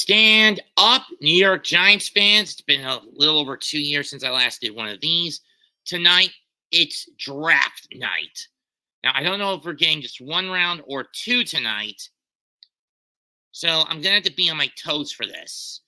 Stand up, New York Giants fans. It's been a little over 2 years since I last did one of these. Tonight, it's draft night. Now, I don't know if we're getting just one round or two tonight, so I'm going to have to be on my toes for this.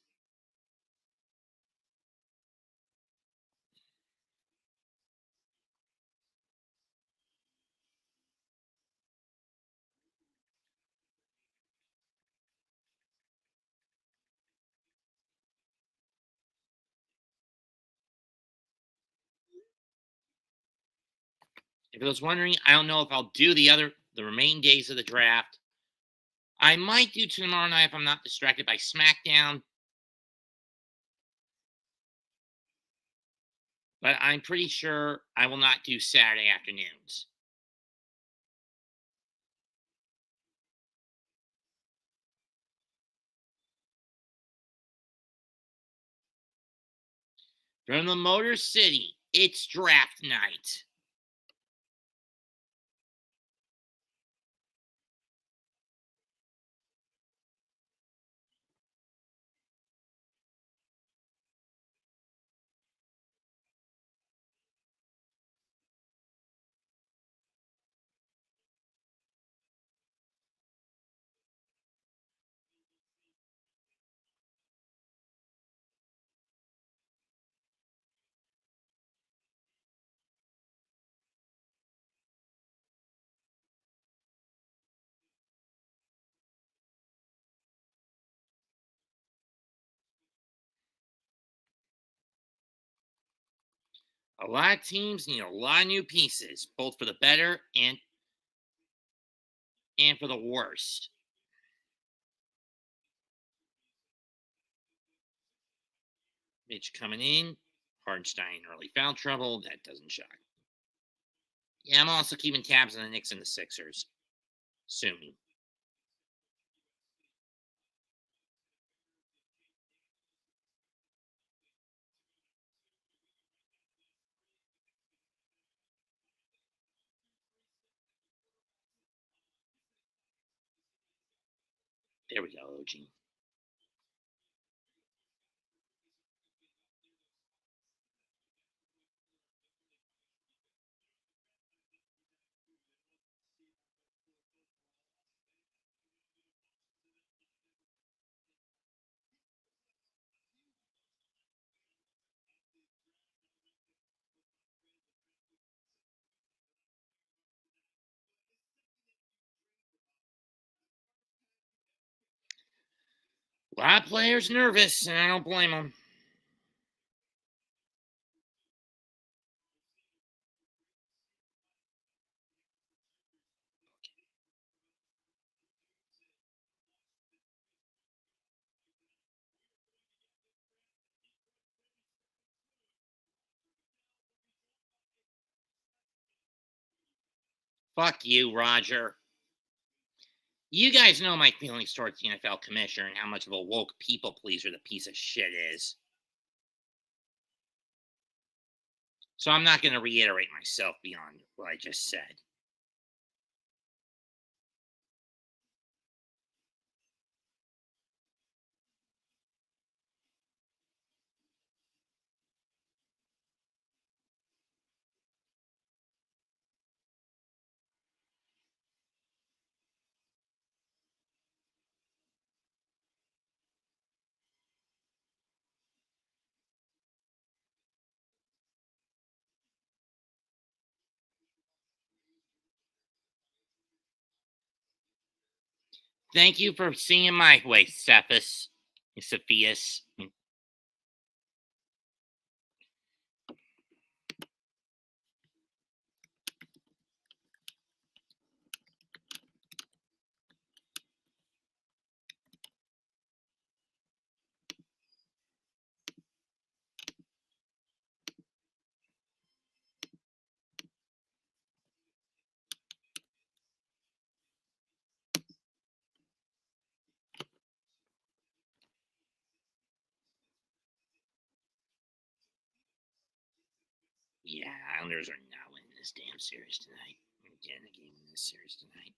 If I was wondering, I don't know if I'll do the remaining days of the draft. I might do tomorrow night if I'm not distracted by SmackDown. But I'm pretty sure I will not do Saturday afternoons. From the Motor City, it's draft night. A lot of teams need a lot of new pieces, both for the better and for the worst. Mitch coming in, Hardenstein early foul trouble. That doesn't shock. Yeah, I'm also keeping tabs on the Knicks and the Sixers. Soon. There we go, OG. A lot of players nervous, and I don't blame them. Fuck you, Roger. You guys know my feelings towards the NFL commissioner and how much of a woke people pleaser the piece of shit is. So I'm not going to reiterate myself beyond what I just said. Thank you for seeing my way, Cephas. Cepheus. Yeah, Islanders are not winning this damn series tonight. We're getting a game in this series tonight.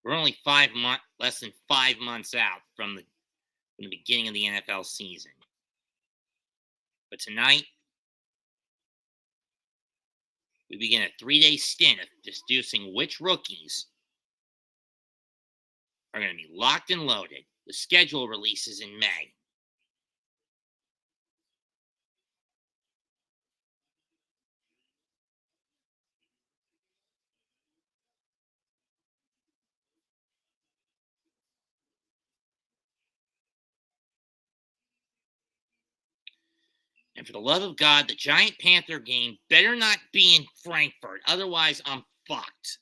We're only less than 5 months out from the beginning of the NFL season. But tonight, we begin a 3-day stint of deducing which rookies are going to be locked and loaded. The schedule releases in May. And for the love of God, the Giant Panther game better not be in Frankfurt. Otherwise, I'm fucked.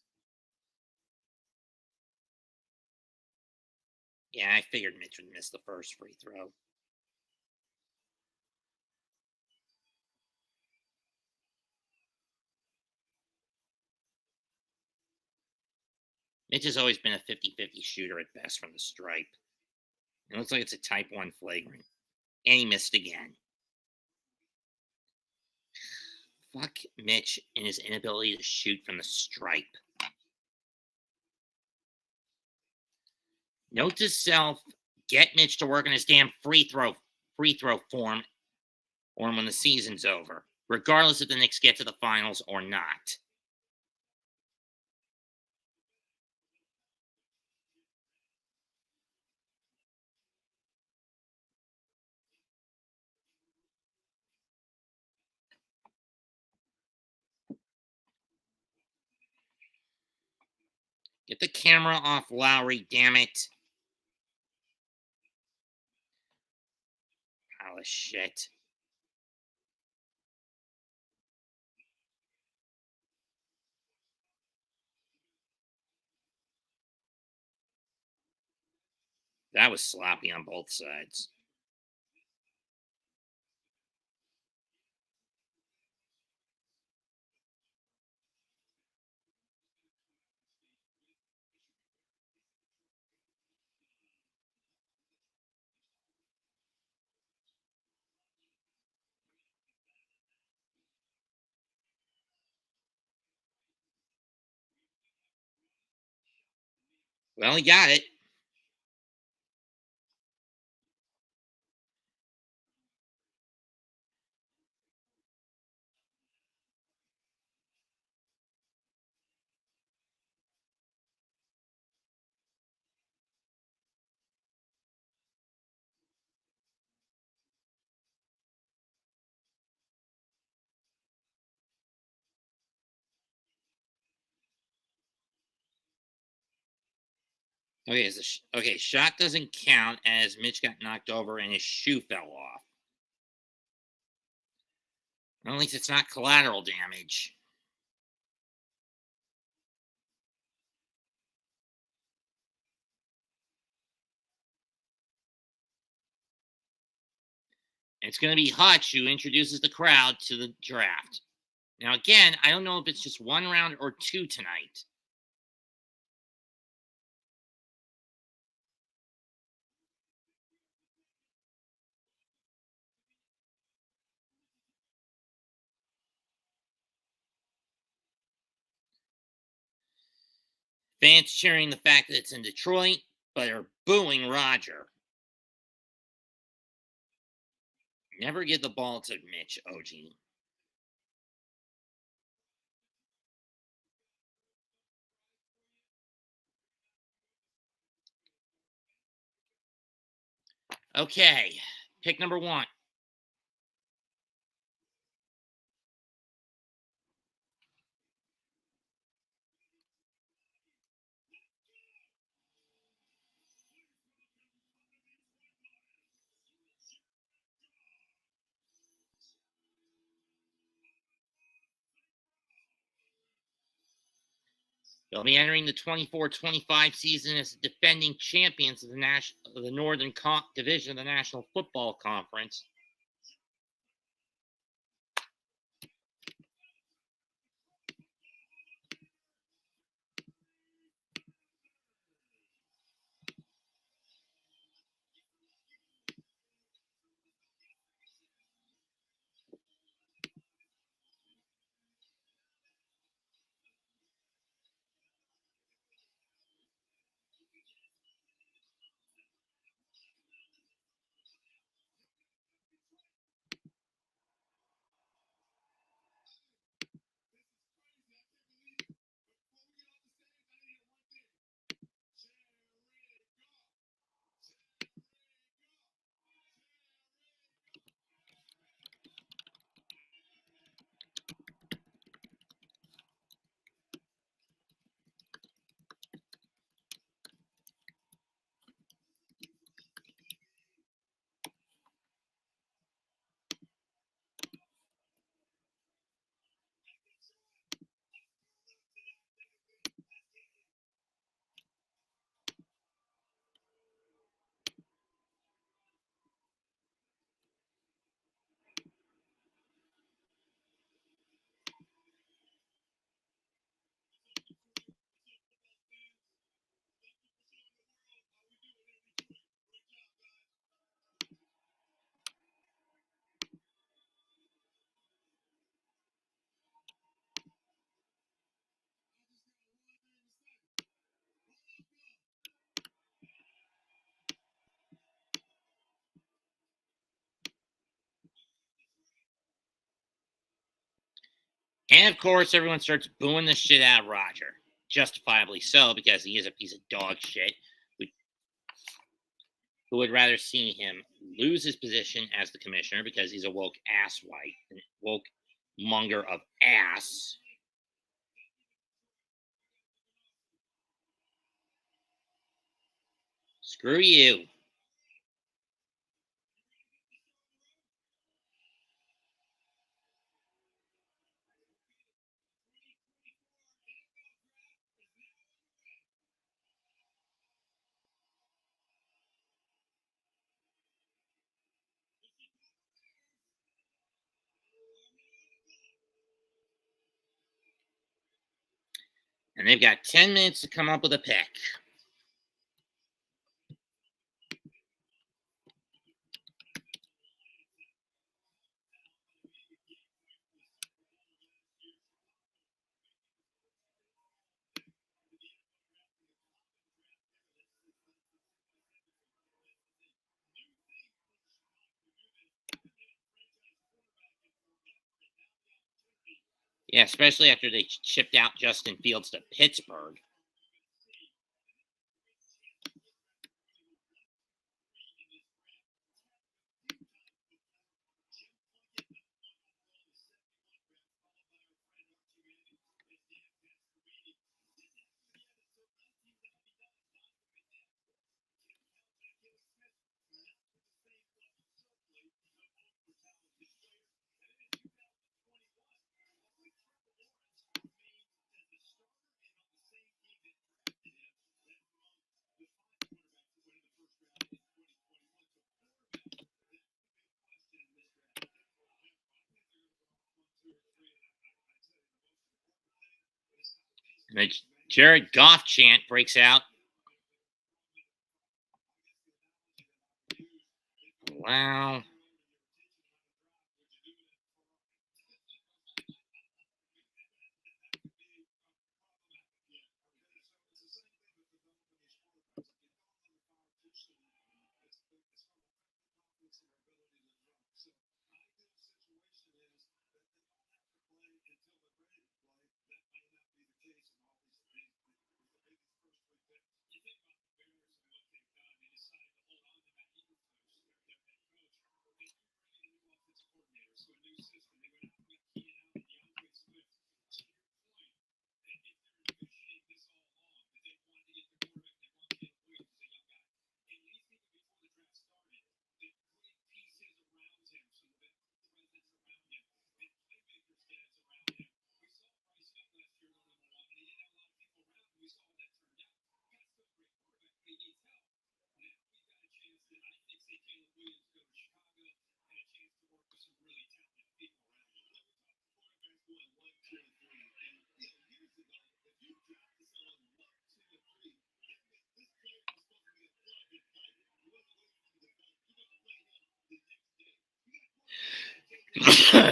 Yeah, I figured Mitch would miss the first free throw. Mitch has always been a 50-50 shooter at best from the stripe. It looks like it's a type 1 flagrant. And he missed again. Fuck Mitch and his inability to shoot from the stripe. Note to self, get Mitch to work on his damn free throw form or when the season's over, regardless if the Knicks get to the finals or not. Get the camera off Lowry, damn it. Pile of shit. That was sloppy on both sides. Well, he got it. Okay, shot doesn't count as Mitch got knocked over and his shoe fell off. At least it's not collateral damage. It's going to be Hutch who introduces the crowd to the draft. Now, again, I don't know if it's just 1 round or 2 tonight. Fans cheering the fact that it's in Detroit, but are booing Roger. Never give the ball to Mitch, OG. Okay, pick number 1. They'll be entering the 24-25 season as the defending champions of the Northern Division of the National Football Conference. And of course, everyone starts booing the shit out of Roger. Justifiably so, because he is a piece of dog shit who would rather see him lose his position as the commissioner because he's a woke asswipe, a woke monger of ass. Screw you. And they've got 10 minutes to come up with a pick. Yeah, especially after they shipped out Justin Fields to Pittsburgh. And the Jared Goff chant breaks out. Wow.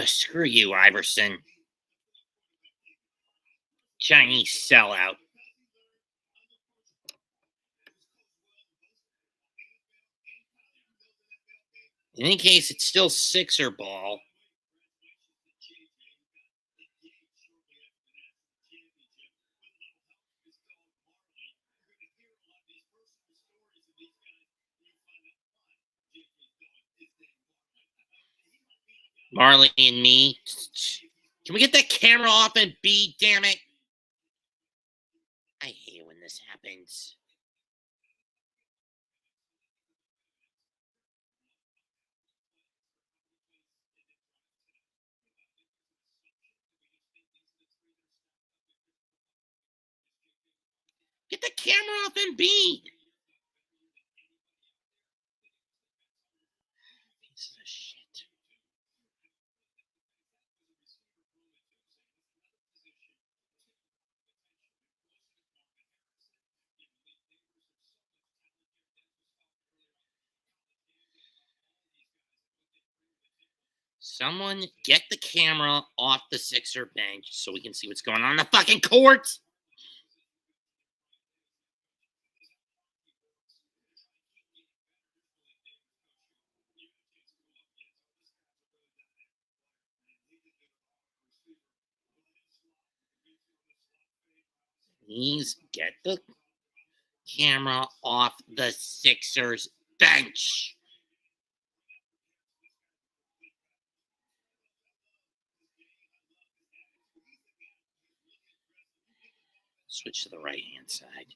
Screw you, Iverson. Chinese sellout. In any case, it's still Sixer ball. Marley and me. Can we get that camera off and be, damn it? I hate when this happens. Get the camera off and be. Piece of shit. Someone get the camera off the Sixer bench so we can see what's going on in the fucking court. Please get the camera off the Sixers bench. Switch to the right-hand side.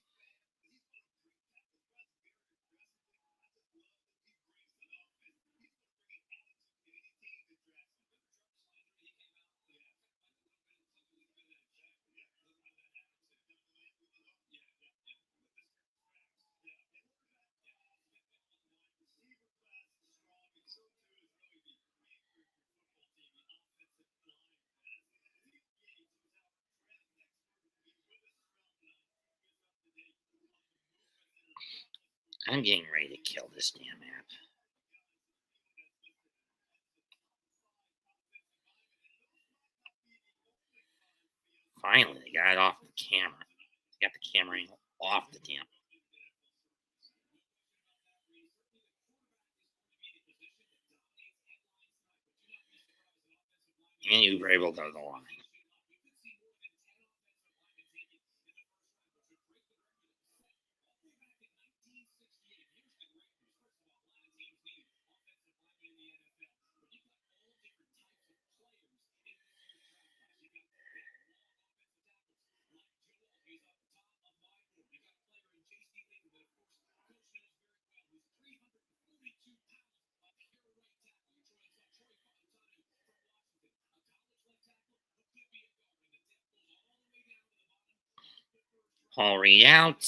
I'm getting ready to kill this damn app. Finally, they got it off the camera. They got the camera angle off the damn. And you were able to go to the line. I'll read out.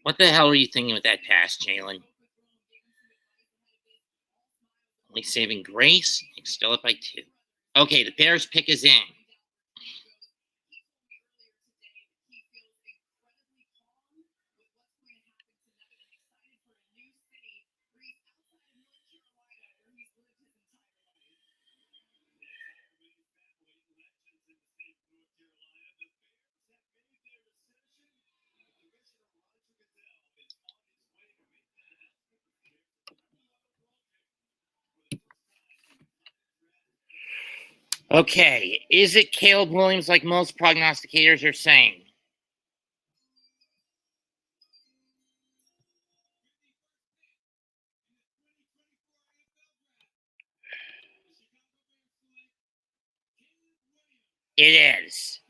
What the hell are you thinking with that pass, Jalen? Only saving grace. Still up by 2. Okay, the Bears pick is in. Okay, is it Caleb Williams like most prognosticators are saying? It is.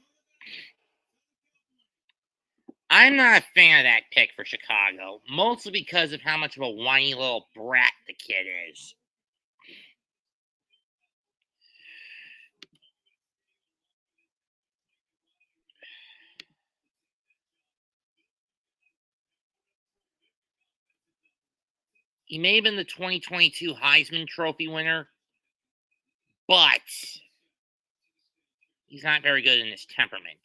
I'm not a fan of that pick for Chicago, mostly because of how much of a whiny little brat the kid is. He may have been the 2022 Heisman Trophy winner, but he's not very good in his temperament.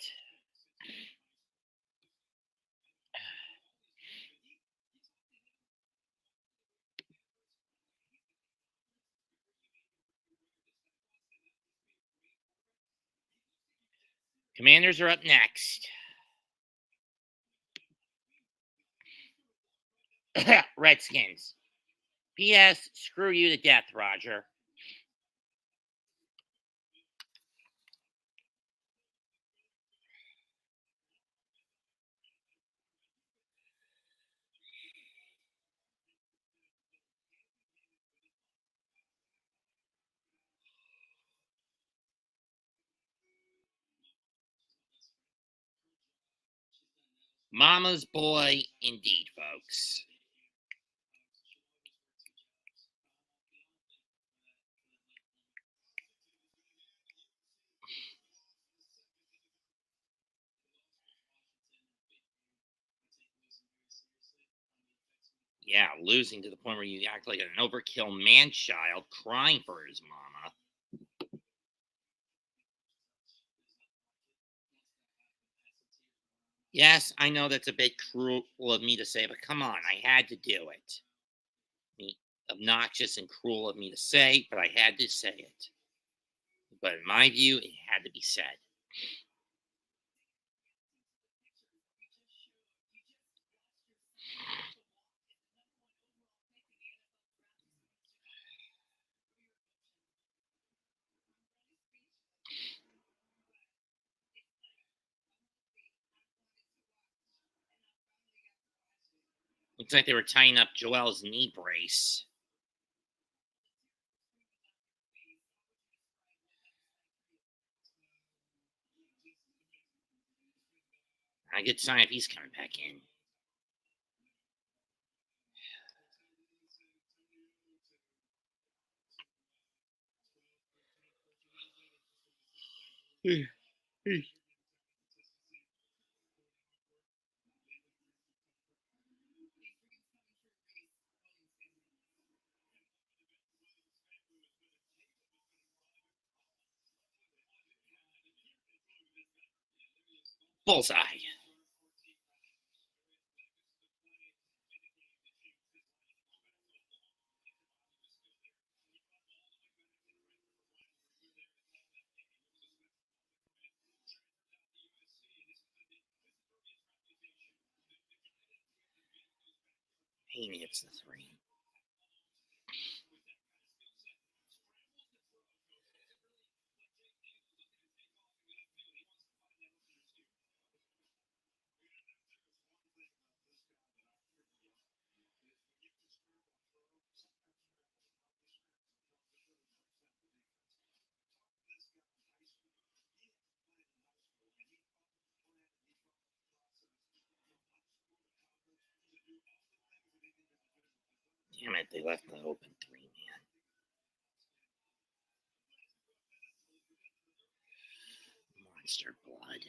Commanders are up next. Redskins. P.S. Screw you to death, Roger. Mama's boy, indeed, folks. Yeah, losing to the point where you act like an overkill man-child crying for his mama. Yes, I know that's a bit cruel of me to say, but come on, I had to do it. Me obnoxious and cruel of me to say, but I had to say it. But in my view, it had to be said. Looks like they were tying up Joel's knee brace. A good sign if he's coming back in. Bullseye. He hits the three. Damn it, they left the open three, man. Monster blood.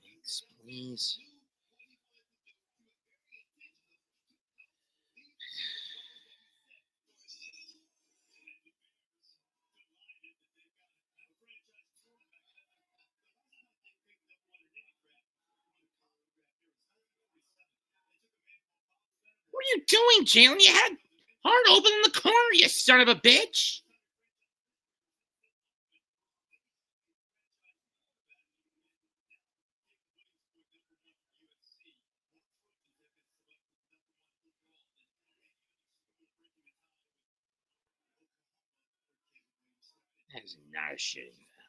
Thanks, please. What are you doing, Jalen? You had hard open in the corner, you son of a bitch. That is not a shitting foul.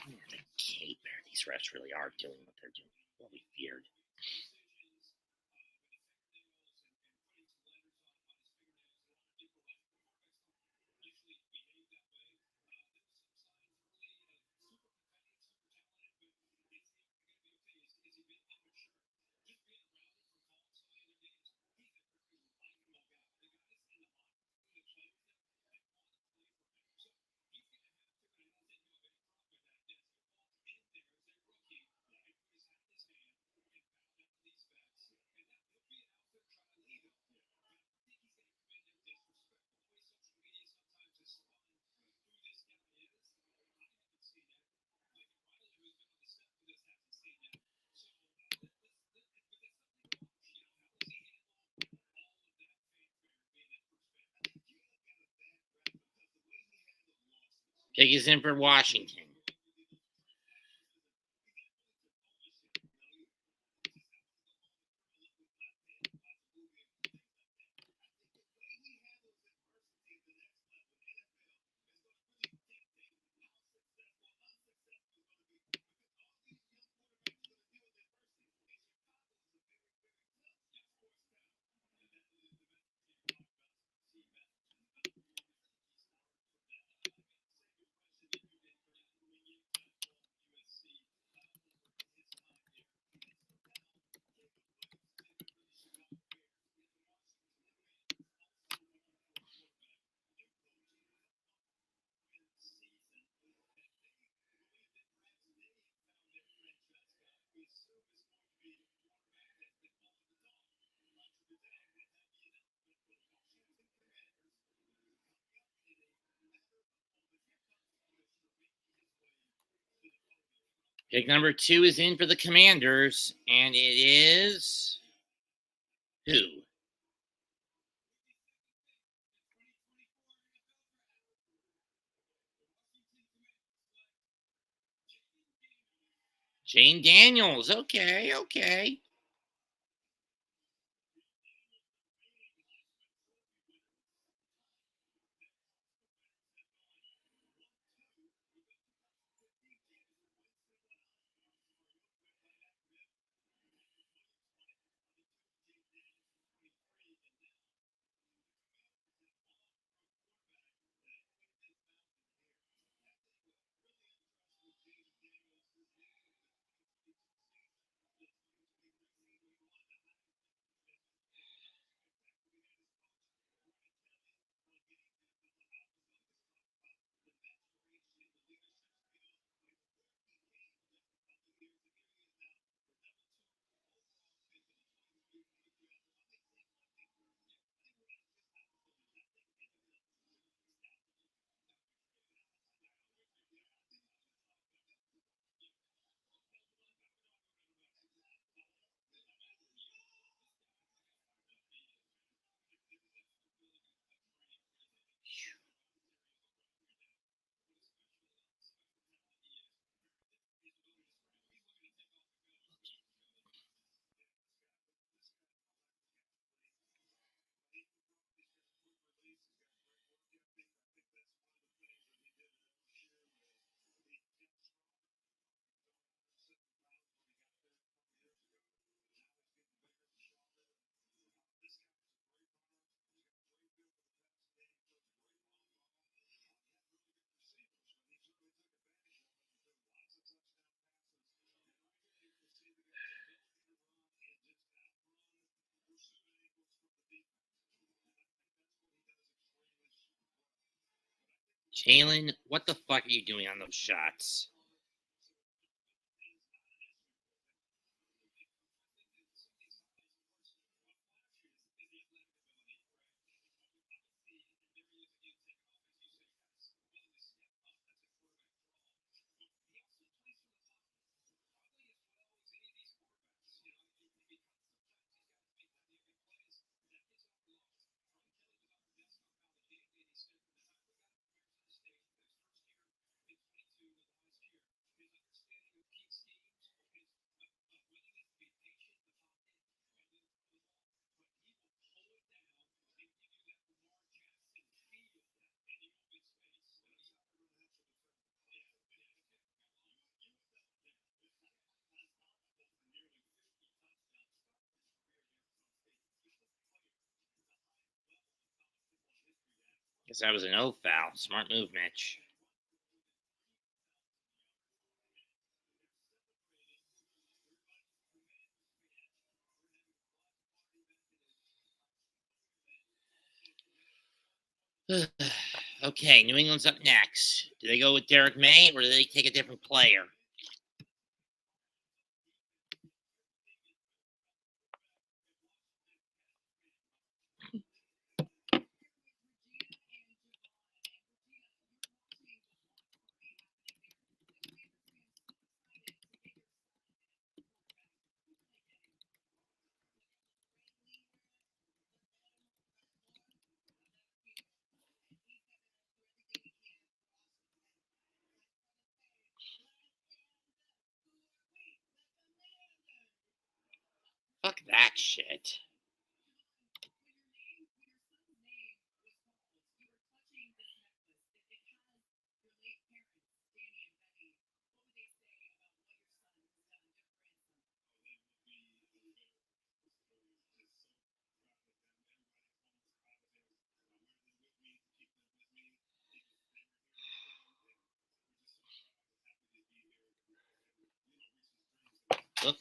Man, the caper. These refs really are doing what they're doing. What we feared. Pig is in for Washington. Pick number 2 is in for the Commanders, and it is who? Jane Daniels. Okay, okay. Jalen, what the fuck are you doing on those shots? Guess that was an O foul. Smart move, Mitch. Okay, New England's up next. Do they go with Derek May or do they take a different player? Fuck that shit. Oop.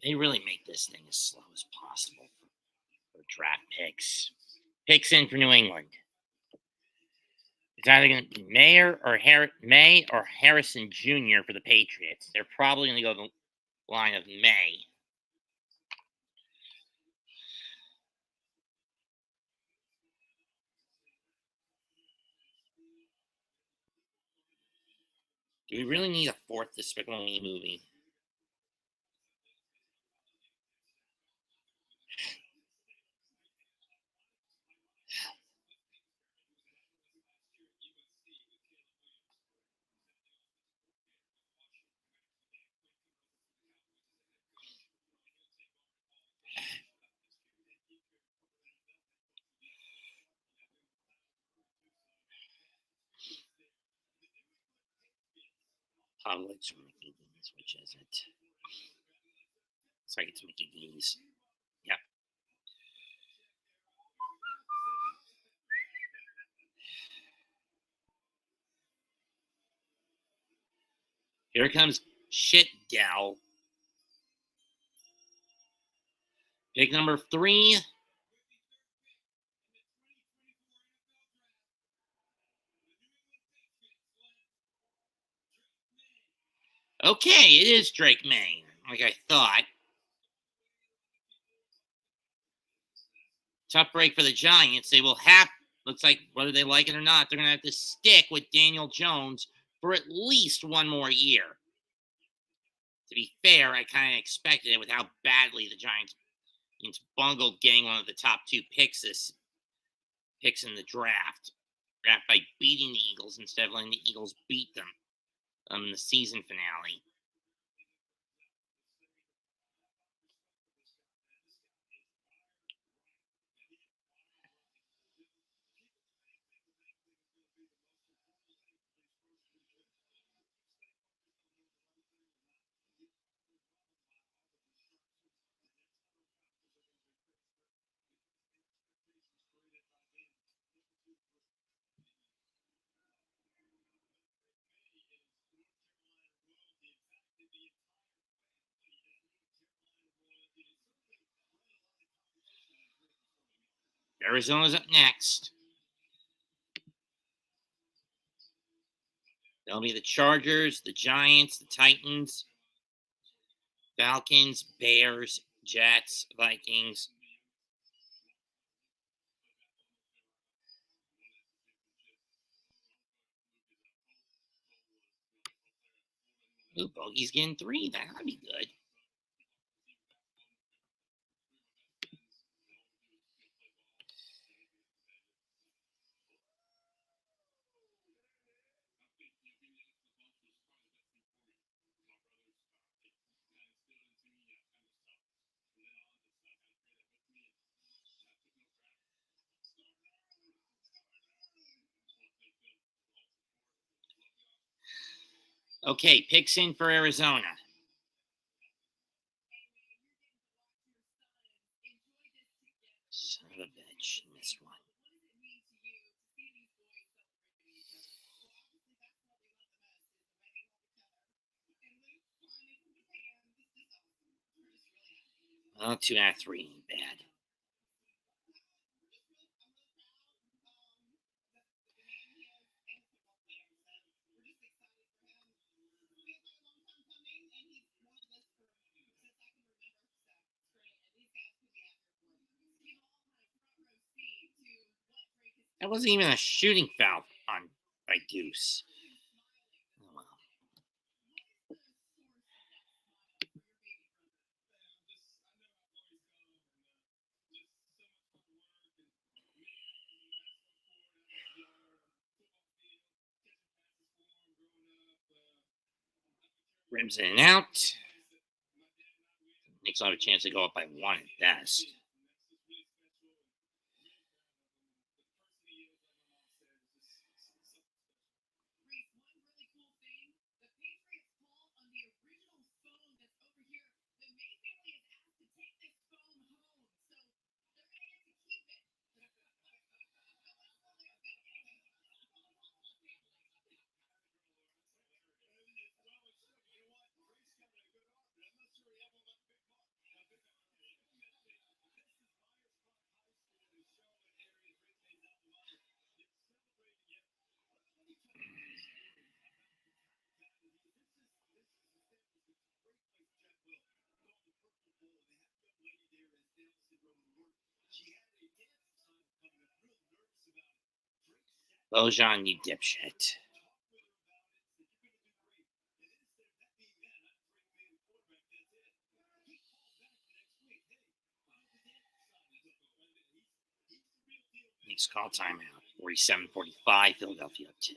They really make this thing as slow as possible for draft picks. Picks in for New England. It's either going to be May or Harrison Jr. for the Patriots. They're probably going to go line of May. Do we really need a fourth Despicable Me movie? Publix or Mickey D's, which is it? Looks like it's Mickey D's. Yep. Here comes Shit Gal. Pick number 3. Okay, it is Drake May, like I thought. Tough break for the Giants. They will have, looks like, whether they like it or not, they're going to have to stick with Daniel Jones for at least one more year. To be fair, I kind of expected it with how badly the Giants bungled getting one of the top 2 picks in the draft by beating the Eagles instead of letting the Eagles beat them in the season finale. Arizona's up next. They'll be the Chargers, the Giants, the Titans, Falcons, Bears, Jets, Vikings. Ooh, Bogey's getting 3. That'd be good. Okay, picks in for Arizona. Son of a bitch, missed one. Well, 2 out of 3 ain't bad. That wasn't even a shooting foul by Deuce. Oh, well. Rims in and out. Knicks will have a chance to go up by 1 at best. Bojan, you dipshit. Needs call timeout. 47-45, Philadelphia 2.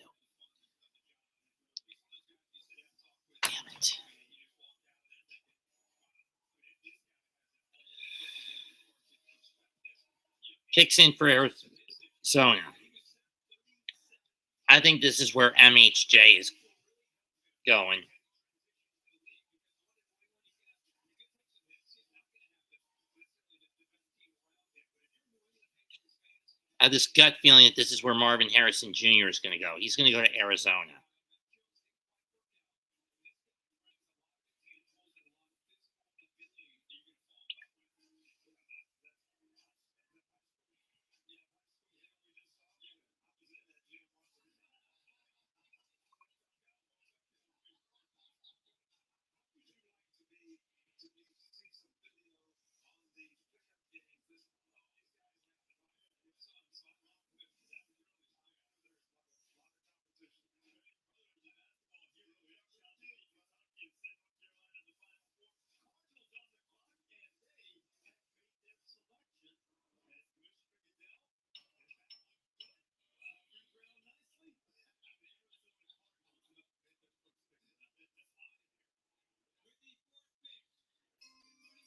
Damn it. Kicks in for Arizona. I think this is where MHJ is going. I have this gut feeling that this is where Marvin Harrison Jr. is going to go. He's going to go to Arizona.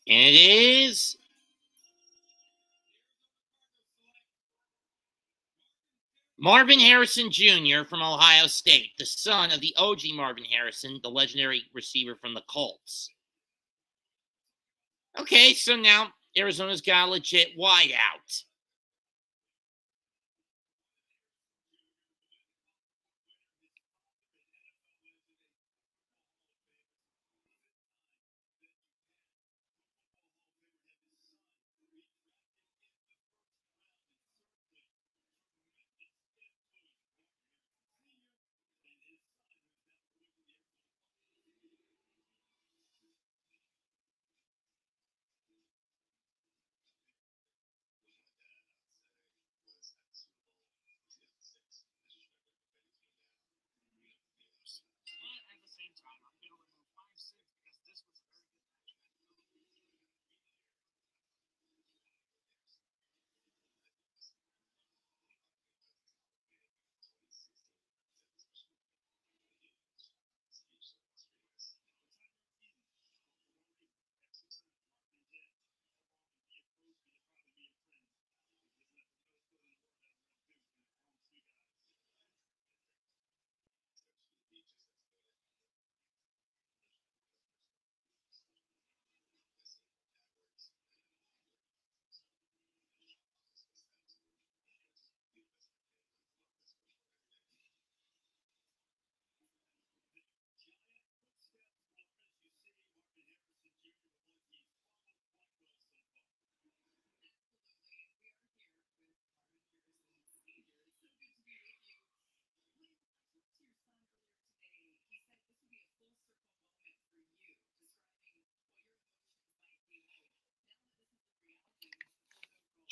And it is Marvin Harrison Jr. from Ohio State, the son of the OG Marvin Harrison, the legendary receiver from the Colts. Okay, so now Arizona's got a legit wideout.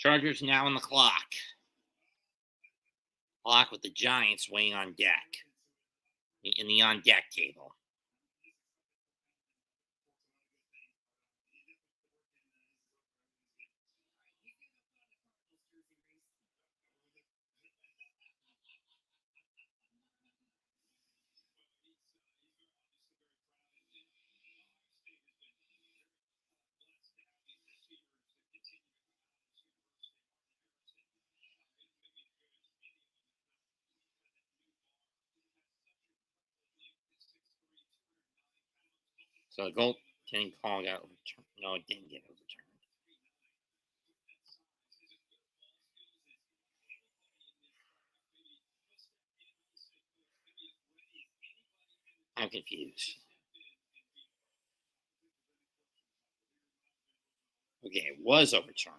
Chargers now on the clock. Clock with the Giants waiting on deck. In the on deck table. So the goaltending call got overturned. No, it didn't get overturned. I'm confused. Okay, it was overturned.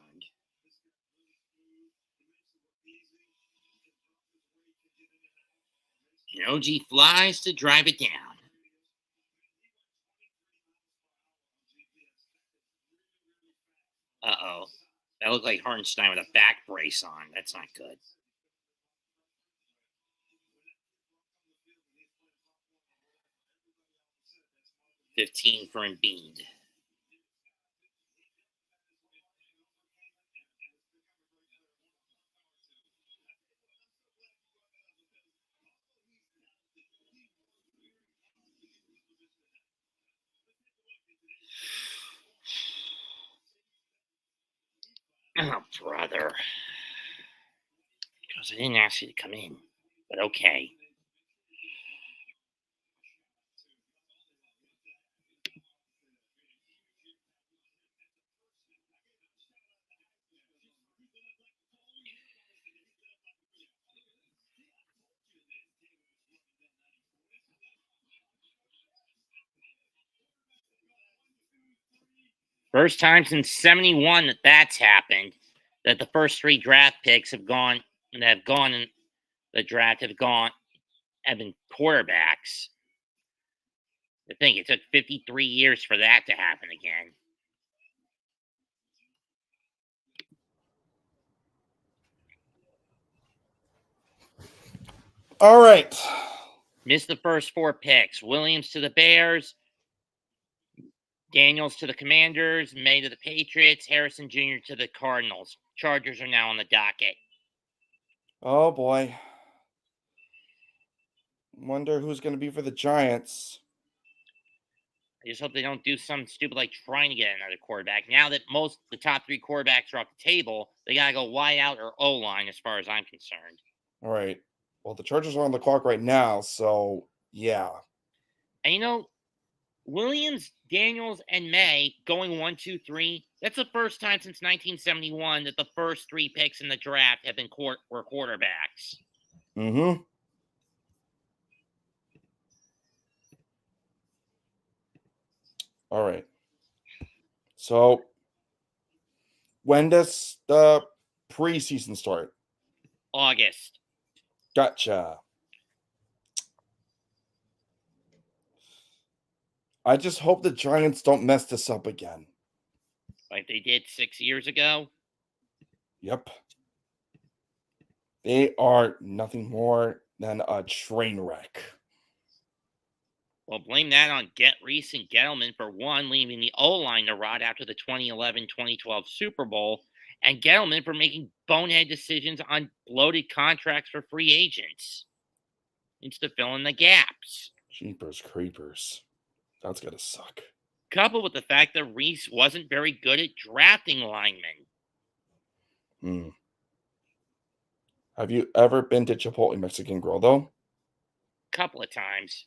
And OG flies to drive it down. Uh-oh. That looked like Hartenstein with a back brace on. That's not good. 15 for Embiid. Oh, brother. Because I didn't ask you to come in. But okay. First time since 71 that that's happened. That the first 3 draft picks have gone in the draft have been quarterbacks. I think it took 53 years for that to happen again. All right. Missed the first 4 picks. Williams to the Bears, Daniels to the Commanders, May to the Patriots, Harrison Jr. to the Cardinals. Chargers are now on the docket. Oh, boy. Wonder who's going to be for the Giants. I just hope they don't do something stupid like trying to get another quarterback. Now that the top 3 quarterbacks are off the table, they got to go wide out or O-line as far as I'm concerned. All right. Well, the Chargers are on the clock right now, so yeah. And Williams, Daniels, and May going 1, 2, 3. That's the first time since 1971 that the first 3 picks in the draft have been were quarterbacks. Mm-hmm. All right. So, when does the preseason start? August. Gotcha. I just hope the Giants don't mess this up again. Like they did 6 years ago. Yep. They are nothing more than a train wreck. Well, blame that on Reese and Gettleman for one, leaving the O-line to rot after the 2011-2012 Super Bowl, and Gettleman for making bonehead decisions on bloated contracts for free agents. It's to fill in the gaps. Jeepers creepers. That's going to suck. Coupled with the fact that Reese wasn't very good at drafting linemen. Have you ever been to Chipotle Mexican Grill, though? Couple of times.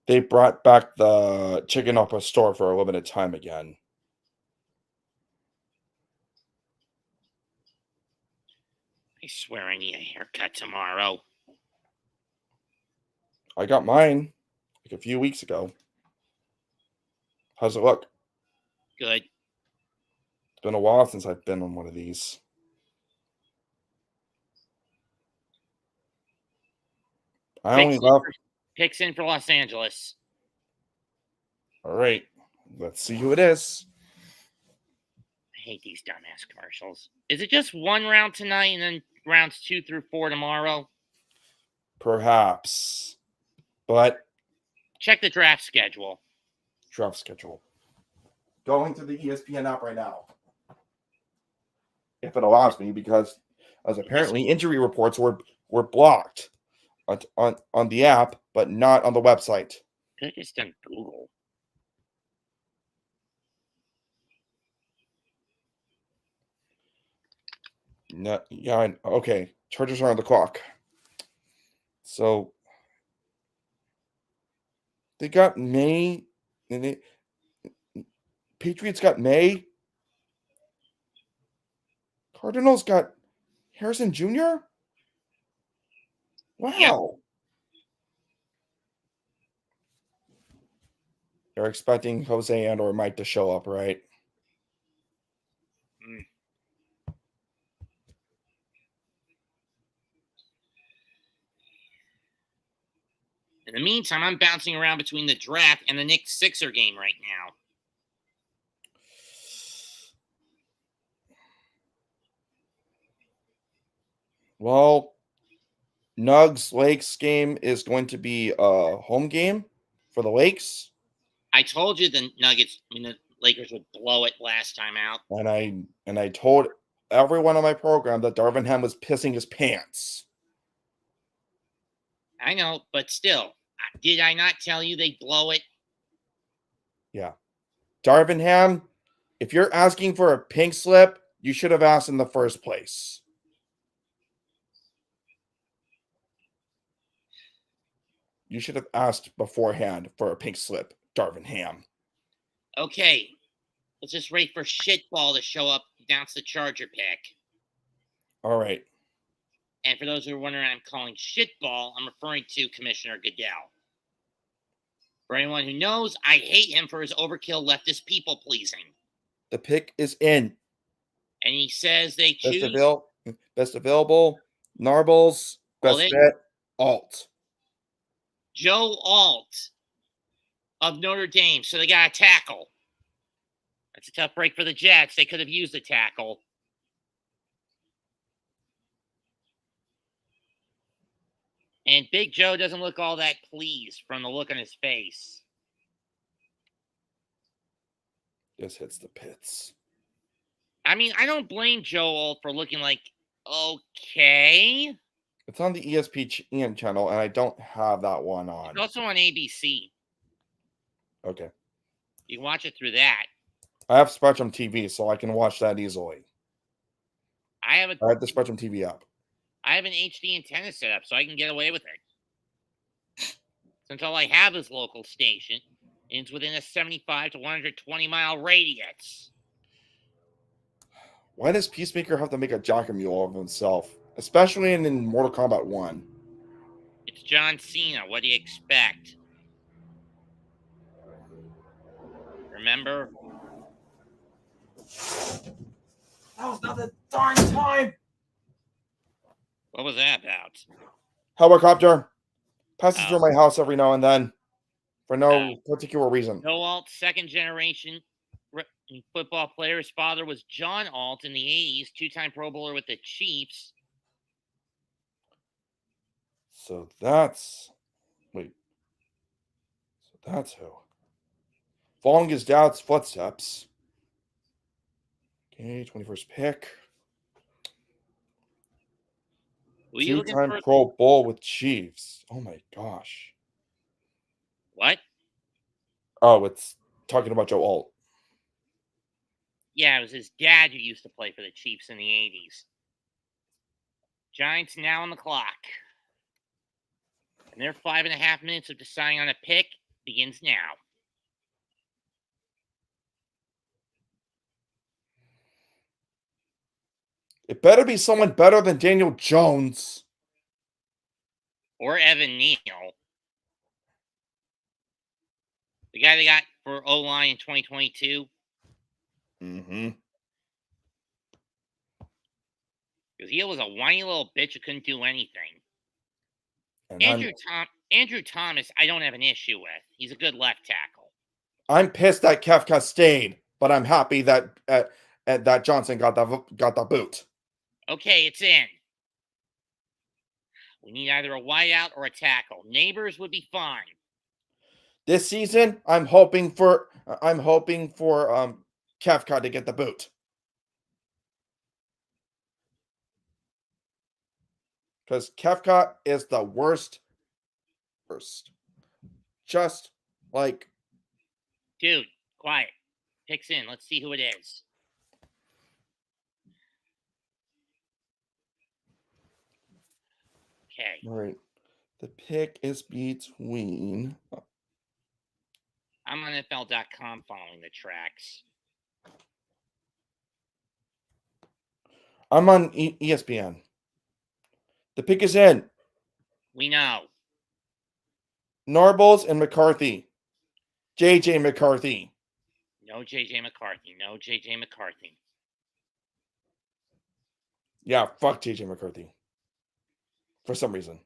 They brought back the chicken up a store for a limited time again. I swear I need a haircut tomorrow. I got mine like a few weeks ago. How's it look? Good. It's been a while since I've been on one of these. I only love picks in for Los Angeles. All right. Let's see who it is. I hate these dumbass commercials. Is it just 1 round tonight and then rounds 2 through 4 tomorrow? Perhaps. But check the draft schedule. Going to the ESPN app right now. If it allows me, because as apparently injury reports were blocked on the app, but not on the website. Could have just done Google. No, yeah, okay. Chargers are on the clock. So they got May, and Patriots got May. Cardinals got Harrison Jr. Wow. Yep. They're expecting Jose and or Mike to show up, right? In the meantime, I'm bouncing around between the draft and the Knicks Sixer game right now. Well, Nugs Lakes game is going to be a home game for the Lakes. I told you the Nuggets, the Lakers would blow it last time out. And I told everyone on my program that Darvin Ham was pissing his pants. I know, but still, did I not tell you they'd blow it? Yeah. Darvin Ham, if you're asking for a pink slip, you should have asked in the first place. You should have asked beforehand for a pink slip, Darvin Ham. Okay, let's just wait for Shitball to show up, announce the Charger pick. All right. And for those who are wondering, I'm calling Shitball, I'm referring to Commissioner Goodell. For anyone who knows, I hate him for his overkill leftist people pleasing. The pick is in. And he says they choose best available, Narbles, best bet, Alt. Joe Alt of Notre Dame. So they got a tackle. That's a tough break for the Jets. They could have used a tackle. And Big Joe doesn't look all that pleased from the look on his face. Just hits the pits. I mean, I don't blame Joe Alt for looking like, okay. It's on the ESPN channel, and I don't have that one on. It's also on ABC. Okay. You can watch it through that. I have Spectrum TV, so I can watch that easily. I have the Spectrum TV app. I have an HD antenna set up, so I can get away with it. Since all I have is local station, and it's within a 75 to 120 mile radius. Why does Peacemaker have to make a Jackamule of himself, especially in Mortal Kombat 1? It's John Cena. What do you expect? Remember? That was not the darn time. What was that about? Helicopter passes through my house every now and then for no particular reason. Joe Alt, second generation football player. His father was John Alt in the 80s, two-time Pro Bowler with the Chiefs. So that's who? Following his dad's footsteps. Okay, 21st pick. Two-time Pro Bowl with Chiefs. Oh my gosh. What? Oh, it's talking about Joe Alt. Yeah, it was his dad who used to play for the Chiefs in the 80s. Giants now on the clock. And their 5.5 minutes of deciding on a pick begins now. It better be someone better than Daniel Jones. Or Evan Neal. The guy they got for O-line in 2022. Mm-hmm. Because he was a whiny little bitch who couldn't do anything. And Andrew Thomas, I don't have an issue with. He's a good left tackle. I'm pissed that Kefka stayed, but I'm happy that that Johnson got the boot. Okay, it's in. We need either a wideout or a tackle. Neighbors would be fine. This season, I'm hoping for Kefka to get the boot. Because Kefka is the worst. Just like... Dude, quiet. Picks in. Let's see who it is. Okay. All right. The pick is between... I'm on NFL.com following the tracks. I'm on ESPN. The pick is in. We know. Narbles and McCarthy. JJ McCarthy. No JJ McCarthy. No JJ McCarthy. Yeah, fuck JJ McCarthy. For some reason.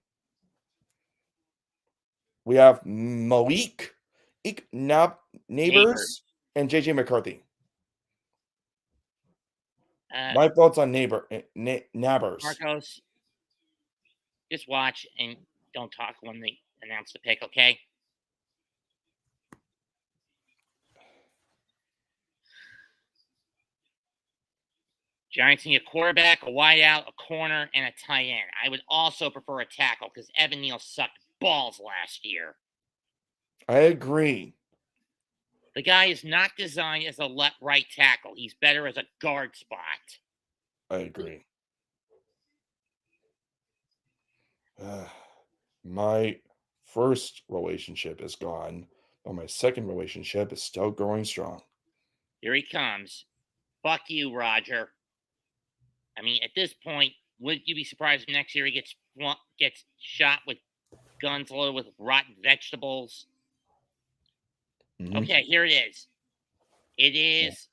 We have Malik Neighbors and JJ McCarthy. My thoughts on Nabbers. Marcos, just watch and don't talk when they announce the pick, okay? Giants need a quarterback, a wideout, a corner, and a tight end. I would also prefer a tackle because Evan Neal sucked balls last year. I agree. The guy is not designed as a right tackle. He's better as a guard spot. I agree. My first relationship is gone, but my second relationship is still growing strong. Here he comes. Fuck you, Roger. I mean, at this point, would you be surprised if next year he gets shot with guns loaded with rotten vegetables? Mhm. Okay, here it is. It is.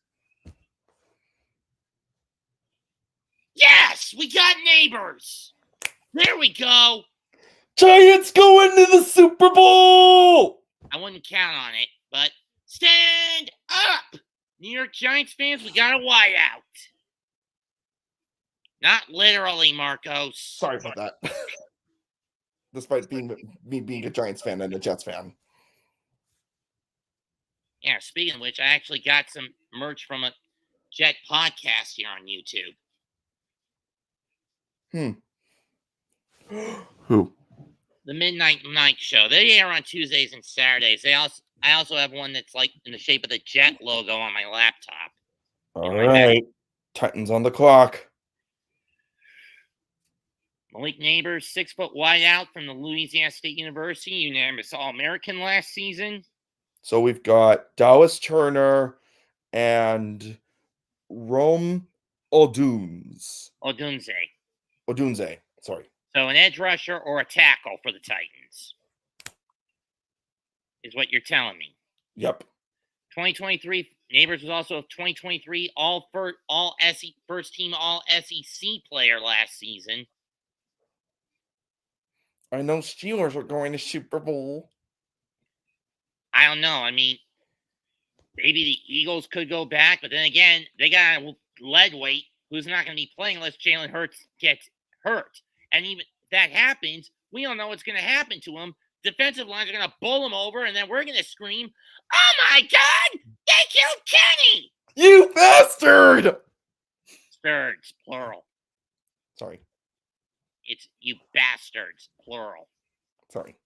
Yes, we got neighbors. There we go. Giants going to the Super Bowl! I wouldn't count on it, but stand up! New York Giants fans, we got a wideout. Not literally, Marcos. Sorry about that. Despite me being a Giants fan and a Jets fan. Yeah, speaking of which, I actually got some merch from a Jet podcast here on YouTube. Who? The Midnight Night Show. They air on Tuesdays and Saturdays. I also have one that's like in the shape of the Jet logo on my laptop. All right. Titans on the clock. Malik Neighbors, 6-foot wideout from the Louisiana State University, unanimous All-American last season. So we've got Dallas Turner and Rome Odunze. Sorry. So an edge rusher or a tackle for the Titans is what you're telling me. Yep. 2023 Neighbors was also a 2023 first team All SEC player last season. I know Steelers are going to Super Bowl. I don't know. I mean, maybe the Eagles could go back, but then again, they got a lead weight who's not going to be playing unless Jalen Hurts gets hurt. And even if that happens, we don't know what's going to happen to him. Defensive lines are going to bowl him over, and then we're going to scream, "Oh my God, they killed Kenny!" You bastard! Bastards, plural. Sorry. It's you bastards, plural. Sorry.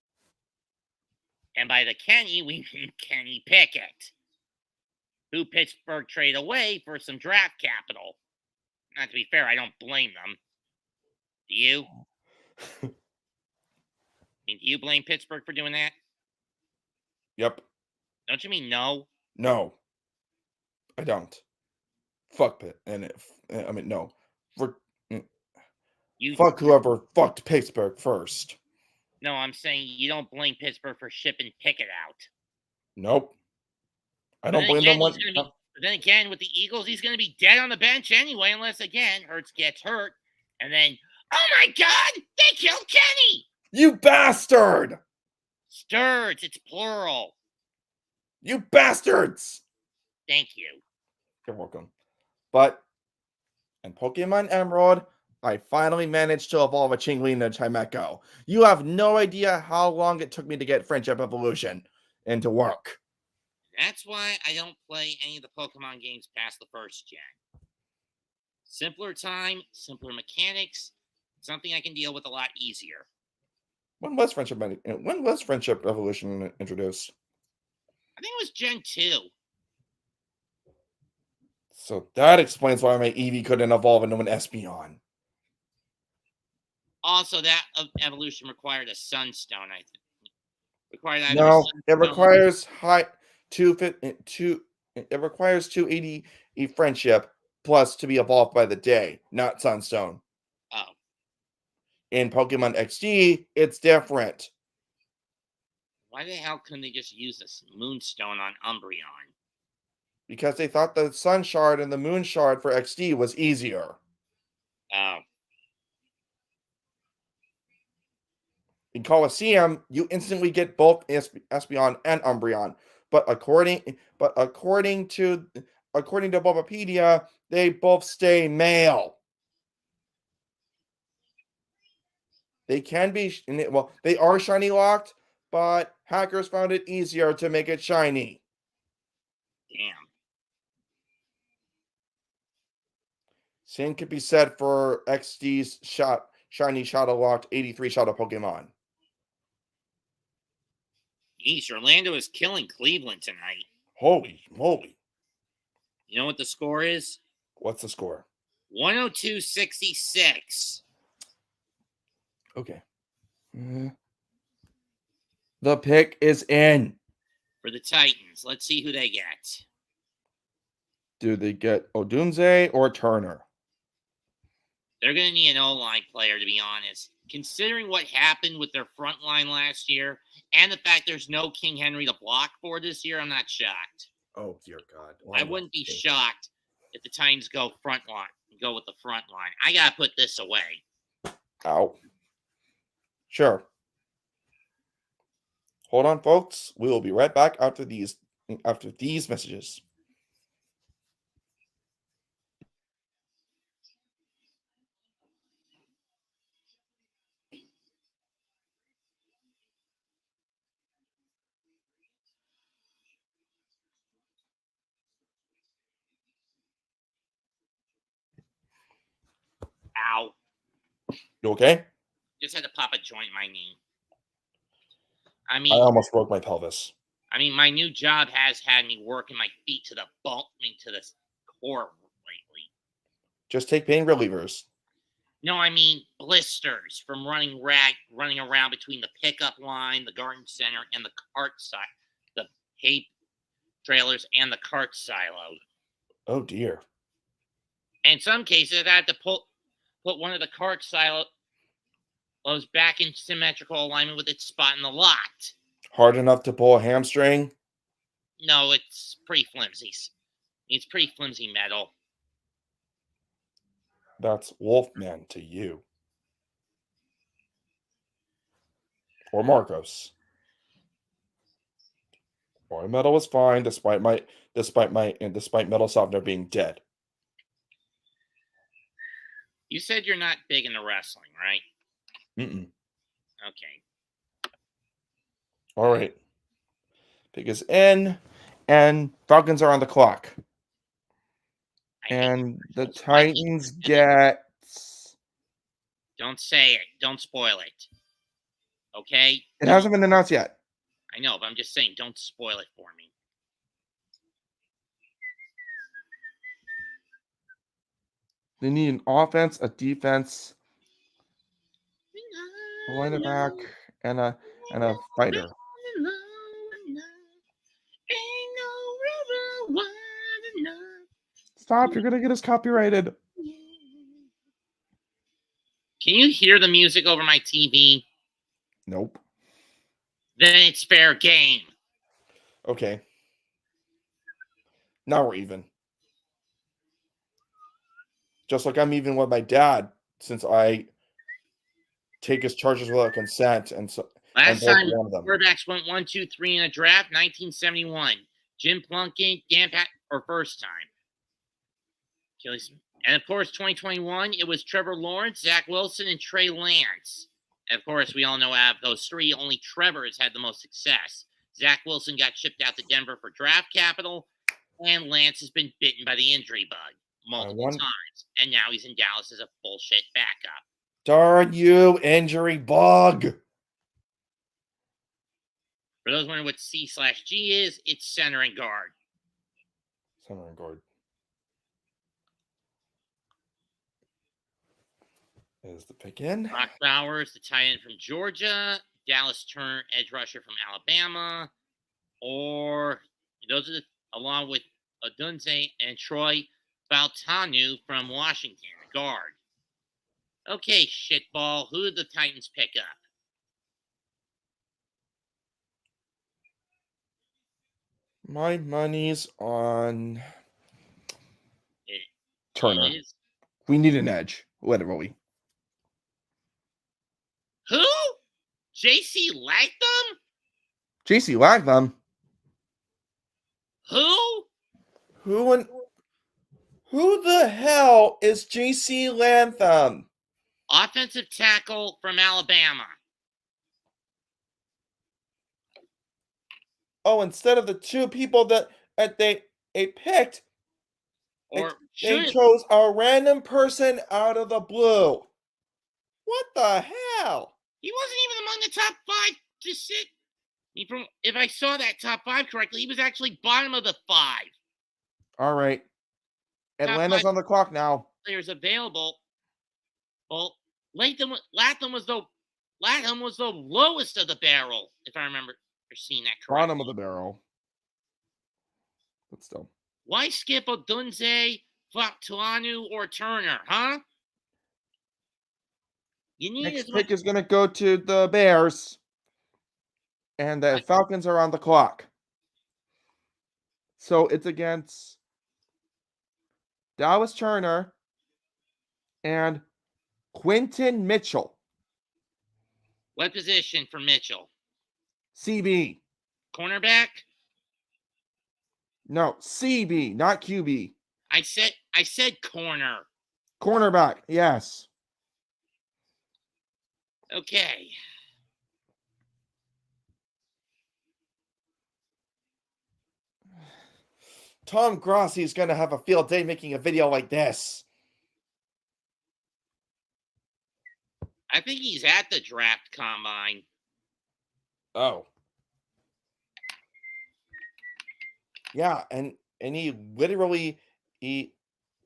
And by the Kenny, we mean Kenny Pickett, who Pittsburgh traded away for some draft capital. Not to be fair, I don't blame them. Do you? I mean, do you blame Pittsburgh for doing that? Yep. Don't you mean no? No. I don't. Fuck Pitt. No. Fuck whoever fucked Pittsburgh first. No, I'm saying you don't blame Pittsburgh for shipping Pickett out. Nope. I don't blame them. But then again, with the Eagles, he's going to be dead on the bench anyway, unless, again, Hurts gets hurt. And then, oh my God, they killed Kenny! You bastard! Sturds, it's plural. You bastards! Thank you. You're welcome. But in Pokemon Emerald, I finally managed to evolve a Chingling into Chimecho. You have no idea how long it took me to get Friendship Evolution into work. That's why I don't play any of the Pokemon games past the first gen. Simpler time, simpler mechanics, something I can deal with a lot easier. When was Friendship Evolution introduced? I think it was Gen 2. So that explains why my Eevee couldn't evolve into an Espeon. Also, that evolution required a Sunstone, I think. It requires it requires 280 friendship plus to be evolved by the day, not Sunstone. Oh. In Pokemon XD, it's different. Why the hell couldn't they just use this Moonstone on Umbreon? Because they thought the Sun Shard and the Moon Shard for XD was easier. Oh. In Colosseum, you instantly get both Espeon and Umbreon. But according to Bulbapedia, they both stay male. They can be they are shiny locked, but hackers found it easier to make it shiny. Damn. Same could be said for XD's shiny Shadow Locked 83 Shadow Pokemon. East Orlando is killing Cleveland tonight. Holy moly. You know what the score is? What's the score? 102-66. Okay. The pick is in. For the Titans. Let's see who they get. Do they get Odunze or Turner? They're going to need an O-line player, to be honest. Considering what happened with their front line last year and the fact there's no King Henry to block for this year, I'm not shocked. Oh, dear God. I wouldn't be shocked if the Titans go front line, go with the front line. I got to put this away. Ow. Sure. Hold on, folks. We will be right back after these messages. Ow. You okay? Just had to pop a joint in my knee. I almost broke my pelvis. My new job has had me working my feet to the bone, to the core lately. Just take pain relievers. No, blisters from running around between the pickup line, the garden center, and the cart side, the hay trailers, and the cart silo. Oh dear. In some cases, I had to put one of the cart silos back in symmetrical alignment with its spot in the lot. Hard enough to pull a hamstring? No, it's pretty flimsy. It's pretty flimsy metal. That's Wolfman to you. Or Marcos. My metal was fine despite metal softener being dead. You said you're not big into wrestling, right? Mm-mm. Okay. All right. Pick is in, and Falcons are on the clock. And the Titans get... Don't say it. Don't spoil it. Okay? It hasn't been announced yet. I know, but I'm just saying, don't spoil it for me. They need an offense, a defense, a linebacker, and a fighter. Stop, you're going to get us copyrighted. Can you hear the music over my TV? Nope. Then it's fair game. Okay. Now we're even. Just like I'm even with my dad, since I take his charges without consent, and so last time quarterbacks went 1, 2, 3 in a draft, 1971. Jim Plunkett, Dan Pat, or first time. And of course, 2021, it was Trevor Lawrence, Zach Wilson, and Trey Lance. And of course, we all know out of those three, only Trevor has had the most success. Zach Wilson got shipped out to Denver for draft capital, and Lance has been bitten by the injury bug multiple times. And now he's in Dallas as a bullshit backup. Darn you, injury bug. For those wondering what C/G is, it's center and guard. Center and guard. Is the pick in? Brock Bowers, the tight end from Georgia. Dallas Turner, edge rusher from Alabama. Or those are along with Odunze and Troy Baltanu from Washington, guard. Okay, shitball. Who did the Titans pick up? My money's on Turner. We need an edge. Literally. Who? J.C. Latham? J.C. Latham? Who? Who the hell is J.C. Latham? Offensive tackle from Alabama. Oh, instead of the two people that they picked, Or They should chose a random person out of the blue. What the hell? he wasn't even among the top 5 to sit. If I saw that top 5 correctly, he was actually bottom of the 5 All right. top Atlanta's 5 on the clock now. players available. Well, Latham was the lowest of the barrel, if I remember seeing that correctly. Bottom of the barrel. But still. Why skip Odunze, Tuanu, or Turner, huh? You need Next as much. pick is going to go to the Bears. And the Falcons are on the clock. So it's against Dallas Turner and Quinton Mitchell. What position for Mitchell? CB. Cornerback? No, CB, not QB. I said corner. Cornerback, yes. Okay. Tom Grossi is going to have a field day making a video like this. I think he's at the draft combine. Oh. Yeah, and he literally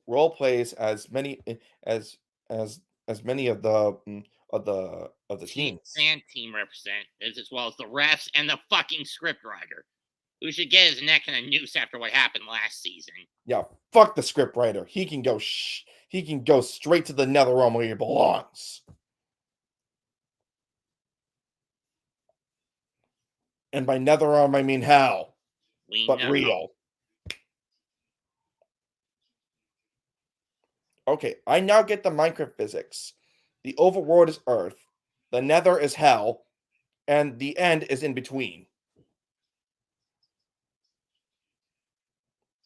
role plays as many as many of the teams and team representatives, as well as the refs and the fucking scriptwriter, who should get his neck in a noose after what happened last season. Yeah, fuck the scriptwriter. He can go straight to the netherrealm where he belongs. And by netherrealm I mean hell, but know. real. Okay, I now get the Minecraft physics. The overworld is Earth, the nether is hell, and the end is in between.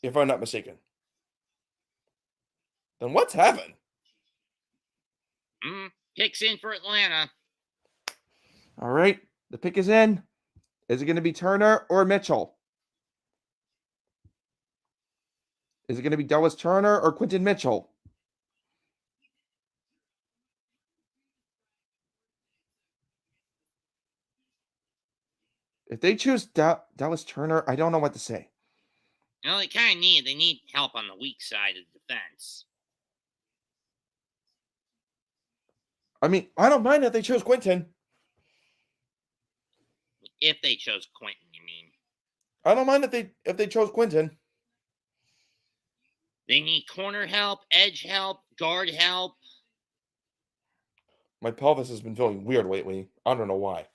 If I'm not mistaken. Then what's heaven? Picks in for Atlanta. All right, the pick is in. Is it going to be Turner or Mitchell? Is it going to be Dallas Turner or Quinton Mitchell? If they choose Dallas Turner, I don't know what to say. You know, they need help on the weak side of the defense. I mean, I don't mind if they chose Quinton. If they chose Quinton, you mean? I don't mind if they chose Quinton. They need corner help, edge help, guard help. My pelvis has been feeling weird lately. I don't know why.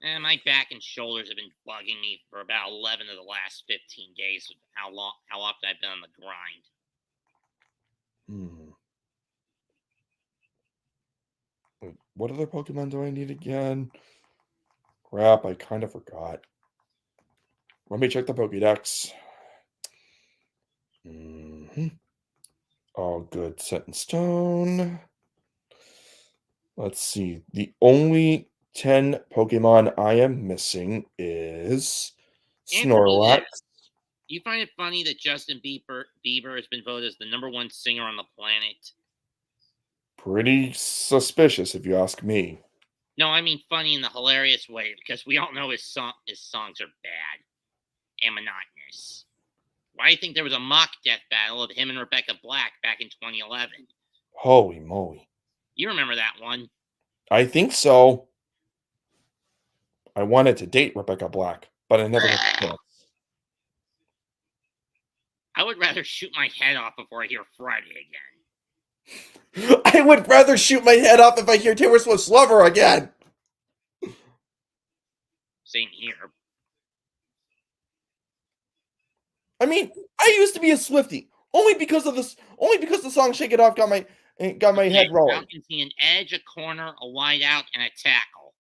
And my back and shoulders have been bugging me for about 11 of the last 15 days of how often I've been on the grind. Wait, what other Pokemon do I need again? Crap, I kind of forgot. Let me check the Pokédex. All good, set in stone. Let's see. The only 10 Pokemon I am missing is Snorlax. You find it funny that Justin Bieber has been voted as the #1 singer on the planet? Pretty suspicious, if you ask me. No, I mean funny in the hilarious way, because we all know his songs are bad and monotonous. Why do you think there was a mock death battle of him and Rebecca Black back in 2011? Holy moly. You remember that one? I think so. I wanted to date Rebecca Black, but I never got the chance. I would rather shoot my head off before I hear Friday again. I would rather shoot my head off if I hear Taylor Swift's Lover again. Same here. I mean, I used to be a Swiftie only because the song "Shake It Off" got my head rolling. Falcons need an edge, a corner, a wideout, and a tackle.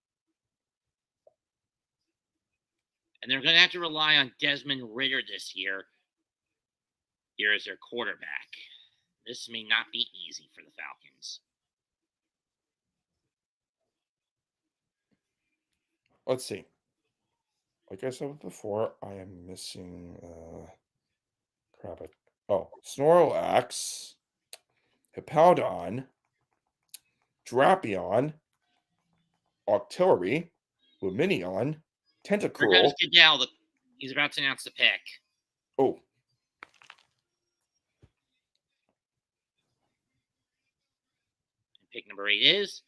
And they're going to have to rely on Desmond Ridder this year. Here as their quarterback. This may not be easy for the Falcons. Let's see. Like I said before, I am missing Crap it. Oh, Snorlax, Hippowdon, Drapion, Octillery, Lumineon, Here comes Tentacruel. Goodell. He's about to announce the pick. Oh, Pick number 8 is.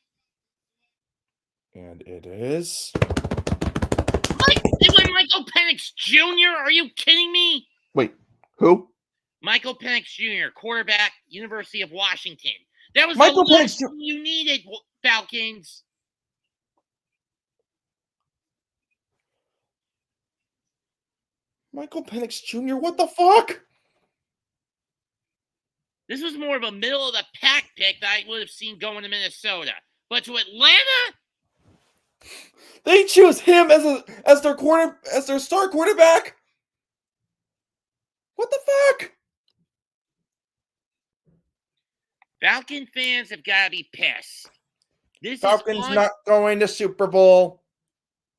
and it is. It went Michael Penix Jr. Are you kidding me? Wait, who? Michael Penix Jr., quarterback, University of Washington. That was Michael the last Penix Jr. you needed, Falcons. Michael Penix Jr. What the fuck? This was more of a middle of the pack pick that I would have seen going to Minnesota. But to Atlanta? They choose him as their star quarterback. What the fuck? Falcon fans have got to be pissed. This Falcons not going to Super Bowl.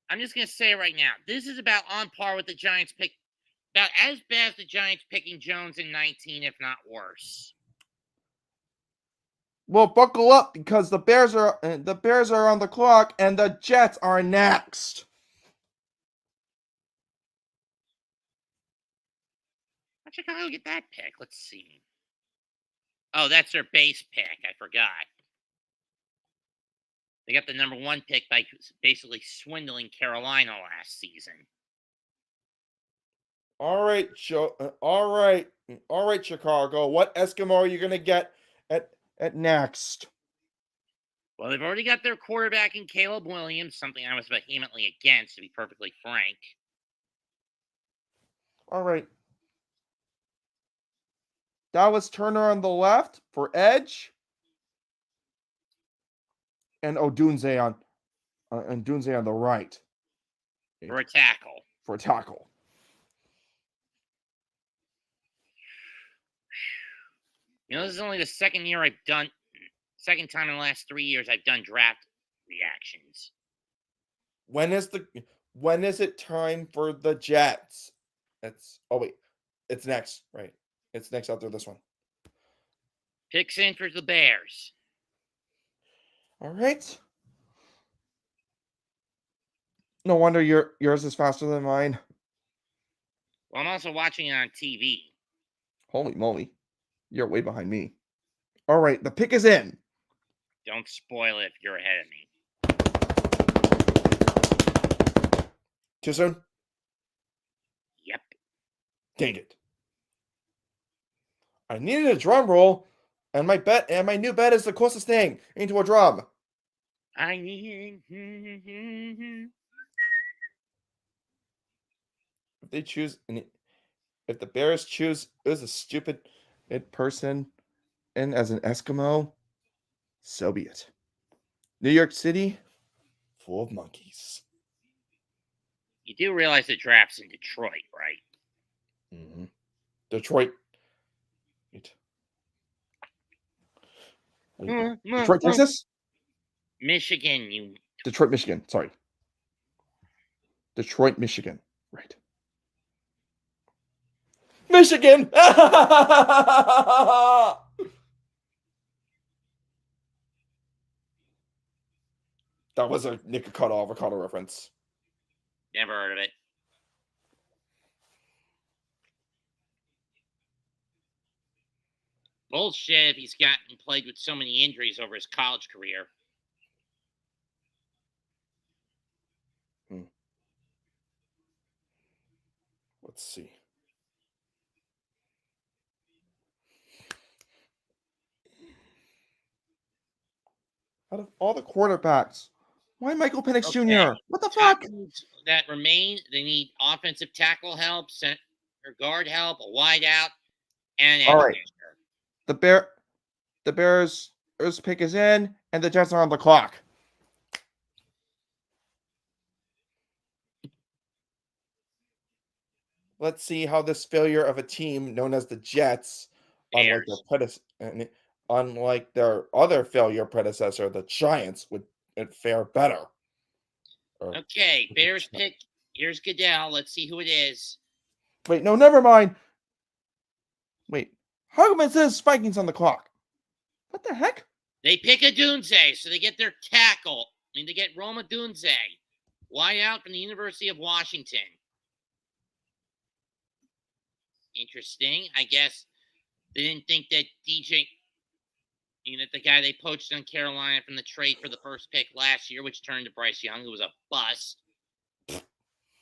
I'm just going to say it right now. This is about on par with the Giants pick. About as bad as the Giants picking Jones in 19, if not worse. Well, buckle up because the Bears are on the clock and the Jets are next. How'd Chicago get that pick? Let's see. Oh, that's their base pick. I forgot. They got the number 1 pick by basically swindling Carolina last season. All right, all right, Chicago. What Eskimo are you gonna get at next? Well, they've already got their quarterback in Caleb Williams, something I was vehemently against, to be perfectly frank. All right. Dallas Turner on the left for edge, and Odunze on the right For a tackle. For a tackle. You know, this is only the second time in the last 3 years I've done draft reactions. When is it time for the Jets? It's next, right? It's next after this one. Picks in for the Bears. All right. No wonder yours is faster than mine. Well, I'm also watching it on TV. Holy moly. You're way behind me. All right, the pick is in. Don't spoil it if you're ahead of me. Too soon? Yep. Dang it. I needed a drum roll, and my new bet is the closest thing into a drum. I need. If the Bears choose as a stupid person and as an Eskimo, so be it. New York City, full of monkeys. You do realize the draft's in Detroit, right? Mm-hmm. Detroit. Detroit, Texas? Michigan, Detroit, Michigan. Sorry. Detroit, Michigan. Right. Michigan! That was a Nikocado avocado reference. Never heard of it. Bullshit if he's gotten played with so many injuries over his college career. Let's see. Out of all the quarterbacks, why Michael Penix Jr.? What the fuck? That remain, they need offensive tackle help, center guard help, a wide out, and all right. The Bears' pick is in, and the Jets are on the clock. Let's see how this failure of a team known as the Jets, unlike their other failure predecessor, the Giants, would fare better. Okay, Bears pick. Here's Goodell. Let's see who it is. Wait, no, never mind. Wait, how come it says Vikings on the clock? What the heck? They pick a Dunze, so they get their tackle. I mean, they get Roma Dunze, wide out from the University of Washington. Interesting. I guess they didn't think that that the guy they poached on Carolina from the trade for the first pick last year, which turned to Bryce Young, who was a bust,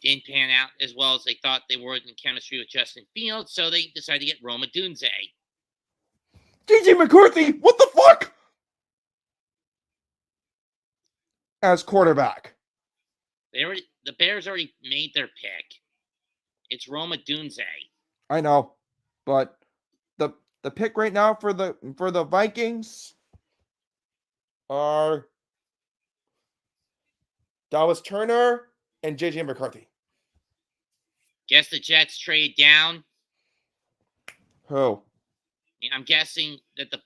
didn't pan out as well as they thought they would in chemistry with Justin Fields, so they decided to get Roma Dunze. JJ McCarthy, what the fuck? As quarterback. The Bears already made their pick. It's Roma Dunze. I know, but the pick right now for the Vikings are Dallas Turner and JJ McCarthy. Guess the Jets trade down. Who? I'm guessing that the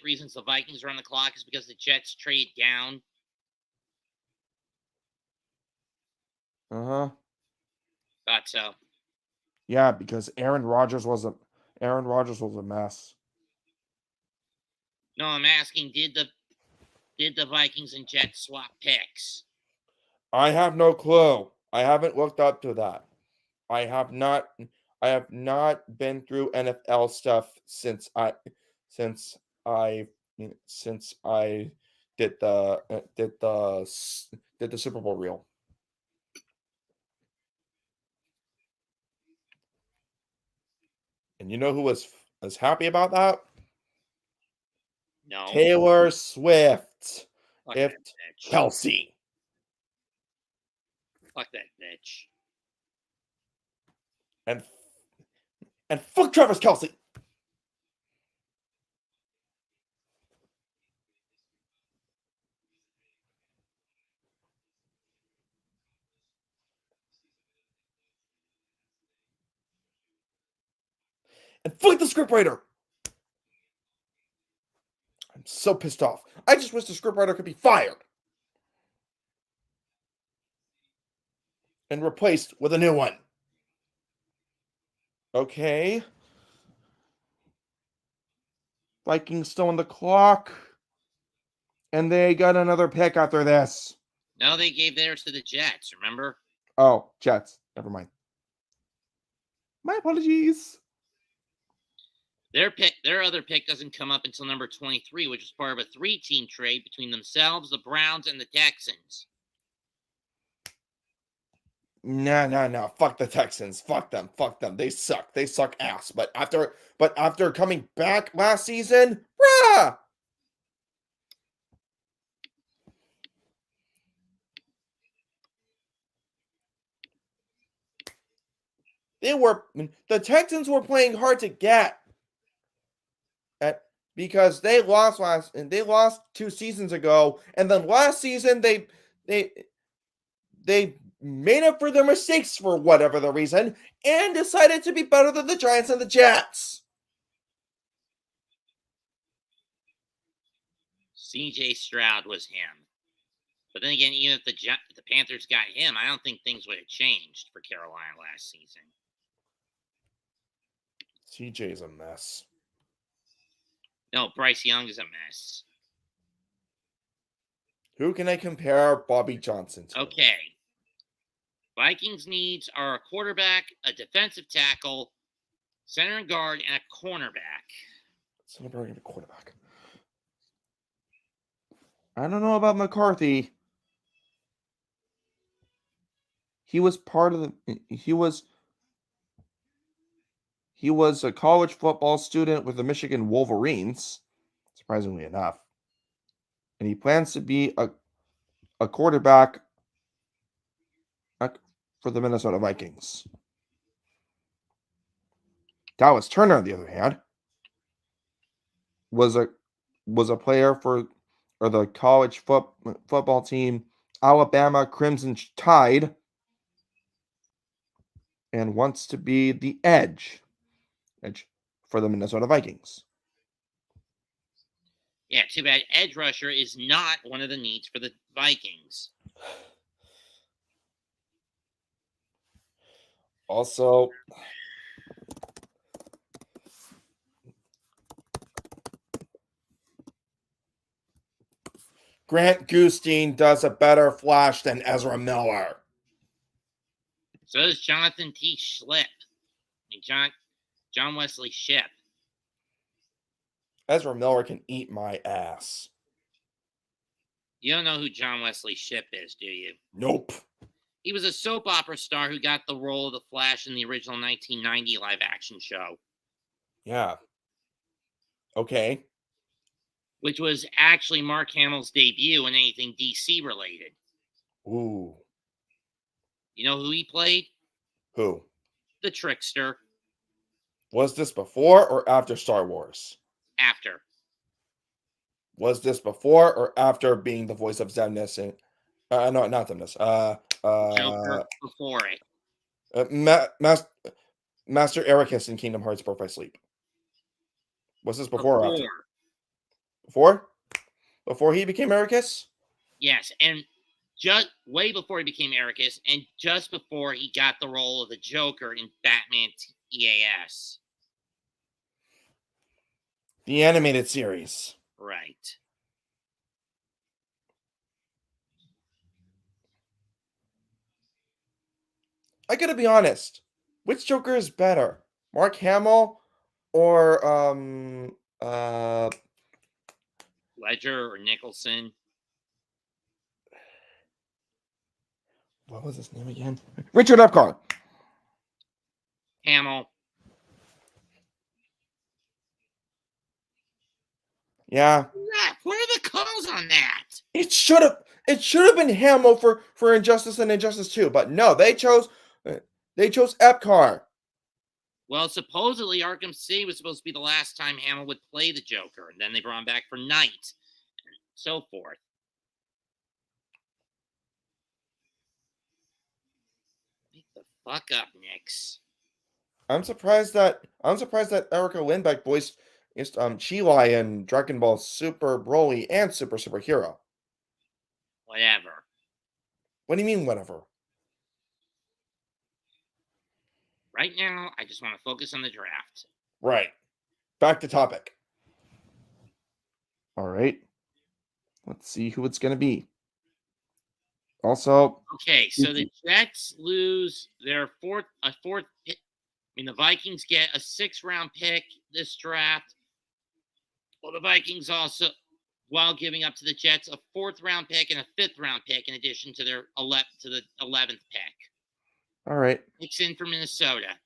reasons the Vikings are on the clock is because the Jets trade down. Thought so. Yeah, because Aaron Rodgers was a mess. No, I'm asking, did the Vikings and Jets swap picks? I have no clue. I haven't looked up to that. I have not been through NFL stuff since I did the Super Bowl reel. And you know who was happy about that? No. Taylor Swift. Fuck If that bitch. Kelsey. Fuck that bitch. And fuck Travis Kelsey. And fuck the scriptwriter. I'm so pissed off. I just wish the scriptwriter could be fired and replaced with a new one. Okay. Vikings still on the clock. And they got another pick after this. No, they gave theirs to the Jets, remember? Oh, Jets. Never mind. My apologies. Their other pick doesn't come up until number 23, which is part of a 3-team trade between themselves, the Browns, and the Texans. No. Fuck the Texans. Fuck them. They suck. They suck ass. But after coming back last season, rah! The Texans were playing hard to get. Because they lost 2 seasons ago, and then last season they made up for their mistakes for whatever the reason and decided to be better than the Giants and the Jets. CJ Stroud was him. But then again, even if the Panthers got him, I don't think things would have changed for Carolina last season. CJ's a mess. No, Bryce Young is a mess. Who can I compare Bobby Johnson to? Okay. Vikings' needs are a quarterback, a defensive tackle, center and guard, and a cornerback. Center and a quarterback. I don't know about McCarthy. He was a college football student with the Michigan Wolverines, surprisingly enough. And he plans to be a quarterback for the Minnesota Vikings. Dallas Turner, on the other hand, was a player for the college football team Alabama Crimson Tide and wants to be the edge for the Minnesota Vikings. Yeah, too bad edge rusher is not one of the needs for the Vikings. Also, Grant Gustin does a better Flash than Ezra Miller. So does Jonathan T. Schlip. John Wesley Shipp. Ezra Miller can eat my ass. You don't know who John Wesley Shipp is, do you? Nope. He was a soap opera star who got the role of the Flash in the original 1990 live-action show. Yeah. Okay. Which was actually Mark Hamill's debut in anything DC related. Ooh. You know who he played? Who? The Trickster. Was this before or after Star Wars? After. Was this before or after being the voice of Xemnas and no, not Xemnas. Joker before it. Master Ericus in Kingdom Hearts Birth by Sleep. Was this before or after? Before? Before he became Ericus? Yes, and just way before he became Ericus, and just before he got the role of the Joker in Batman EAS. The animated series. Right. I gotta be honest. Which Joker is better? Mark Hamill or Ledger or Nicholson? What was his name again? Richard Epcar. Hamill. Yeah. What are the calls on that? It should have been Hamill for Injustice and Injustice 2, but no, they chose Epcar. Well, supposedly Arkham City was supposed to be the last time Hamill would play the Joker, and then they brought him back for Night, and so forth. Wake the fuck up, Nix. I'm surprised that Erica Lindbeck voiced Chi-Lai in Dragon Ball Super Broly and Super Hero. Whatever. What do you mean, whatever? Right now, I just want to focus on the draft. Right. Back to topic. All right. Let's see who it's going to be. Also, okay, so the Jets lose their fourth. The Vikings get a 6th-round pick this draft. Well, the Vikings also, while giving up to the Jets, a 4th-round pick and a 5th-round pick in addition to their 11th pick. All right. Picks in for Minnesota.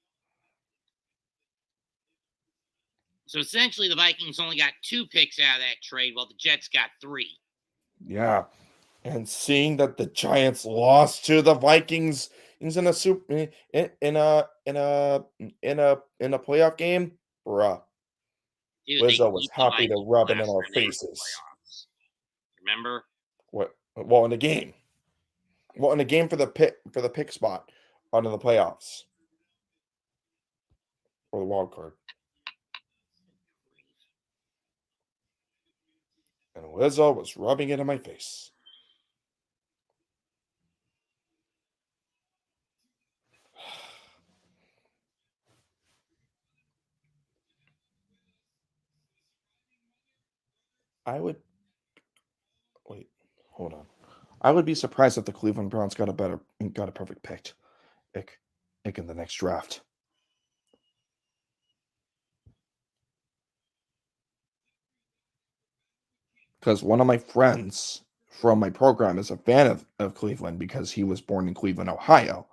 So essentially, the Vikings only got 2 picks out of that trade, while the Jets got 3. Yeah, and seeing that the Giants lost to the Vikings in a playoff game, bruh. Dude, Lizzo was happy to rub it in our faces. Remember? What? Well, in the game. Well, in the game for the pick spot onto the playoffs or the wild card. And Lizzo was rubbing it in my face. Wait, hold on. I would be surprised if the Cleveland Browns got a perfect pick in the next draft. Because one of my friends from my program is a fan of Cleveland because he was born in Cleveland, Ohio.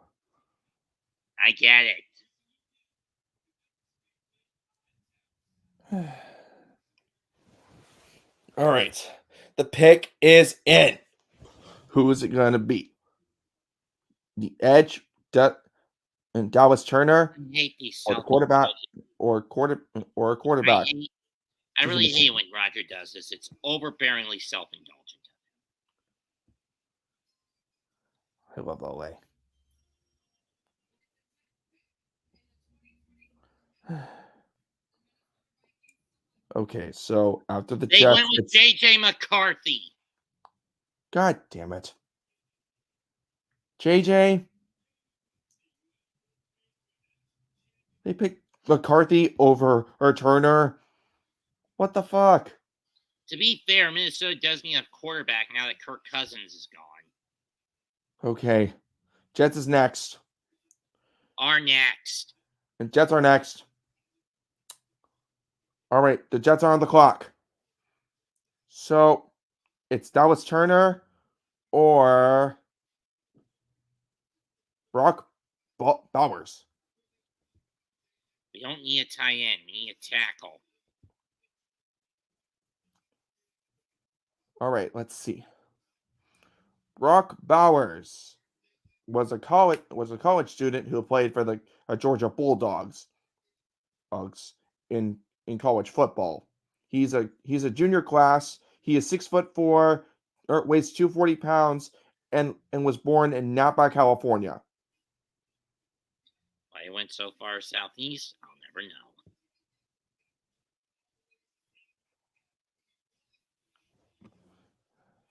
I get it. All right. The pick is in. Who is it going to be? The edge, and Dallas Turner, I hate these or the quarterback, or a quarterback. I really hate when Roger does this. It's overbearingly self-indulgent. I love LA. Okay, so after the Jets, they went with JJ McCarthy. God damn it, JJ. They picked McCarthy over Turner. What the fuck? To be fair, Minnesota does need a quarterback now that Kirk Cousins is gone. Okay. Jets is next. Are next. And Jets are next. All right. The Jets are on the clock. So it's Dallas Turner or Brock Bowers. We don't need a tight end. We need a tackle. All right, let's see. Brock Bowers was a college student who played for the Georgia Bulldogs in college football. He's a junior class. He is 6'4", weighs 240 pounds, and was born in Napa, California. Why he went so far southeast, I'll never know.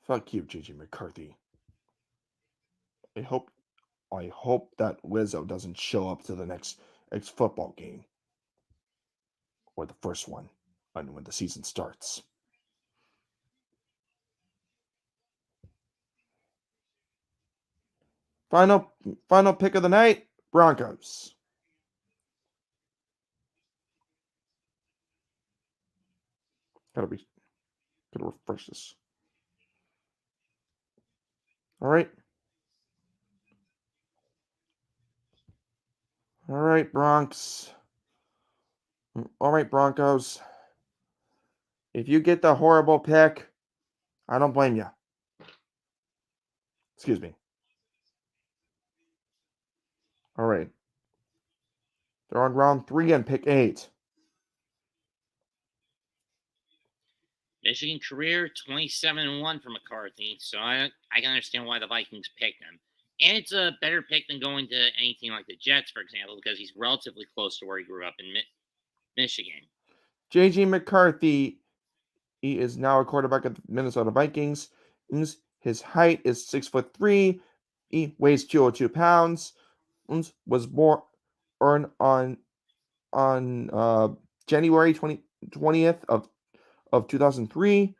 Fuck you, JJ McCarthy. I hope that Lizzo doesn't show up to the next football game. Or the first one when the season starts. Final pick of the night, Broncos. Gotta refresh this. All right. All right, Bronx. All right, Broncos. If you get the horrible pick, I don't blame you. Excuse me. All right. They're on round 3 and pick 8. Michigan career 27-1 for McCarthy, so I can understand why the Vikings picked him. And it's a better pick than going to anything like the Jets, for example, because he's relatively close to where he grew up in Michigan. JJ McCarthy, he is now a quarterback of the Minnesota Vikings. His height is 6'3". He weighs 202 pounds. Was born on January 20th of 2003.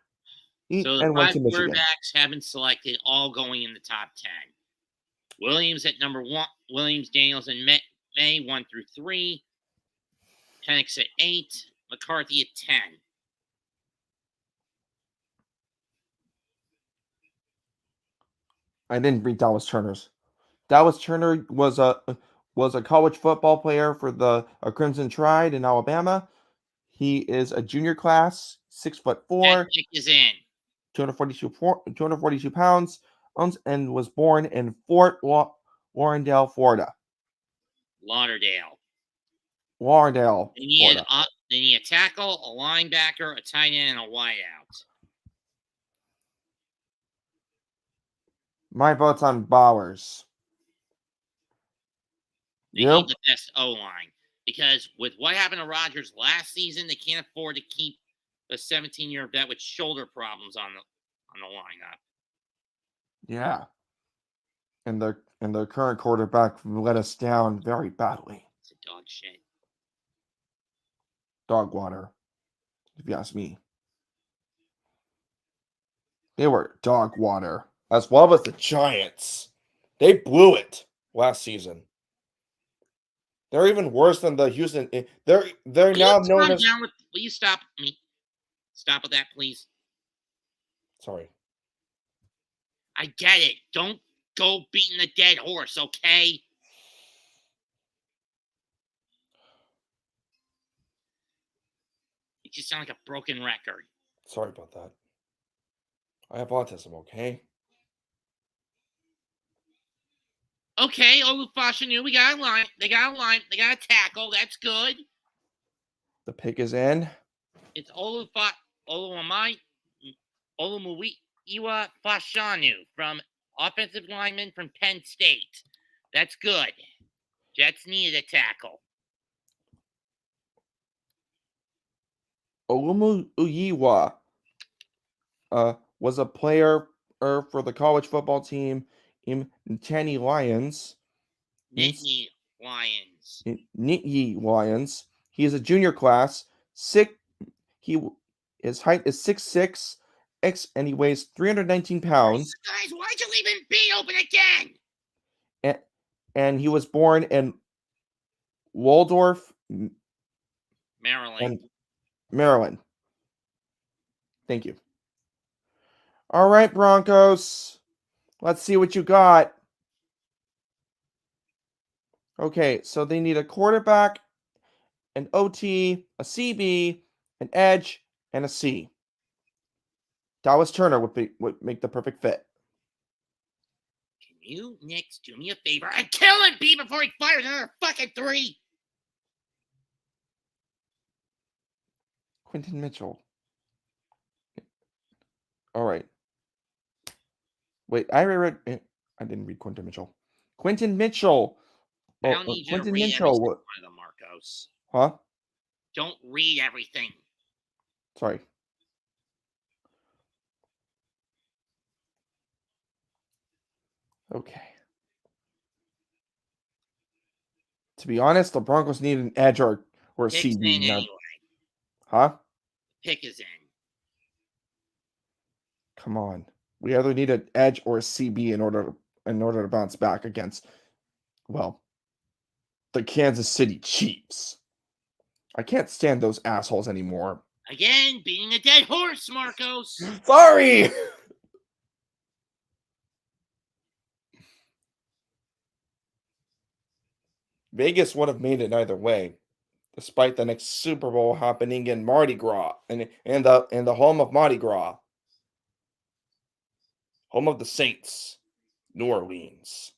So the 5 quarterbacks have been selected, all going in the top 10. Williams at number 1. Williams, Daniels, and May 1 through 3. Penix at 8. McCarthy at 10. I didn't read Dallas Turner's. Dallas Turner was a college football player for the Crimson Tide in Alabama. He is a junior class, 6'4". That pick is in. 242 pounds, and was born in Fort Lauderdale, Florida. Lauderdale. Florida. They need a tackle, a linebacker, a tight end, and a wideout. My vote's on Bowers. They need the best O-line. Because with what happened to Rodgers last season, they can't afford to keep a 17-year vet with shoulder problems on the lineup. Yeah. And their current quarterback let us down very badly. It's a dog shit. Dog water, if you ask me. They were dog water. As well as the Giants. They blew it last season. They're even worse than the Houston. They're now known as. Will you stop me? Stop with that, please. Sorry. I get it. Don't go beating the dead horse, okay? You just sound like a broken record. Sorry about that. I have autism, okay? Okay, Olufashinu, we got a line. They got a line. They got a tackle. That's good. The pick is in. It's Olumuyiwa Fashanu from offensive lineman from Penn State. That's good. Jets needed a tackle. Olumuyiwa was a player for the college football team in Nittany Lions. Nittany Lions. Nittany Lions. He is a junior class. He His height is 6'6", and he weighs 319 pounds. Guys, why'd you leave him be open again? And he was born in Waldorf, Maryland. Maryland. Thank you. All right, Broncos. Let's see what you got. Okay, so they need a quarterback, an OT, a CB, an edge, and a C. Dallas Turner would make the perfect fit. Can you, Knicks, do me a favor and kill him, B, before he fires another fucking 3? Quentin Mitchell. All right. Wait, I didn't read Quentin Mitchell. Quentin Mitchell. I don't need you to Quentin read Mitchell. every single one of them, Marcos. Huh? Don't read everything. Sorry. Okay. To be honest, the Broncos need an edge or a Pick's CB. in anyway. Huh? Pick is in. Come on. We either need an edge or a CB in order to bounce back against, well, the Kansas City Chiefs. I can't stand those assholes anymore. Again, beating a dead horse, Marcos. Sorry! Vegas would have made it either way, despite the next Super Bowl happening in Mardi Gras and the home of Mardi Gras. Home of the Saints, New Orleans.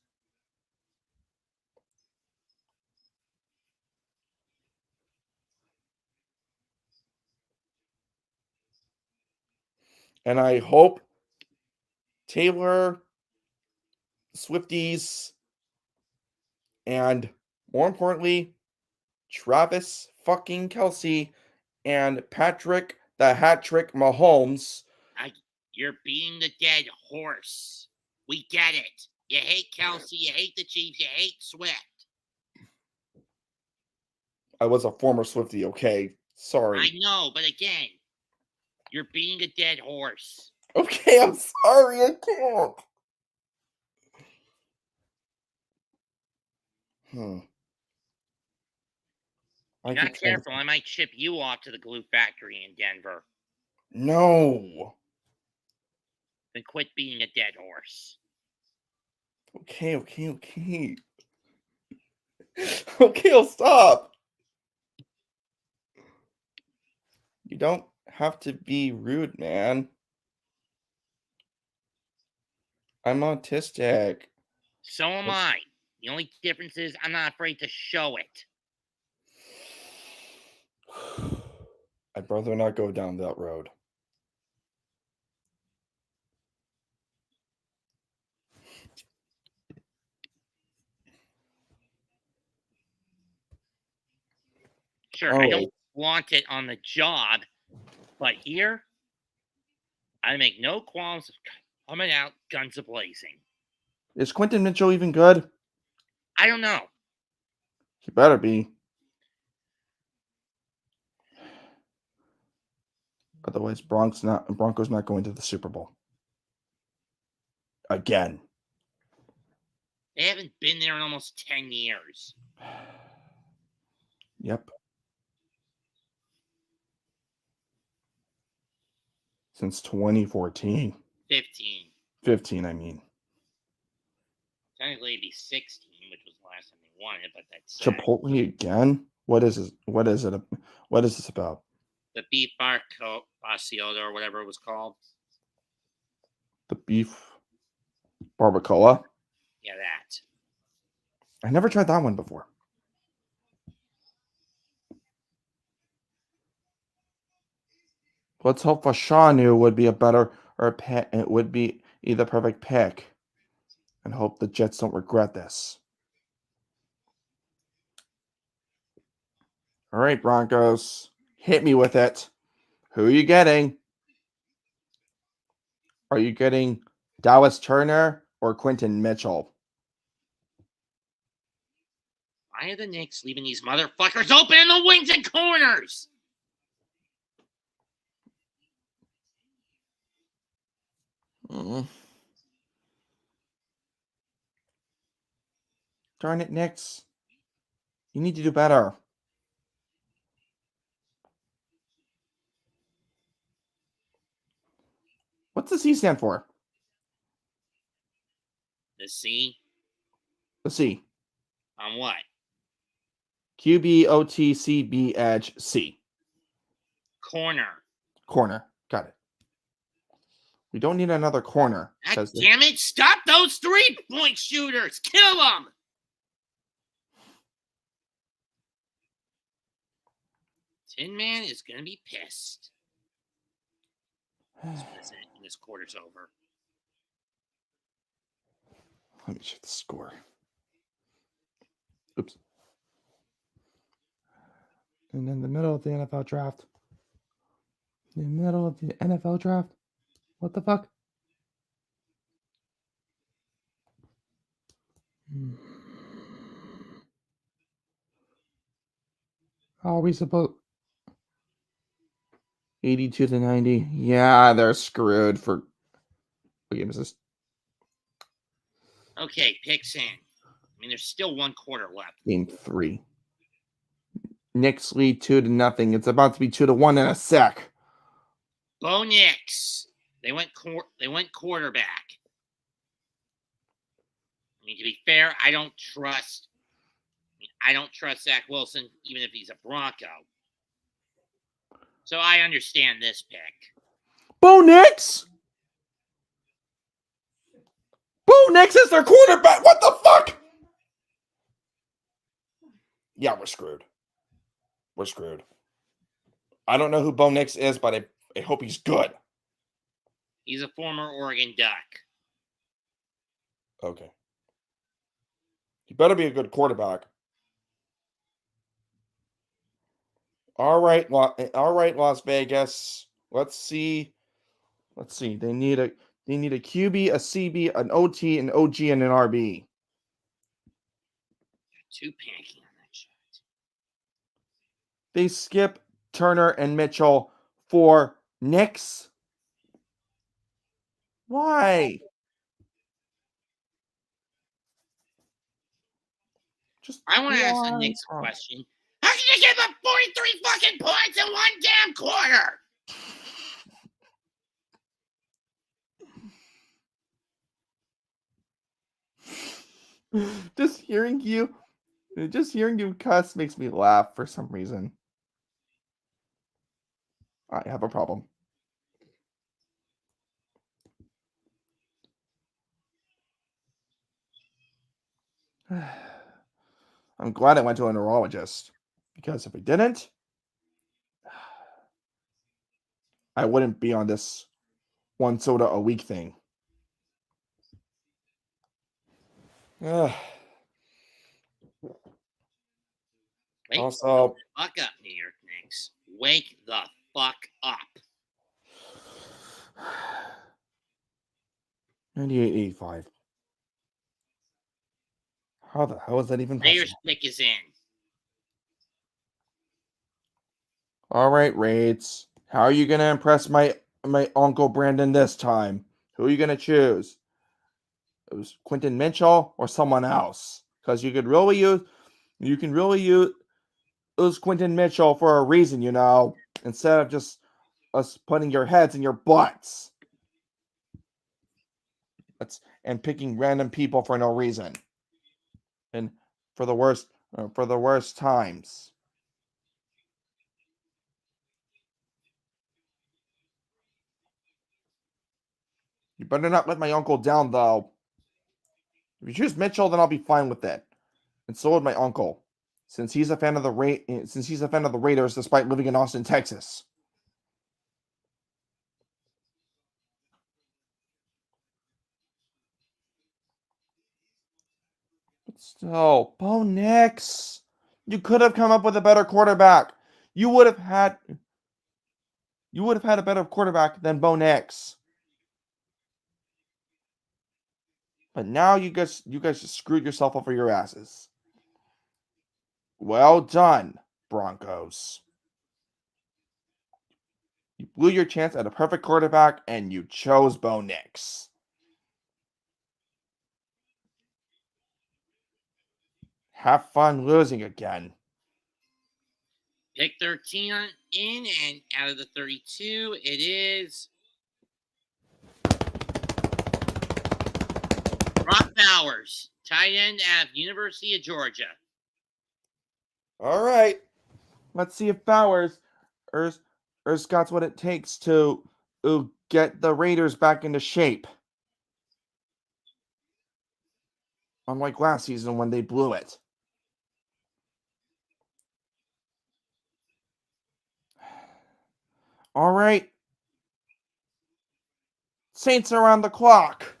And I hope Taylor, Swifties, and more importantly, Travis fucking Kelce and Patrick the Hat Trick Mahomes. You're beating the dead horse. We get it. You hate Kelce, you hate the Chiefs, you hate Swift. I was a former Swiftie, okay? Sorry. I know, but again, you're beating a dead horse. Okay, I'm sorry, I can't. If you're not careful, I might ship you off to the glue factory in Denver. No. Then quit being a dead horse. Okay. Okay, I'll stop. You don't have to be rude, man. I'm autistic. So am I. The only difference is I'm not afraid to show it. I'd rather not go down that road. Sure, I don't want it on the job, but here, I make no qualms of coming out guns a-blazing. Is Quentin Mitchell even good? I don't know. He better be. Otherwise, Broncos not going to the Super Bowl. Again. They haven't been there in almost 10 years. Yep. Since 2014. 15, I mean. Technically, it'd be 16, which was the last time they won it, but that's Chipotle again? What is this? What is it? What is this about? The beef barbacoa or whatever it was called. The beef barbacoa? Yeah, that. I never tried that one before. Let's hope Fashanu would be it would be the perfect pick. And hope the Jets don't regret this. All right, Broncos. Hit me with it. Who are you getting? Are you getting Dallas Turner or Quentin Mitchell? Why are the Knicks leaving these motherfuckers open in the wings and corners? Darn it, Nix. You need to do better. What's the C stand for? The C The C. on what? QBOTCB edge C. Corner. Corner. Got it. We don't need another corner. God damn it! Stop those 3-point shooters! Kill them! Tin Man is gonna be pissed. This quarter's over. Let me check the score. Oops. And in the middle of the NFL draft. In the middle of the NFL draft? What the fuck? How are we supposed... 82 to 90. Yeah, they're screwed for... What game is this? Okay, picks in. I mean, there's still 1 quarter left. Game 3. Knicks lead 2 to nothing. It's about to be 2 to 1 in a sec. Bo Nix. They went quarterback. I mean, to be fair, I don't trust Zach Wilson, even if he's a Bronco. So I understand this pick. Bo Nix? Bo Nix is their quarterback. What the fuck? Yeah, we're screwed. We're screwed. I don't know who Bo Nix is, but I hope he's good. He's a former Oregon Duck. Okay. He better be a good quarterback. All right, Las Vegas. Let's see. They need a QB, a CB, an OT, an OG, and an RB. Too panicky on that shot. They skip Turner and Mitchell for Knicks. Why? I want to ask the Knicks a question. How can you give up 43 fucking points in 1 damn quarter? Just hearing you cuss makes me laugh for some reason. I have a problem. I'm glad I went to a neurologist, because if I didn't, I wouldn't be on this 1 soda a week thing. Wake Also, the fuck up, New York Knicks. Wake the fuck up. 98-85. How the hell is that even possible? Raiders pick is in. All right, Raids. How are you going to impress my Uncle Brandon this time? Who are you going to choose? It was Quentin Mitchell or someone else? Because you can really use Quentin Mitchell for a reason, instead of just us putting your heads in your butts. And picking random people for no reason. And for the worst times. You better not let my uncle down, though. If you choose Mitchell, then I'll be fine with it. And so would my uncle, since he's a fan of the Raiders, despite living in Austin, Texas. But still, Bo Nix, you could have come up with a better quarterback. You would have had a better quarterback than Bo Nix. But now you guys just screwed yourself over your asses. Well done, Broncos. You blew your chance at a perfect quarterback, and you chose Bo Nix. Have fun losing again. Pick 13 in, and out of the 32, it is Brock Bowers, tight end out of University of Georgia. All right. Let's see if Bowers got what it takes to get the Raiders back into shape. Unlike last season when they blew it. All right. Saints are on the clock.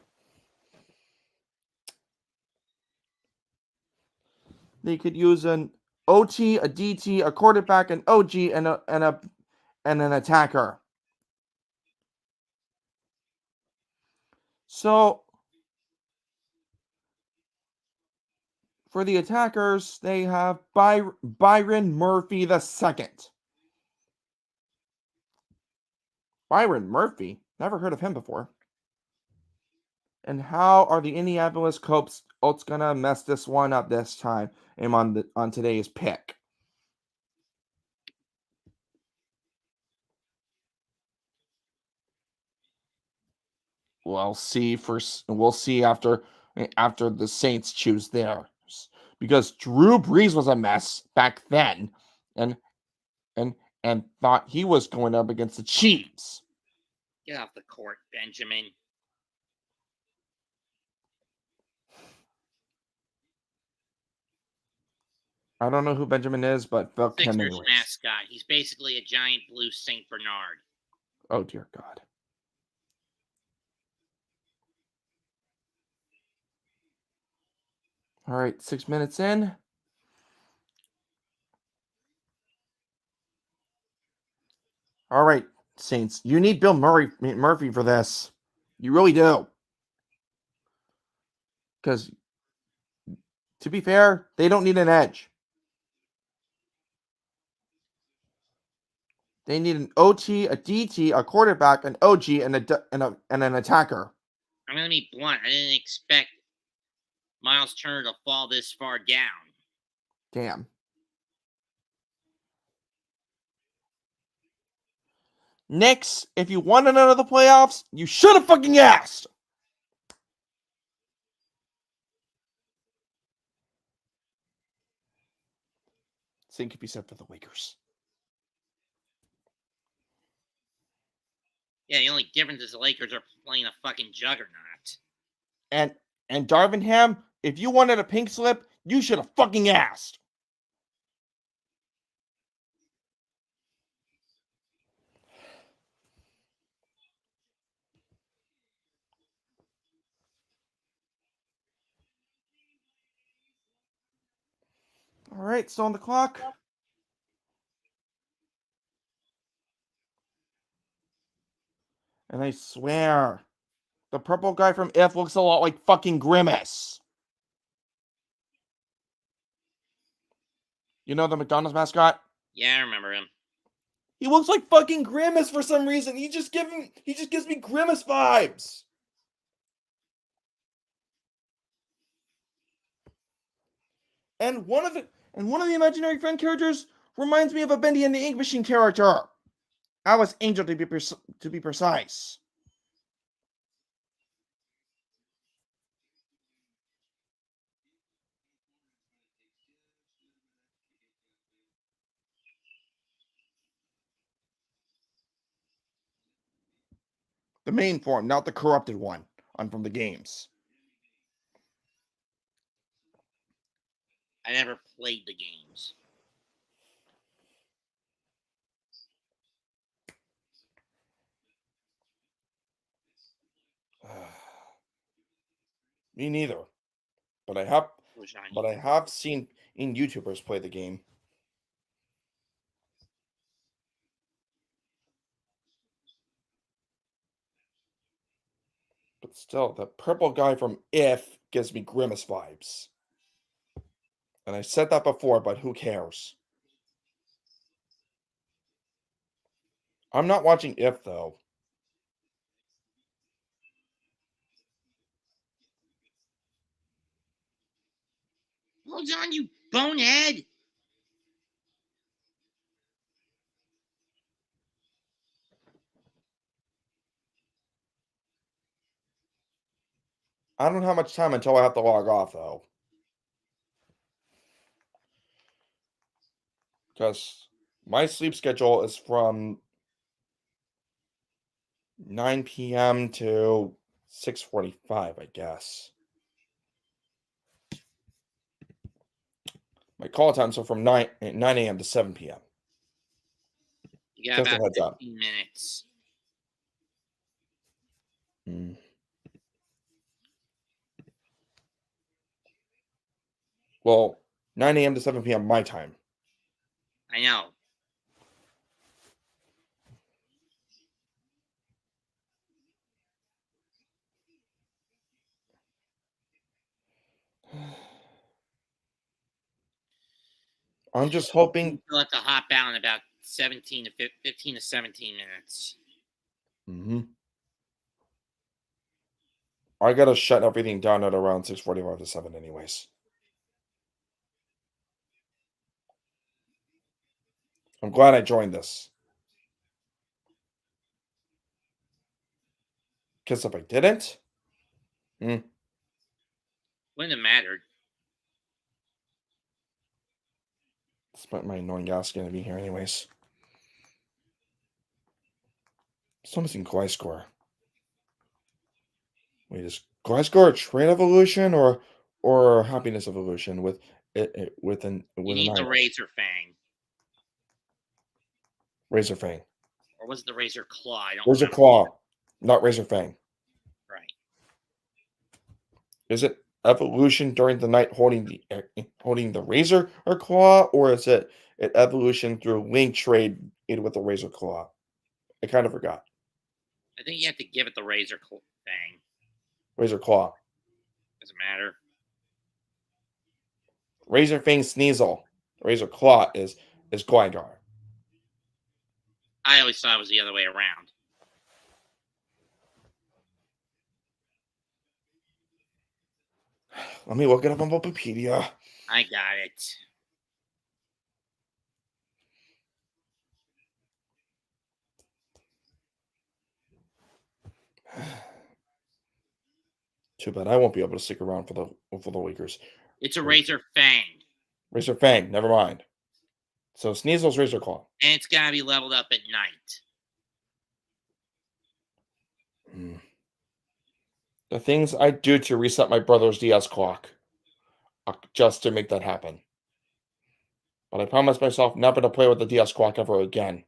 They could use an OT, a DT, a quarterback, an OG, and an attacker. So for the attackers, they have Byron Murphy II. Byron Murphy? Never heard of him before. And how are the Indianapolis Colts gonna mess this one up this time? On today's pick. We'll see after the Saints choose theirs, because Drew Brees was a mess back then, and thought he was going up against the Chiefs. Get off the court, Benjamin. I don't know who Benjamin is, but fuck him Sixers anyways. mascot. He's basically a giant blue Saint Bernard. Oh dear God. All right, 6 minutes in. All right, Saints. You need Bill Murphy for this. You really do. Because, to be fair, they don't need an edge. They need an OT, a DT, a quarterback, an OG, and an attacker. I'm going to be blunt. I didn't expect Miles Turner to fall this far down. Damn. Knicks, if you want to enter the playoffs, you should have fucking asked. Same could be said for the Lakers. Yeah, the only difference is the Lakers are playing a fucking juggernaut. And Darvin Ham, if you wanted a pink slip, you should have fucking asked. All right, still on the clock. And I swear, the purple guy from If looks a lot like fucking Grimace. You know the McDonald's mascot? Yeah, I remember him. He looks like fucking Grimace for some reason. He just gives me Grimace vibes. And one of the imaginary friend characters reminds me of a Bendy and the Ink Machine character. Alice Angel to be precise. The main form, not the corrupted one from the games. I never played the games. Me neither. But I have seen YouTubers play the game. But still, the purple guy from If gives me Grimace vibes. And I said that before, but who cares? I'm not watching If, though. Hold on, you bonehead. I don't have much time until I have to log off, though. Because my sleep schedule is from 9 p.m. to 6:45, I guess. My call times are from 9 a.m. to 7 p.m. You got Just a about heads up. 15 minutes. Mm. Well, 9 a.m. to 7 p.m. my time. I know. I'm just hoping. You'll have to hop out in about 15 to 17 minutes. I gotta shut everything down at around 6:45 to 7, anyways. I'm glad I joined this. Because if I didn't, Wouldn't have mattered. my annoying ass gonna be here anyways. Still missing Gliscor. Wait, is Gliscor a trait evolution or happiness evolution with with You an need the item? Razor Fang. Razor Fang. Or was it the Razor Claw? I don't Razor remember. Claw, not Razor Fang. Right. Is it evolution during the night holding the Razor or Claw, or is it an evolution through link trade in with the Razor Claw? I kind of forgot. I think you have to give it the Fang. Razor Claw. Doesn't matter. Razor Fang Sneasel. Razor Claw is Gligar. I always thought it was the other way around. Let me look it up on Wikipedia. I got it. Too bad I won't be able to stick around for the Lakers. It's a Razor Fang. Razor Fang, never mind. So Sneasel's Razor Claw. And it's got to be leveled up at night. The things I do to reset my brother's DS clock just to make that happen. But I promised myself never to play with the DS clock ever again.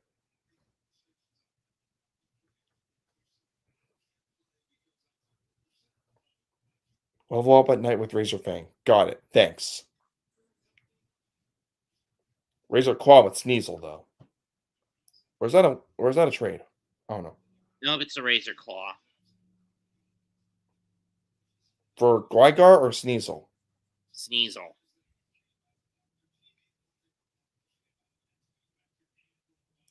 Level up at night with Razor Fang. Got it. Thanks. Razor Claw with Sneasel, though. Or is that a trade? I don't know. No, it's a Razor Claw. For Gligar or Sneasel? Sneasel.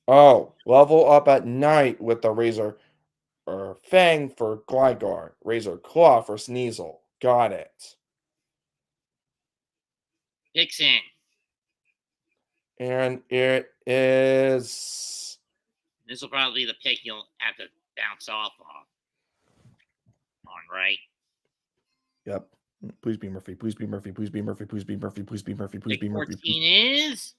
Oh, level up at night with the Razor or Fang for Gligar. Razor Claw for Sneasel. Got it. Picks in. And it is. This will probably be the pick you'll have to bounce off on, right? Yep. Please be Murphy. Please be Murphy. Please be Murphy. Please be Murphy. Please be Murphy. Please be Murphy. 14 is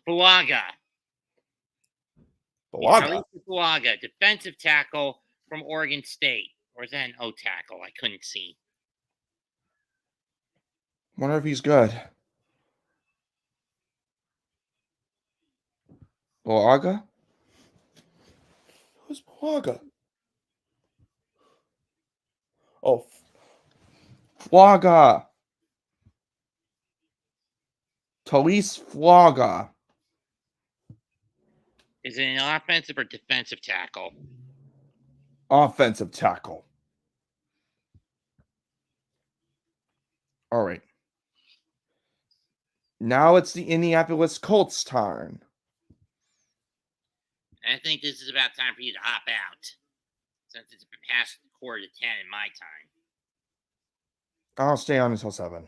Fuaga. Fuaga, defensive tackle from Oregon State. Or is that an O tackle? I couldn't see. Wonder if he's good. Fuaga? Who's Fuaga? Oh, Fuaga. Talise Fuaga. Is it an offensive or defensive tackle? Offensive tackle. All right. Now it's the Indianapolis Colts' turn. I think this is about time for you to hop out, since it's past 9:45 in my time. I'll stay on until 7.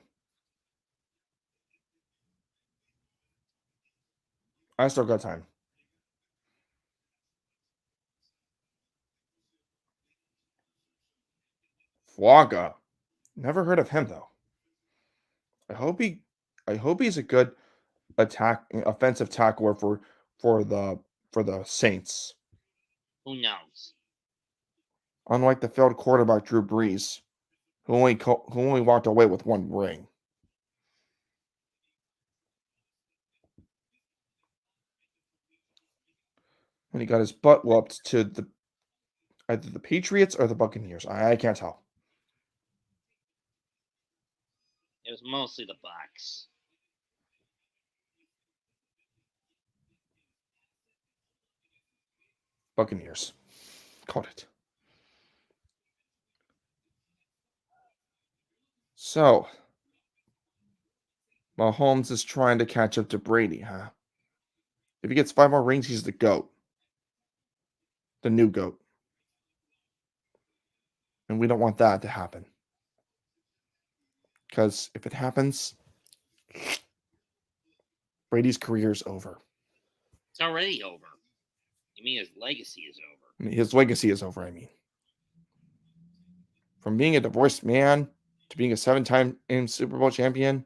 I still got time. Flocka. Never heard of him though. I hope he's a good offensive tackler for the Saints. Who knows? Unlike the failed quarterback Drew Brees, who only walked away with 1 ring. When he got his butt whooped to either the Patriots or the Buccaneers. I can't tell. It was mostly the Bucs. Buccaneers. Called it. So, Mahomes is trying to catch up to Brady, huh? If he gets 5 more rings, he's the GOAT. The new GOAT. And we don't want that to happen. Because if it happens, Brady's career is over. It's already over. You mean his legacy is over? His legacy is over, I mean. From being a divorced man to being a 7-time Super Bowl champion,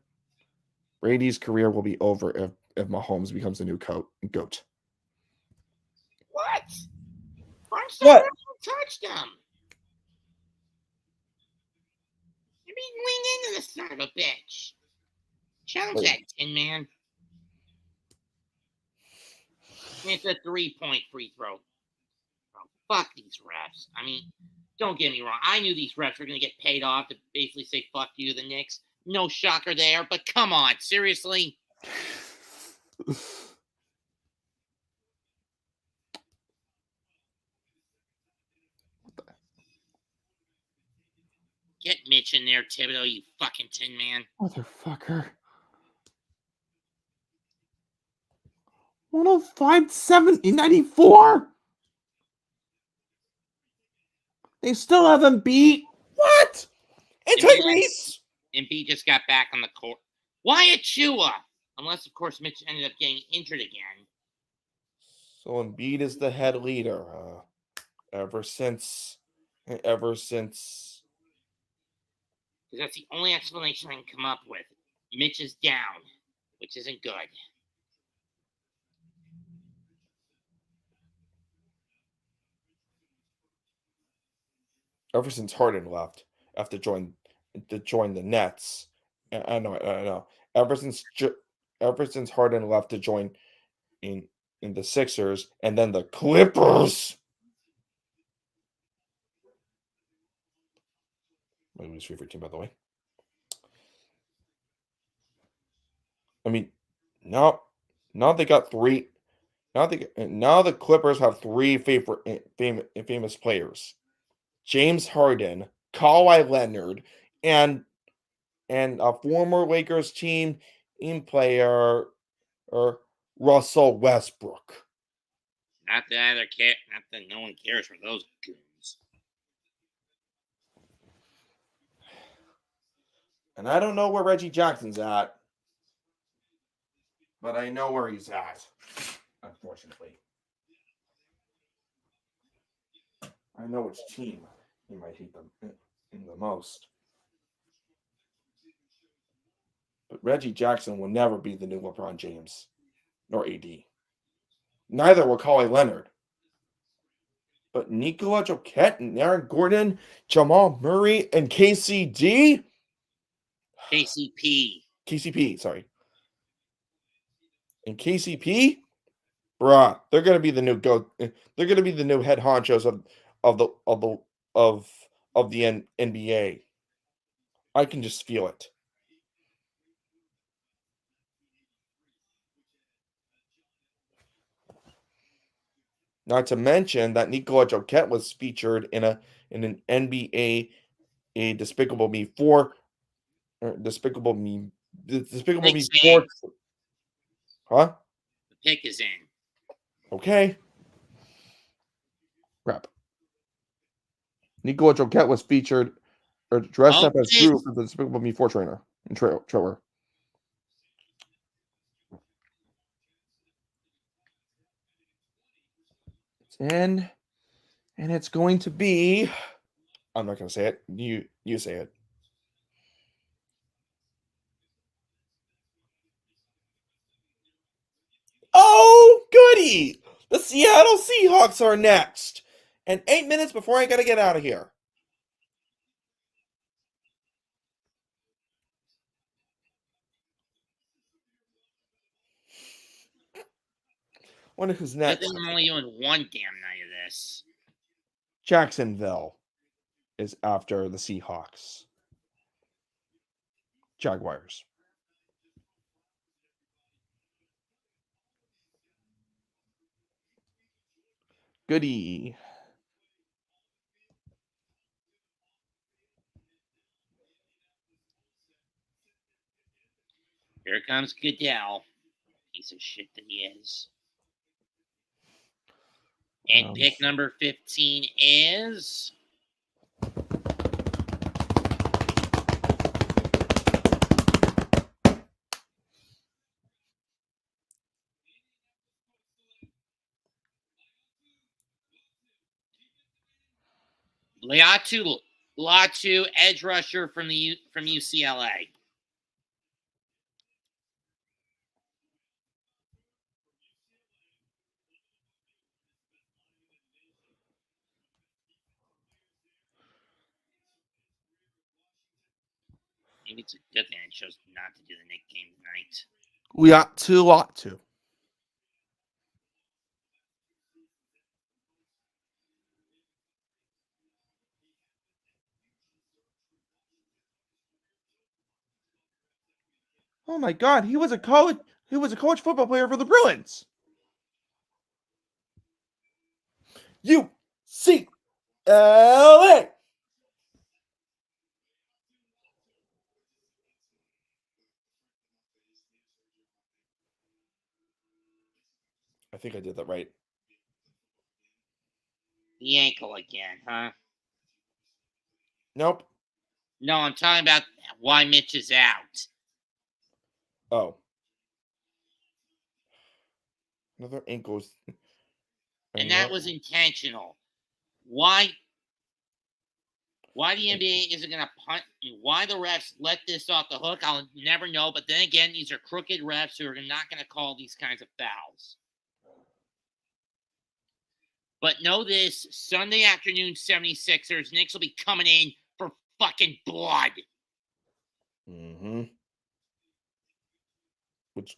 Brady's career will be over if Mahomes becomes the new GOAT. What? What? Touched him. I mean, lean into the son of a bitch. Challenge that, Tin Man. It's a 3-point free throw. Oh, fuck these refs. I mean, don't get me wrong. I knew these refs were going to get paid off to basically say fuck you to the Knicks. No shocker there, but come on. Seriously? Get Mitch in there, Thibodeau, you fucking Tin Man. Motherfucker. 105, 70, 94? They still haven't beat. What? And Tyrese? Embiid just got back on the court. Why Achua? Unless, of course, Mitch ended up getting injured again. So Embiid is the head leader, ever since. Because that's the only explanation I can come up with. Mitch is down, which isn't good. Ever since Harden left after join the Nets. I know. Ever since Harden left to join in the Sixers and then the Clippers. My least favorite team, by the way. I mean, now they got 3. Now the Clippers have 3 famous players: James Harden, Kawhi Leonard, and a former Lakers team player or Russell Westbrook. Not that no one cares for those goons. And I don't know where Reggie Jackson's at, but I know where he's at, unfortunately. I know which team he might hate them in the most. But Reggie Jackson will never be the new LeBron James, nor AD. Neither will Kawhi Leonard. But Nikola Jokic and Aaron Gordon, Jamal Murray, and KCP, sorry. And KCP, bruh, they're gonna be the new GOAT. They're gonna be the new head honchos of the NBA. I can just feel it. Not to mention that Nikola Jokic was featured in an NBA Despicable Me the Despicable Me Pick's 4. in. Huh? The pick is in. Okay. Crap. Nicola Joquette was featured or dressed Oh, up as this. Gru for the Despicable Me 4 trainer and trailer. It's in, and it's going to be. I'm not going to say it. You say it. Oh, goody! The Seattle Seahawks are next. And 8 minutes before I got to get out of here. Wonder who's I next. think I'm only doing one damn night of this. Jacksonville is after the Seahawks. Jaguars. Goody. Here comes Goodell. Piece of shit that he is. And pick number 15 is. Latu, edge rusher from UCLA. Maybe it's a good thing I chose not to do the Nick game tonight. Latu. Oh my God, he was a college football player for the Bruins. UCLA. I think I did that right. The ankle again, huh? Nope. No, I'm talking about why Mitch is out. Oh. Another ankles. And that was intentional. Why the NBA isn't going to punt? Why the refs let this off the hook? I'll never know. But then again, these are crooked refs who are not going to call these kinds of fouls. But know this, Sunday afternoon 76ers, Knicks will be coming in for fucking blood. Mm-hmm. Which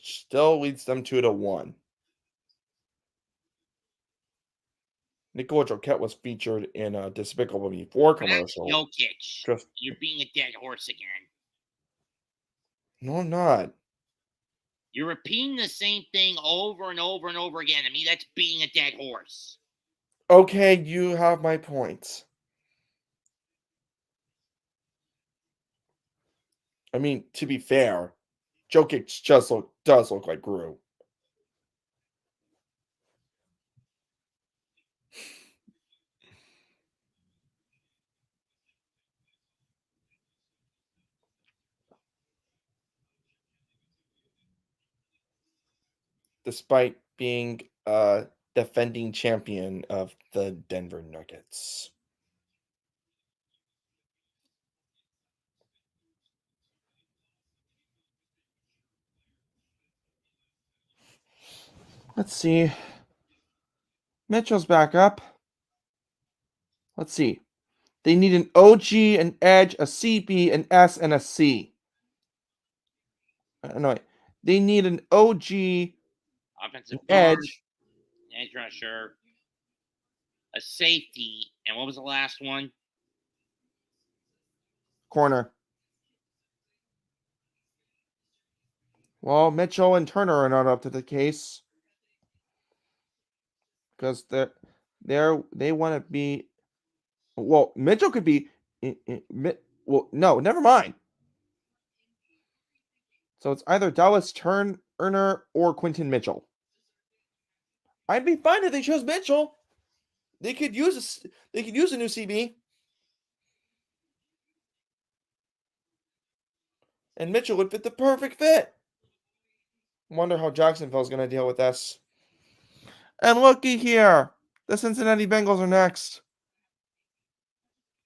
still leads them 2-1. Nicola Joquette was featured in a Despicable Me 4 commercial. Jokic. You're being a dead horse again. No, I'm not. You're repeating the same thing over and over and over again. I mean, that's being a dead horse. Okay, you have my point. I mean, to be fair, Jokic just does look like Gru. Despite being a defending champion of the Denver Nuggets. Let's see. Mitchell's back up. Let's see. They need an OG, an edge, a CB, an S, and a C. No, they need an OG, offensive edge, guard, edge rusher, a safety, and what was the last one? corner. Well, Mitchell and Turner are not up to the case because they want to be. Well, Mitchell could be. Well, no, never mind. So it's either Dallas Turner or Quinton Mitchell. I'd be fine if they chose Mitchell. They could use a new CB. And Mitchell would fit the perfect fit. Wonder how Jacksonville's going to deal with this. And looky here. The Cincinnati Bengals are next.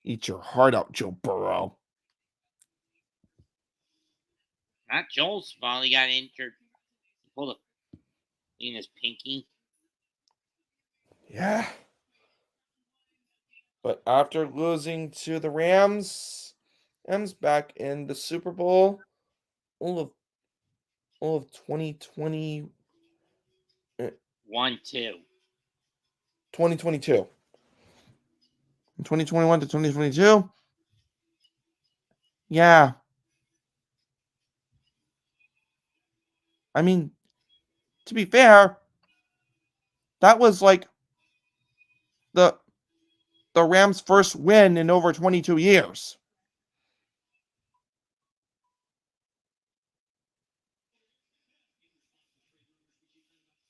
Eat your heart out, Joe Burrow. Not Joel's fault. He got injured. He pulled in his pinky. Yeah. But after losing to the Rams, M's back in the Super Bowl. All of 2020. 1-2. 2022. From 2021 to 2022. Yeah. I mean, to be fair, that was like the Rams' first win in over 22 years.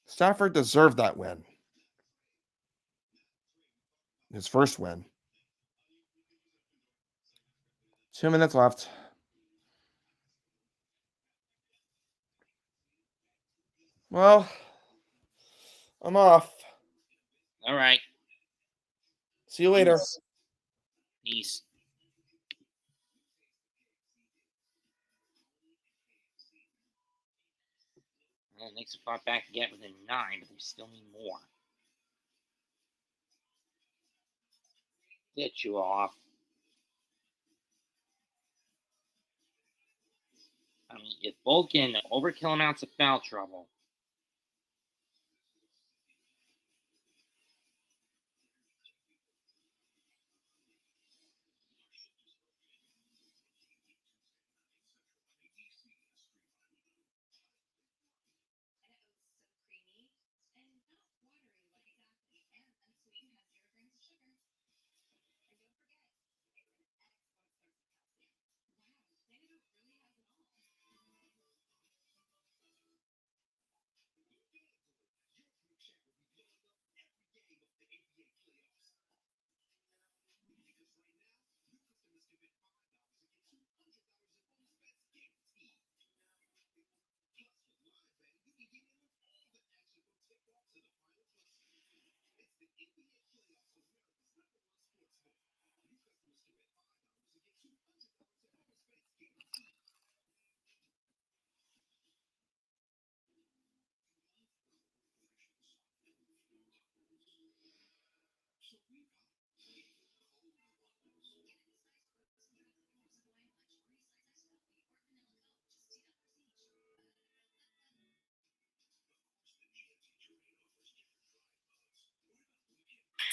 Stafford deserved that win. His first win. 2 minutes left. Well, I'm off. All right. See you later. Peace. Well, Knicks have fought back again within 9, but they still need more. Get you off. I mean, if both get in overkill amounts of foul trouble,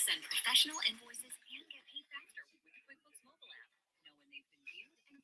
Send professional invoices and get paid faster with the QuickBooks mobile app. Know when they've been viewed and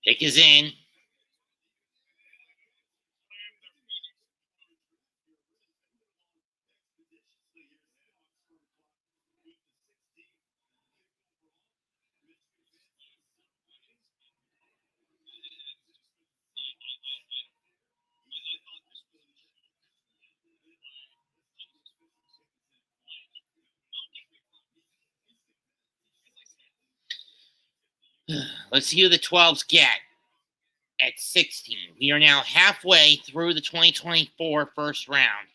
pick is in. Let's see who the 12s get at 16. We are now halfway through the 2024 first round.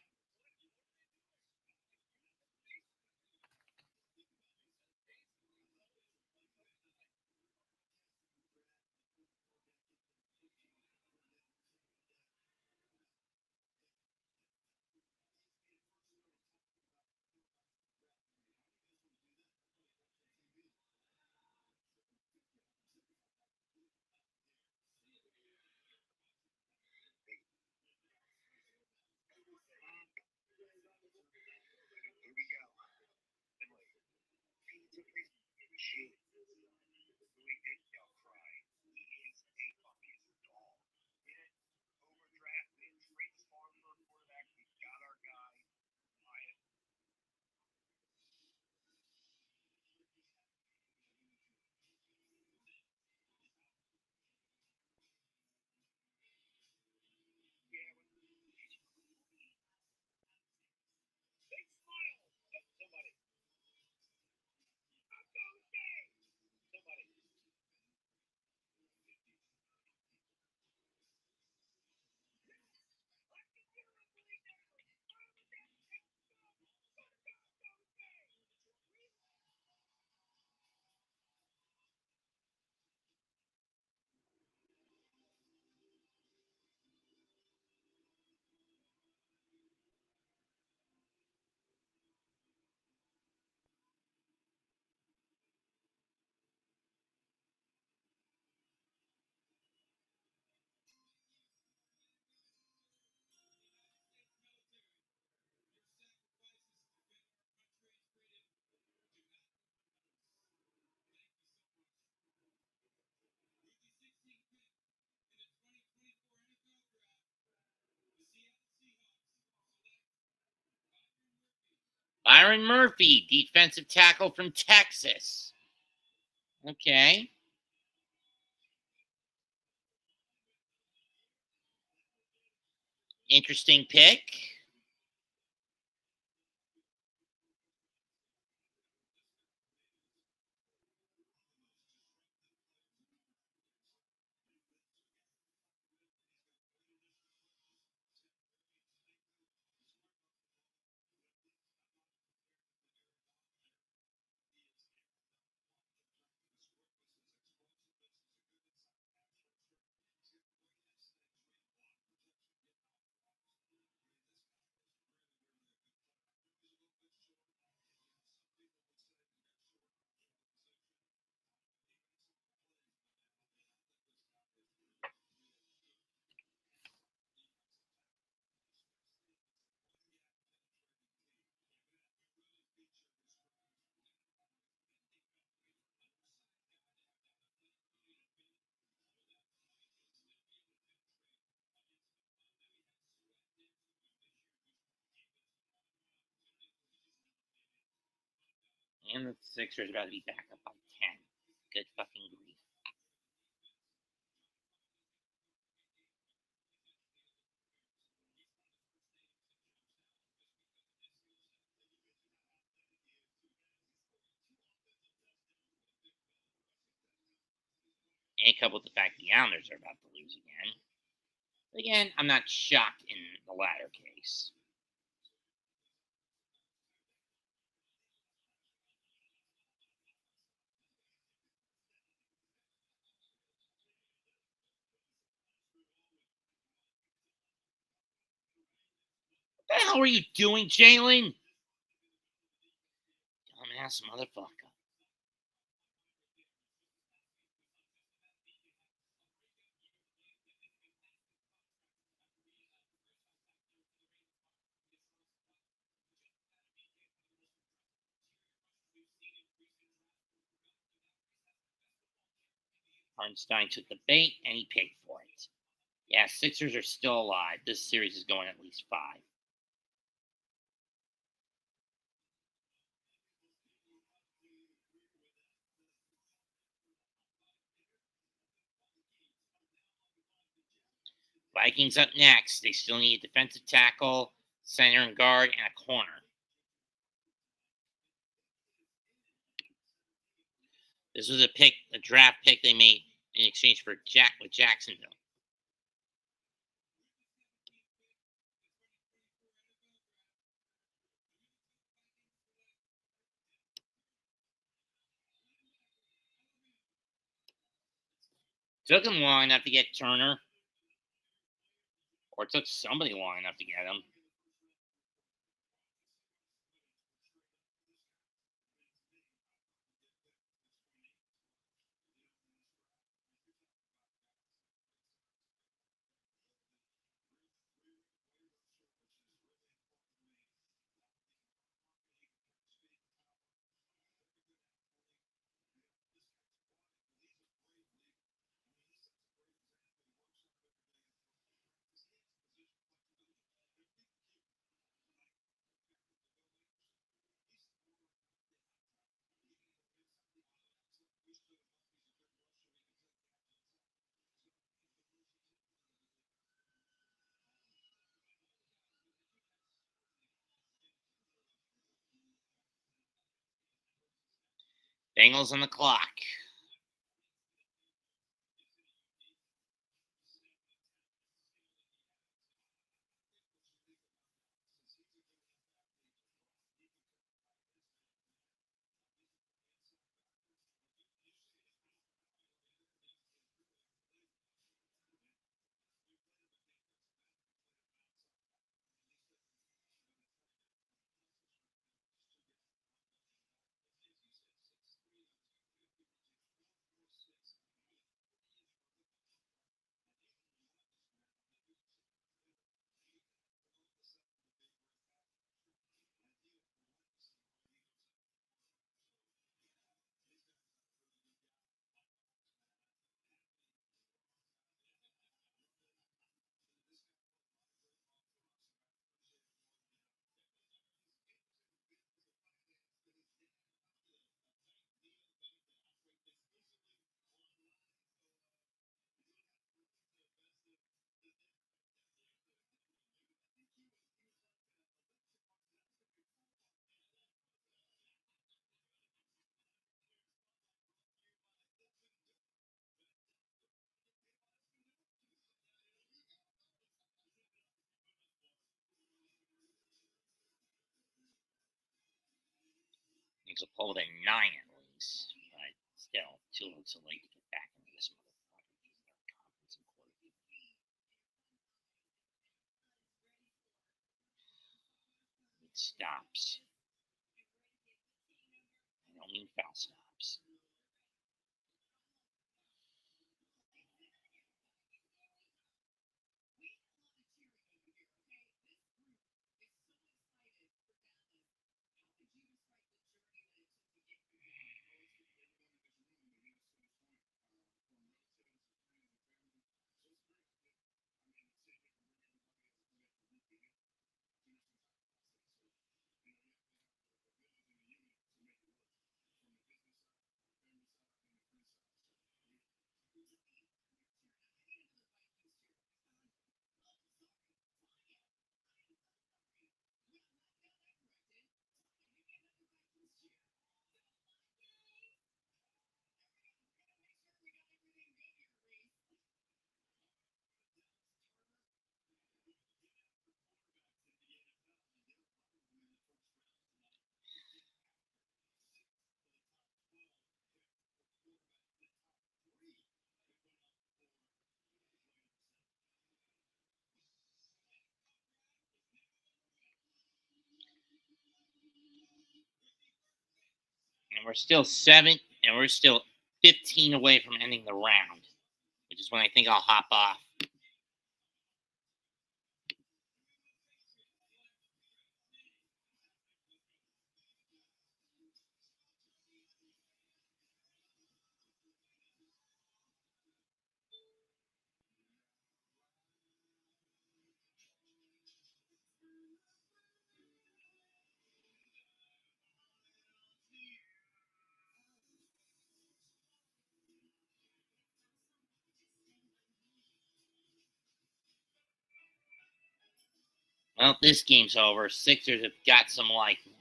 Byron Murphy, defensive tackle from Texas. Okay. Interesting pick. And the Sixers about to be back up by 10. Good fucking grief. And coupled with the fact the Islanders are about to lose again. Again, I'm not shocked in the latter case. What the hell are you doing, Jalen? Dumbass motherfucker. Hartenstein took the bait and he paid for it. Yeah, Sixers are still alive. This series is going at least 5. Vikings up next. They still need a defensive tackle, center and guard, and a corner. This was a draft pick they made in exchange for Jacksonville. Took him long enough to get Turner. Or it took somebody long enough to get him. Bengals on the clock. Needs to pull with a 9 at least. But still, too late to get back into this motherfucker. It stops. I don't mean foul stops. And we're still 15 away from ending the round, which is when I think I'll hop off. Well, this game's over. Sixers have got some life now.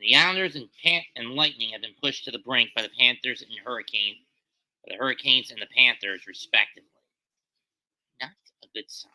The Islanders and Lightning have been pushed to the brink by the Panthers and Hurricanes and the Panthers, respectively. Not a good sign.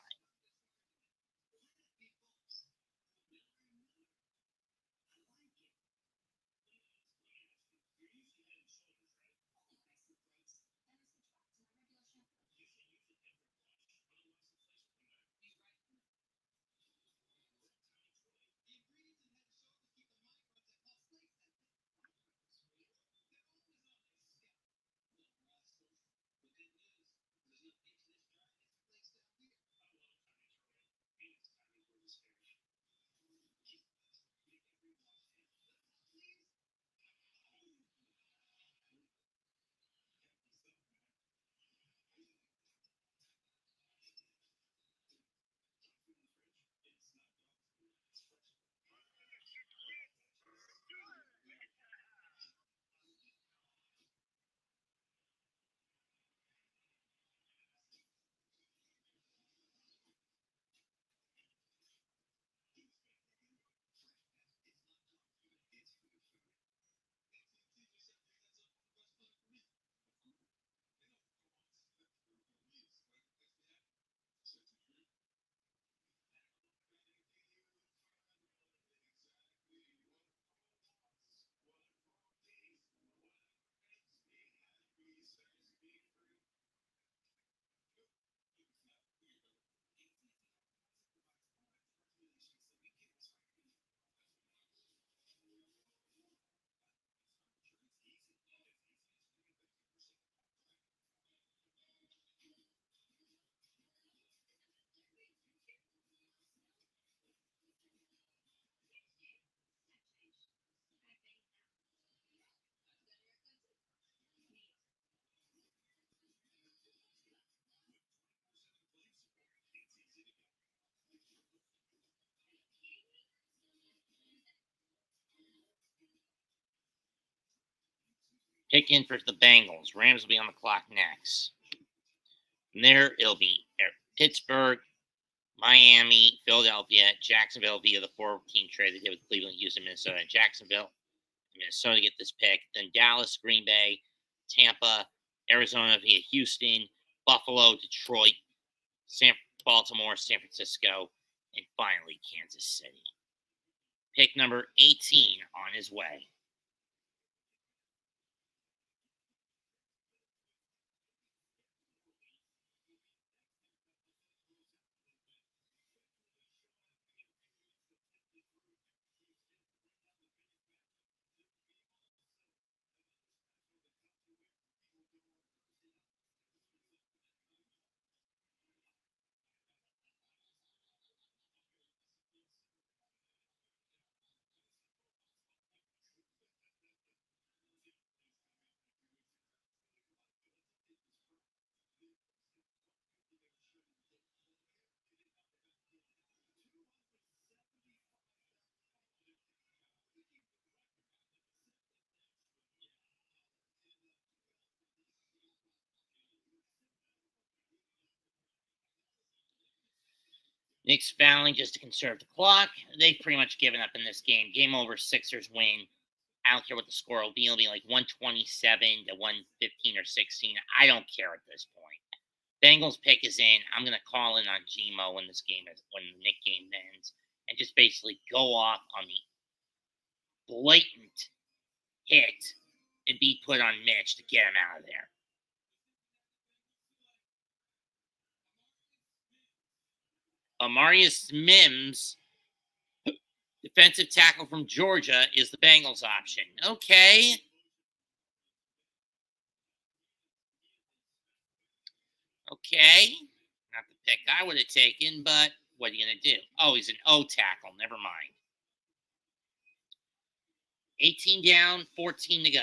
Pick in for the Bengals. Rams will be on the clock next. From there, it'll be Pittsburgh, Miami, Philadelphia, Jacksonville via the 4-team trade they did with Cleveland, Houston, Minnesota, and Jacksonville. Minnesota get this pick. Then Dallas, Green Bay, Tampa, Arizona via Houston, Buffalo, Detroit, Baltimore, San Francisco, and finally Kansas City. Pick number 18 on his way. Knicks fouling just to conserve the clock. They've pretty much given up in this game. Game over, Sixers win. I don't care what the score will be. It'll be like 127 to 115 or 16. I don't care at this point. Bengals pick is in. I'm going to call in on Gmo when when the Knicks game ends, and just basically go off on the blatant hit and be put on Mitch to get him out of there. Amarius Mims, defensive tackle from Georgia, is the Bengals option. Okay. Okay. Not the pick I would have taken, but what are you going to do? Oh, he's an O tackle. Never mind. 18 down, 14 to go.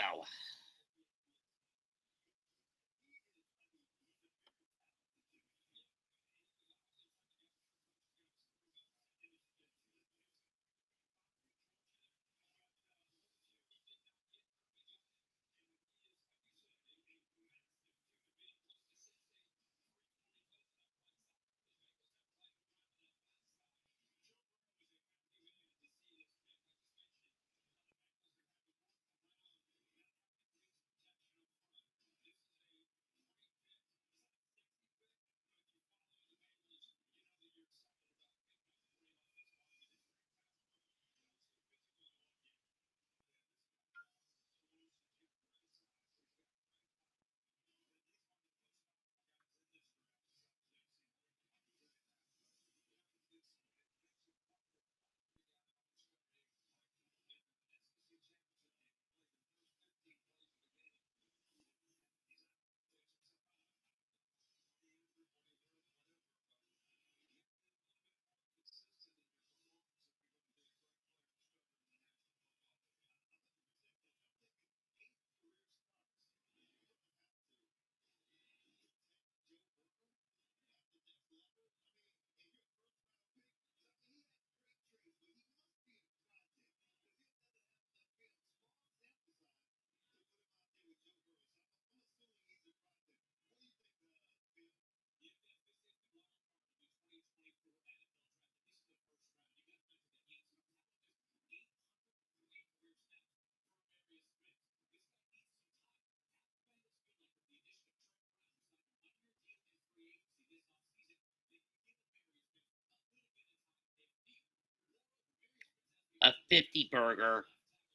$50 burger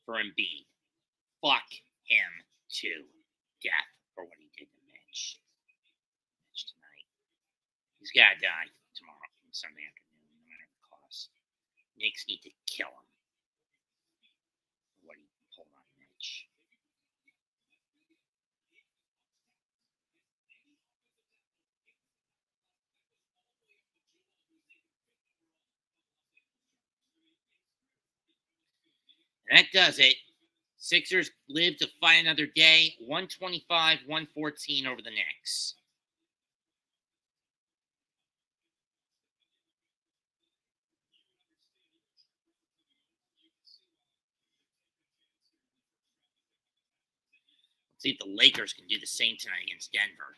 for Embiid. Fuck him to death for what he did to Mitch tonight. He's got to die tomorrow, Sunday afternoon, no matter the cost. Knicks need to kill him for what he pulled on Mitch. And that does it. Sixers live to fight another day. 125-114 over the Knicks. Let's see if the Lakers can do the same tonight against Denver.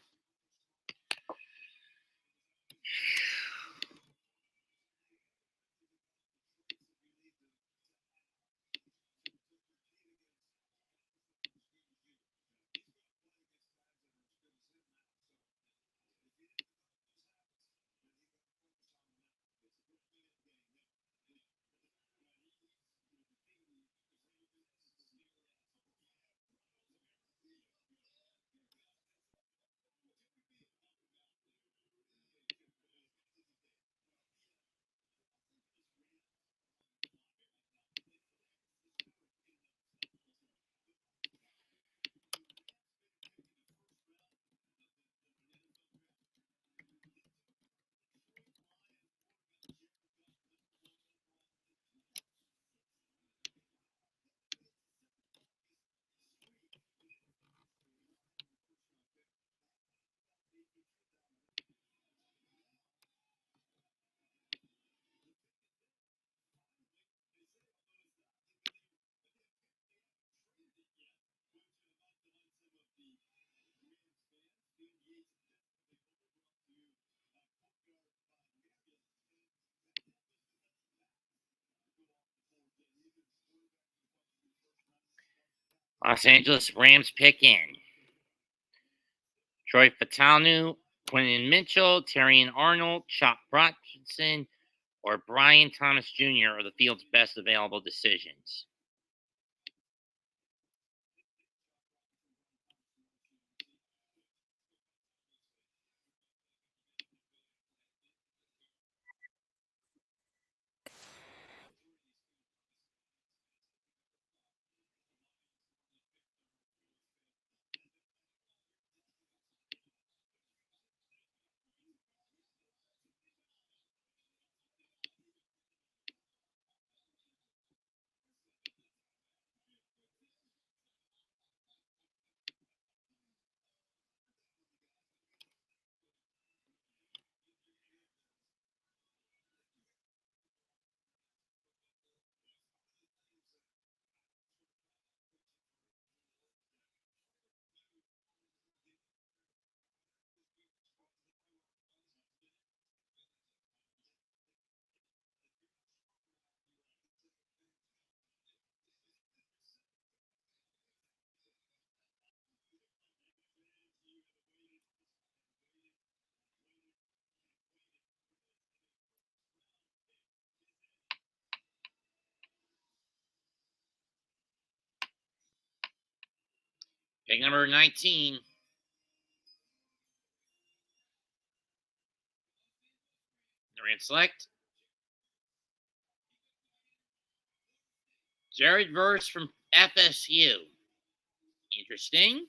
Los Angeles Rams pick in Troy Fautanu, Quinton Mitchell, Terrion Arnold, Chuck Bronson, or Brian Thomas Jr. are the field's best available decisions. Pick number 19. They're going to select Jared Verse from FSU. Interesting.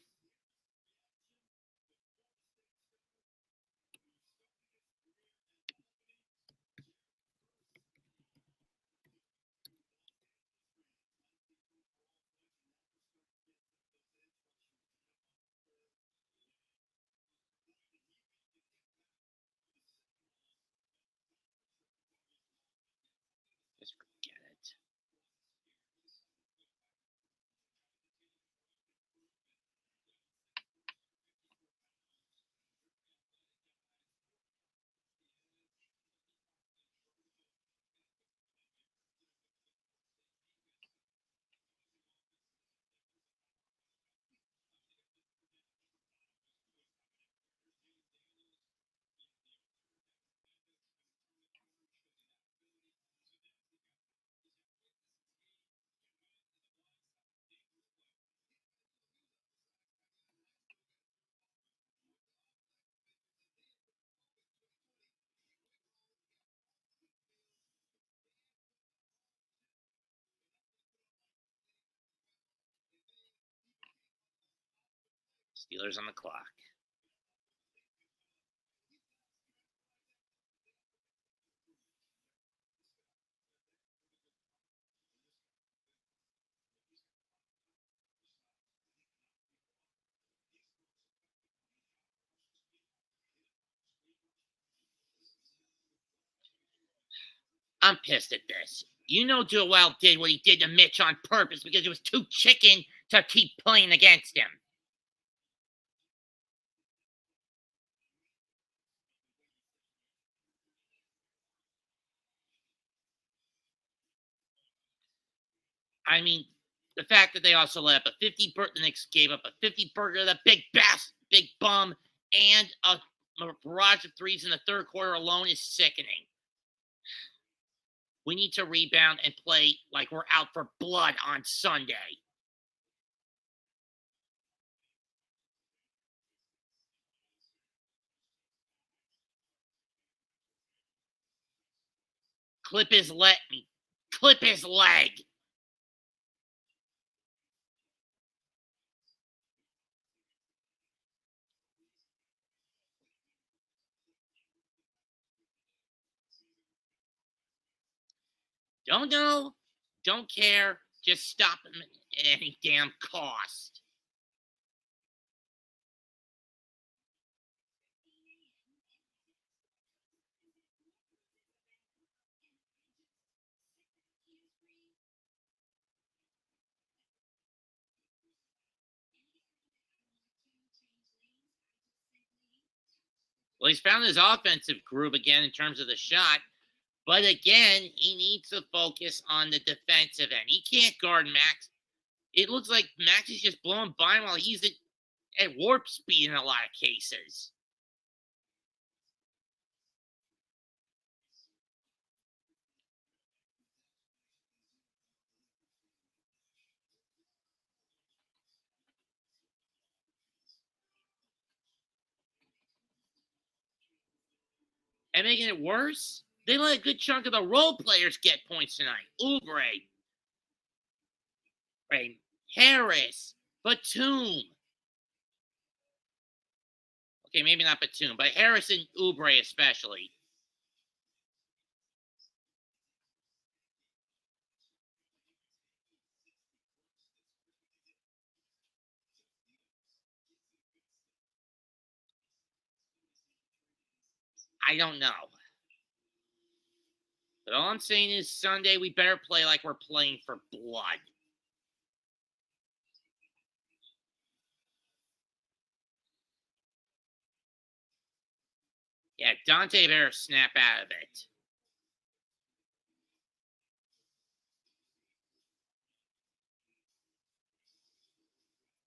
Just forget it. Steelers on the clock. I'm pissed at this. You know Joel did what he did to Mitch on purpose because he was too chicken to keep playing against him. I mean, the fact that they also let up a 50 burger, the Knicks gave up a 50 burger, the big bass, big bum, and a barrage of threes in the third quarter alone is sickening. We need to rebound and play like we're out for blood on Sunday. Clip his leg. Clip his leg. Don't know. Don't care. Just stop him at any damn cost. Well, he's found his offensive groove again in terms of the shot. But again, he needs to focus on the defensive end. He can't guard Max. It looks like Max is just blowing by him while he's at warp speed in a lot of cases. And making it worse, they let a good chunk of the role players get points tonight. Oubre, Harris, Batum. Okay, maybe not Batum, but Harris and Oubre especially. I don't know. But all I'm saying is Sunday we better play like we're playing for blood. Yeah, Dante better snap out of it.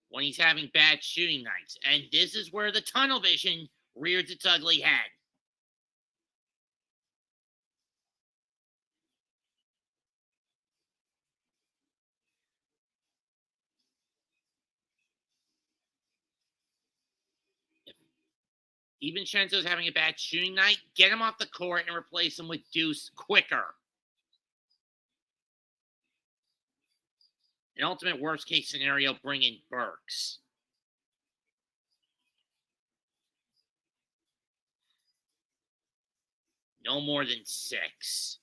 When he's having bad shooting nights. And this is where the tunnel vision rears its ugly head. If DiVincenzo's having a bad shooting night, get him off the court and replace him with Deuce quicker. An ultimate worst case scenario, bring in Burks. No more than 6.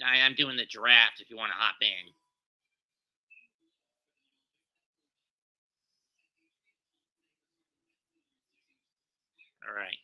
I'm doing the draft if you want to hop in. All right.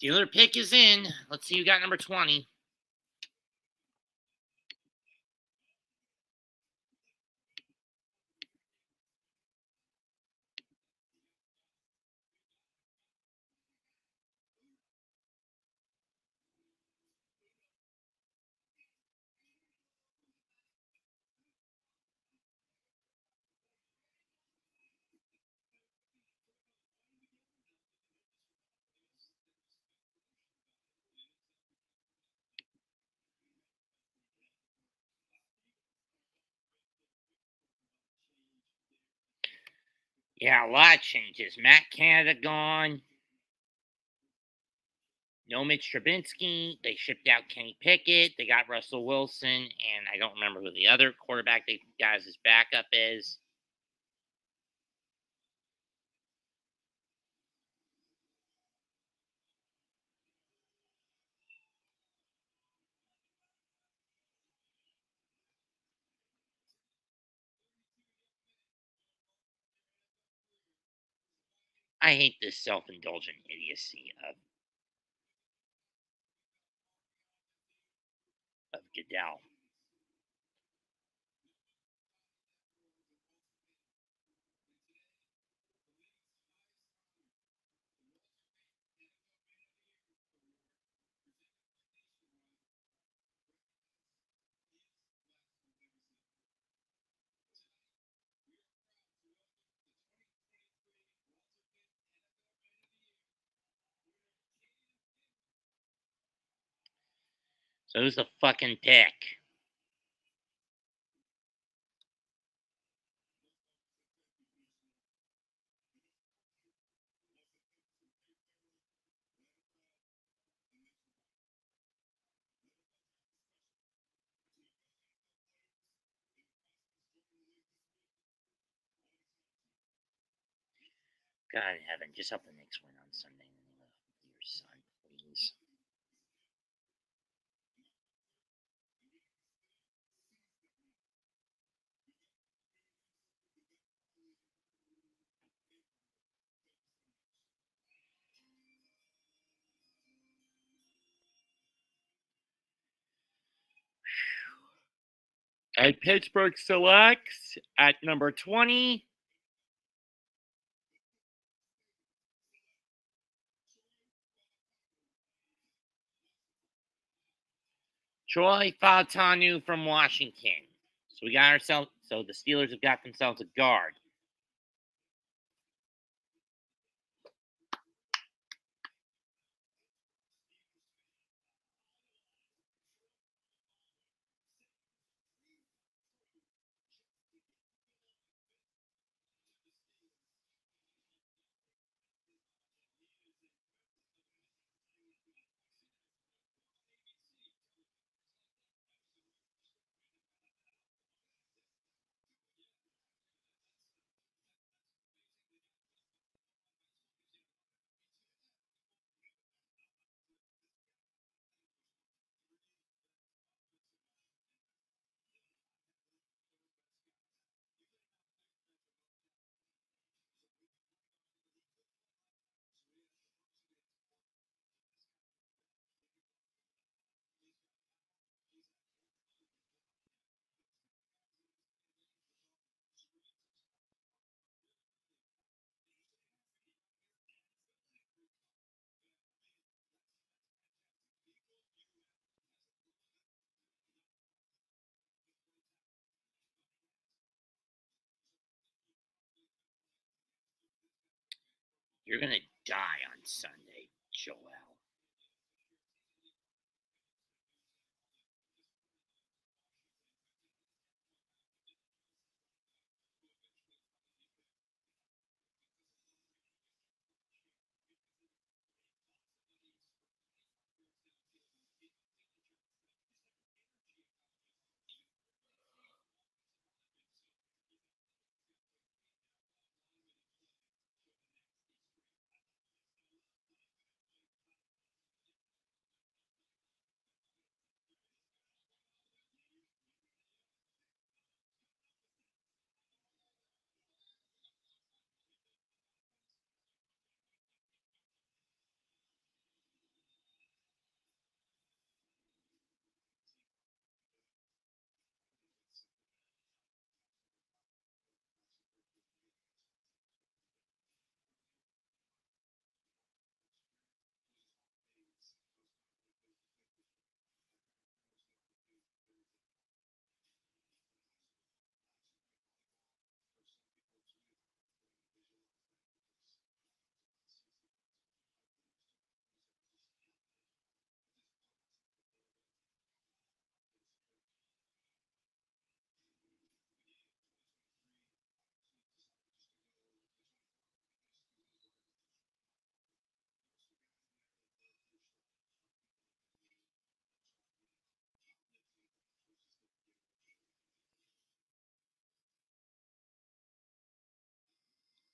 Steeler pick is in. Let's see who got number 20. Yeah, a lot of changes. Matt Canada gone. No Mitch Trubinsky. They shipped out Kenny Pickett. They got Russell Wilson, and I don't remember who the other quarterback they got as his backup is. I hate this self-indulgent idiocy of Goodell. So who's the fucking pick? God in heaven, just help the Knicks win on Sunday in the name of your son, please. And Pittsburgh selects at number 20. Troy Fautanu from Washington. So we got ourselves. So the Steelers have got themselves a guard. You're gonna die on Sunday, Joel.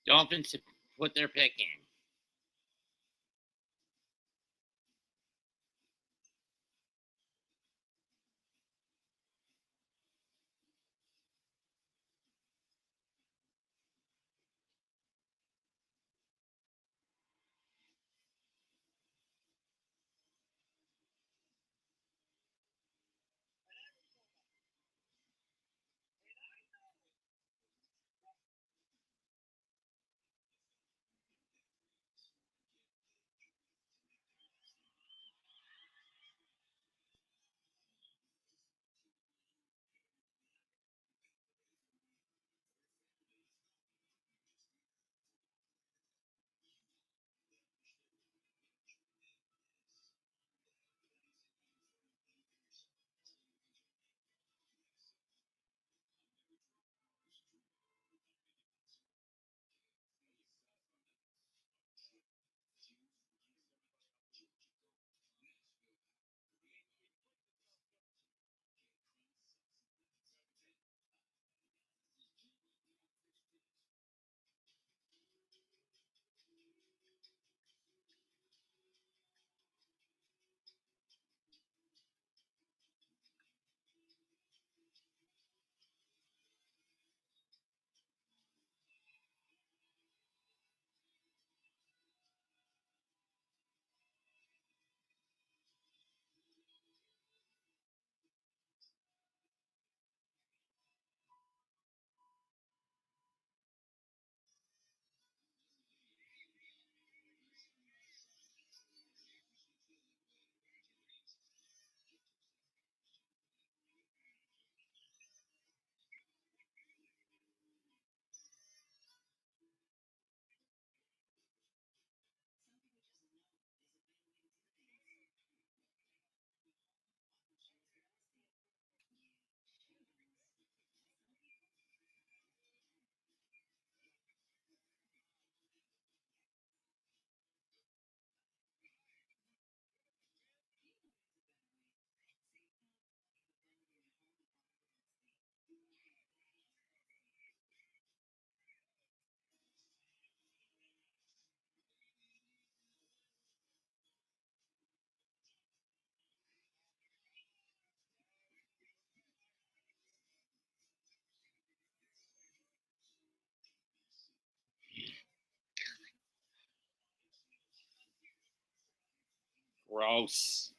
Dolphins to put their pick in. Gross.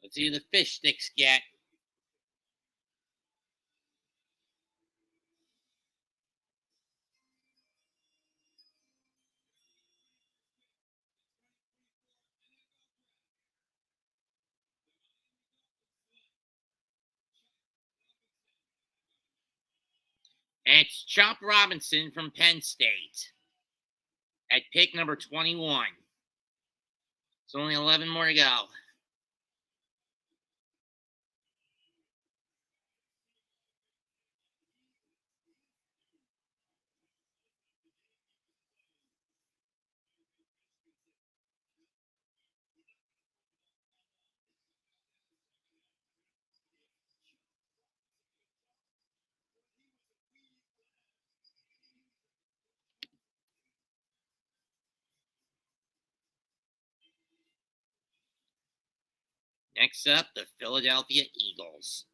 Let's see who the fish sticks get. It's Chop Robinson from Penn State at pick number 21. It's only 11 more to go. Next up, the Philadelphia Eagles.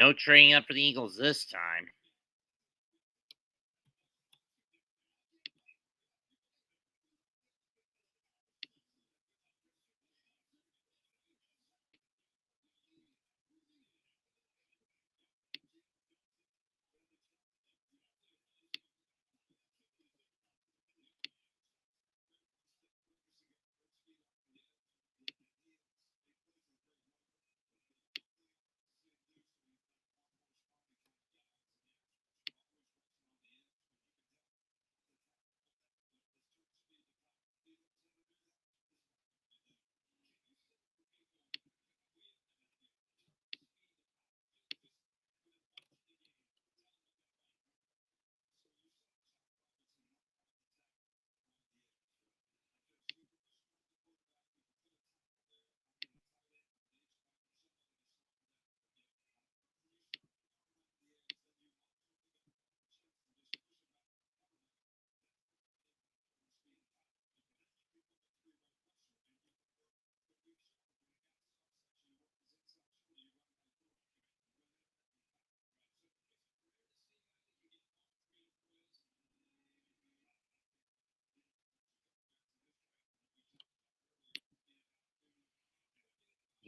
No trading up for the Eagles this time.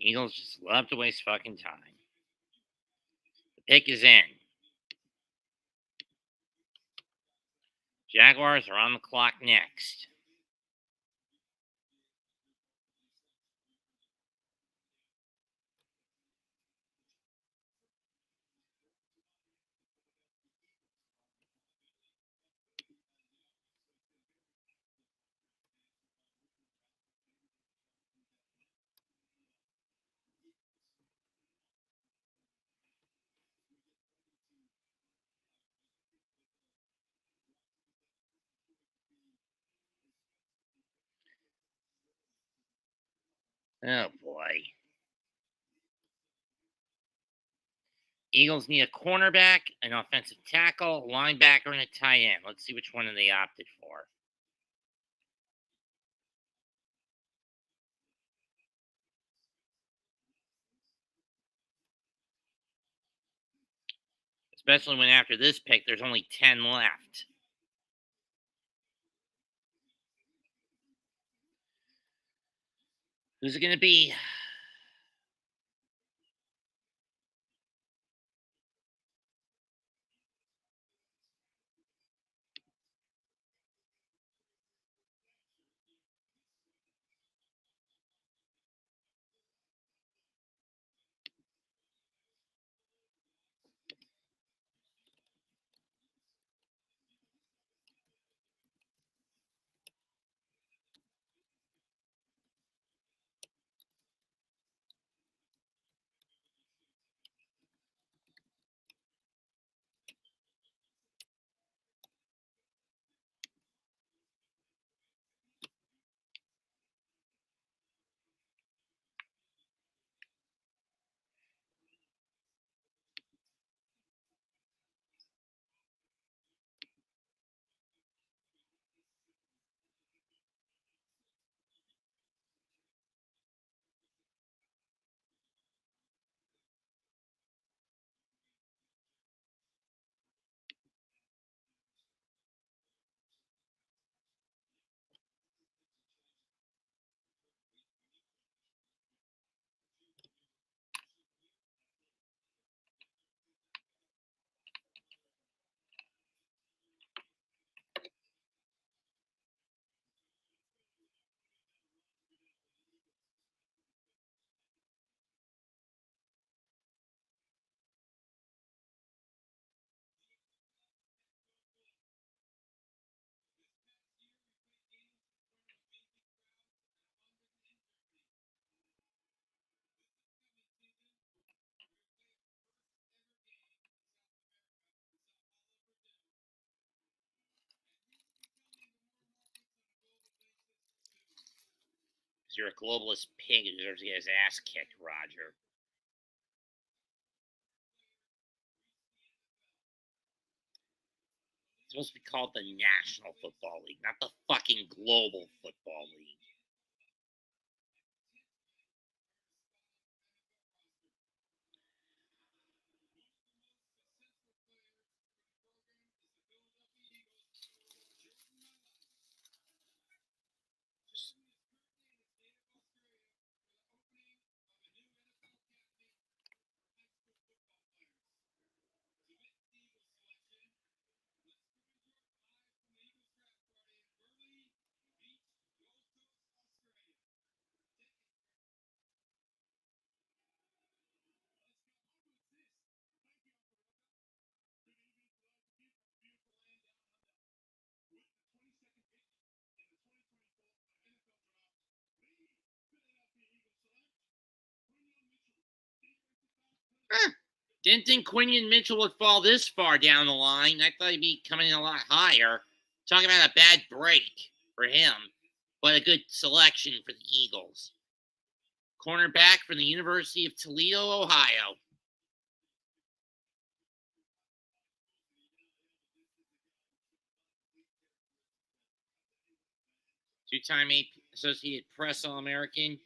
Eagles just love to waste fucking time. The pick is in. Jaguars are on the clock next. Oh boy. Eagles need a cornerback, an offensive tackle, a linebacker, and a tight end. Let's see which one they opted for. Especially when after this pick, there's only 10 left. Who's it going to be? You're a globalist pig who deserves to get his ass kicked, Roger. It's supposed to be called the National Football League, not the fucking Global Football League. Didn't think Quinion Mitchell would fall this far down the line. I thought he'd be coming in a lot higher. Talking about a bad break for him, but a good selection for the Eagles. Cornerback from the University of Toledo, Ohio. Two-time Associated Press All-American.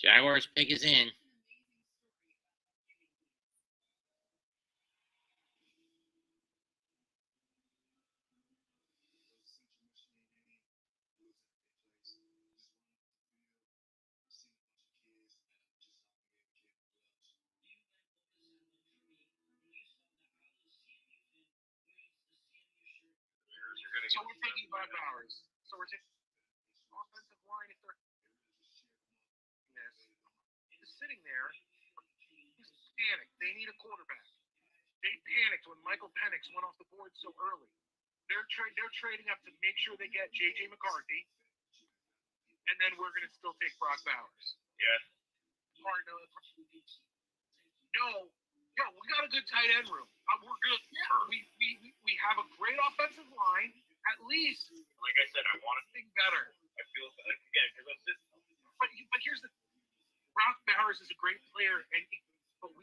Jaguars pick is in. So we're taking 5 hours. So we're taking offensive line if they're is sitting there. He's panicked. They need a quarterback. They panicked when Michael Penix went off the board so early. They're trading up to make sure they get J.J. McCarthy, and then we're going to still take Brock Bowers. Yeah. No, we got a good tight end room. We're good. We have a great offensive line. At least, like I said, I want to think better. I feel like again because I'm just. But here's the Brock Bowers is a great player, but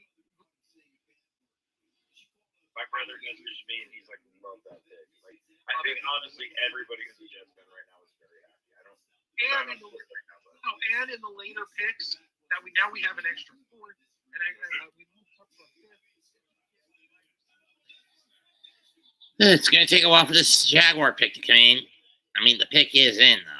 my brother messaged me and he's like, "Love that pick." Like, I think honestly, everybody who's a Jets fan right now is very happy. I don't. And in the later picks that we have an extra fourth, and we moved up to a fifth. It's going to take a while for this Jaguar pick to come in. I mean, the pick is in, though.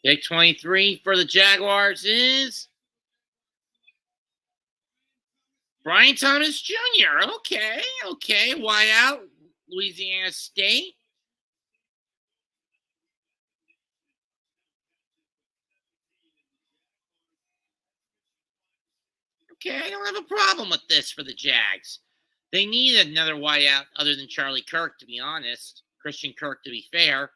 Pick 23 for the Jaguars is Brian Thomas Jr. Okay. Wide out, Louisiana State. Okay, I don't have a problem with this for the Jags. They need another wideout other than Charlie Kirk, to be honest. Christian Kirk, to be fair.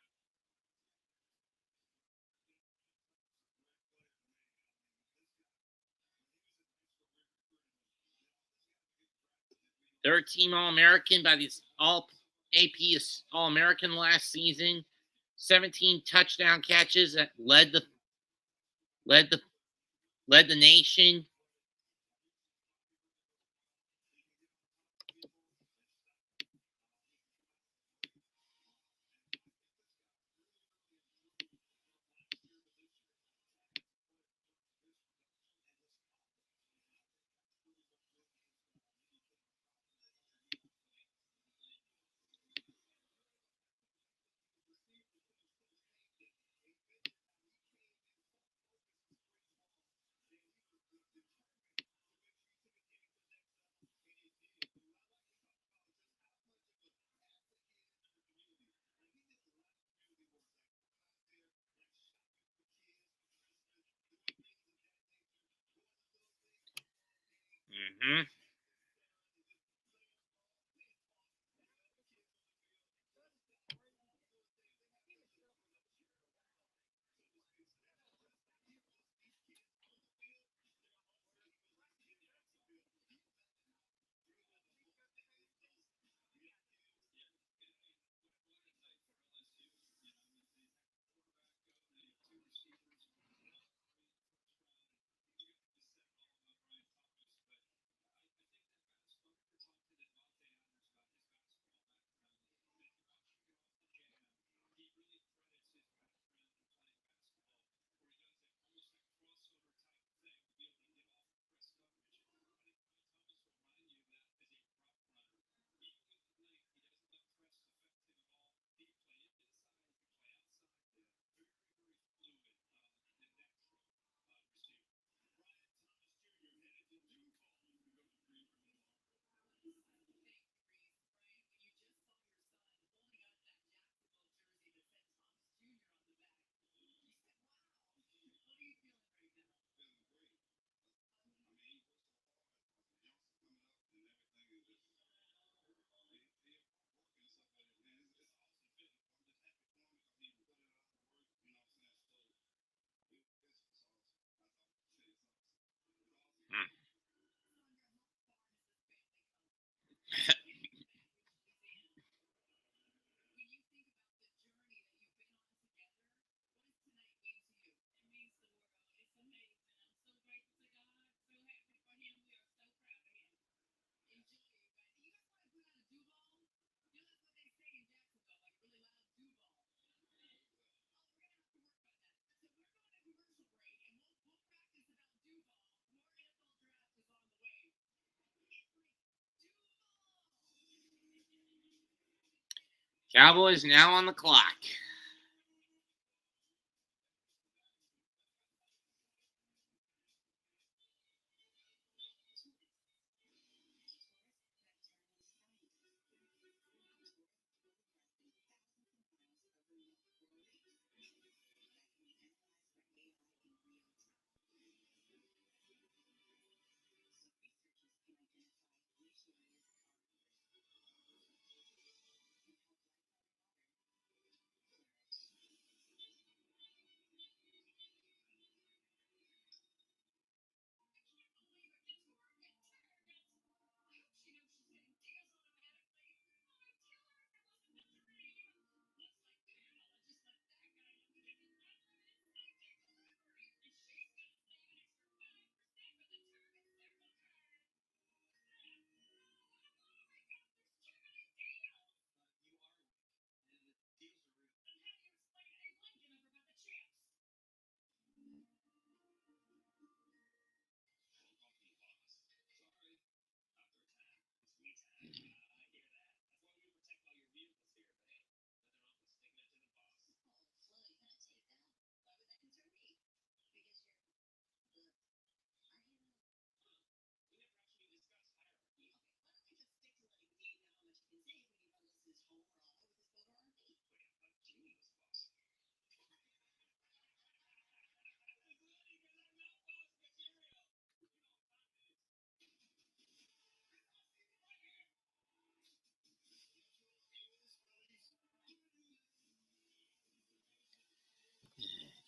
Third team All-American by these all AP All-American last season. 17 touchdown catches that led the nation. Mm-hmm. Cowboys now on the clock.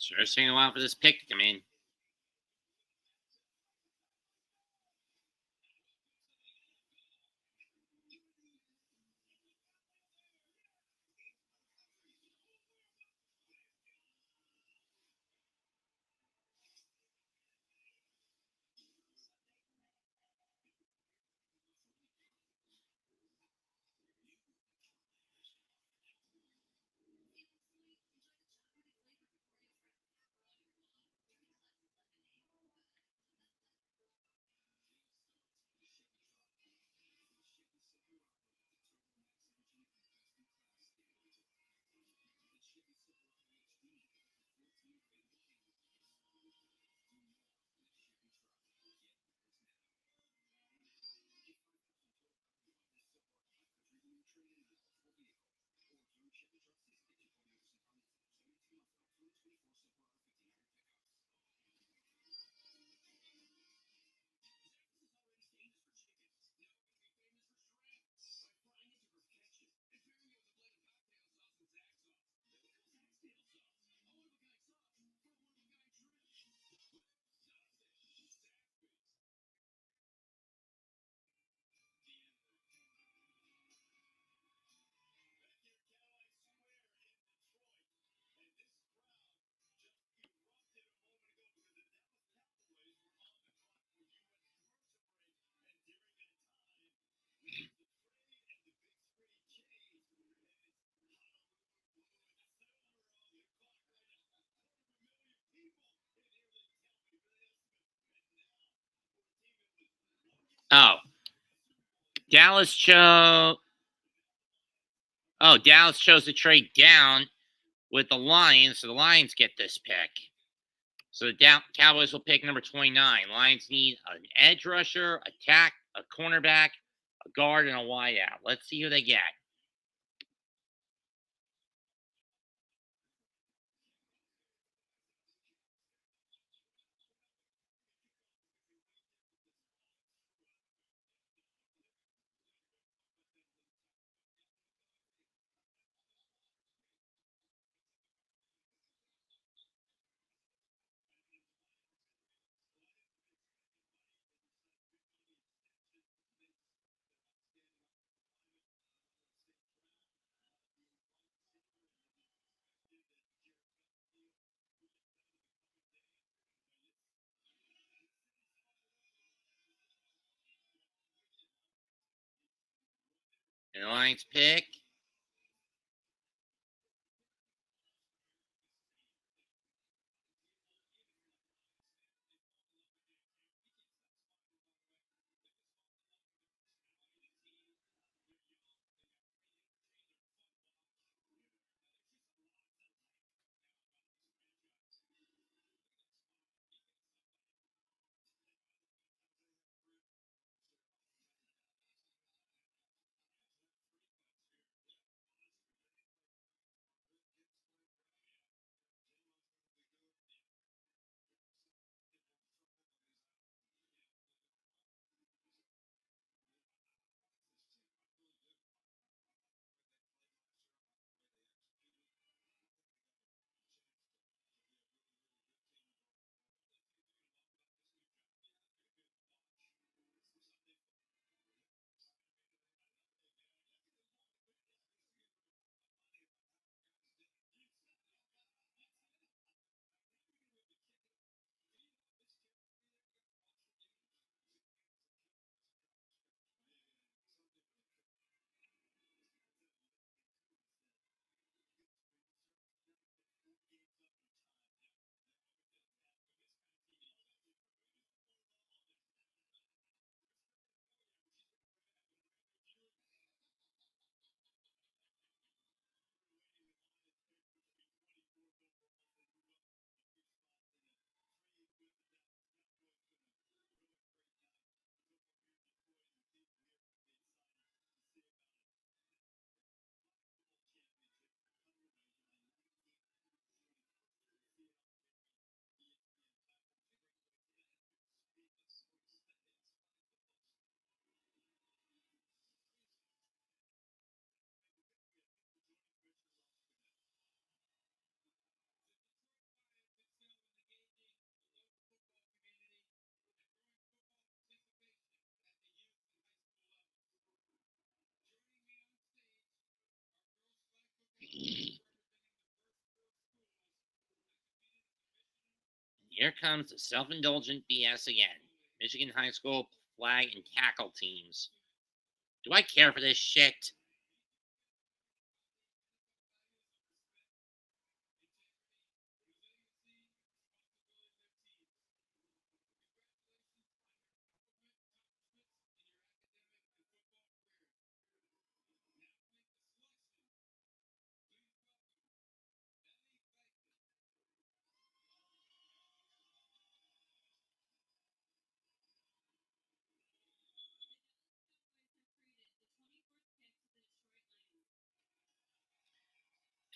Sure, it's taking a while for this pick to come in. Oh, Dallas chose. Oh, Dallas chose to trade down with the Lions, so the Lions get this pick. So the Cowboys will pick number 29. Lions need an edge rusher, a cornerback, a guard, and a wideout. Let's see who they get. And the Lions pick. Here comes the self-indulgent BS again. Michigan high school flag and tackle teams. Do I care for this shit?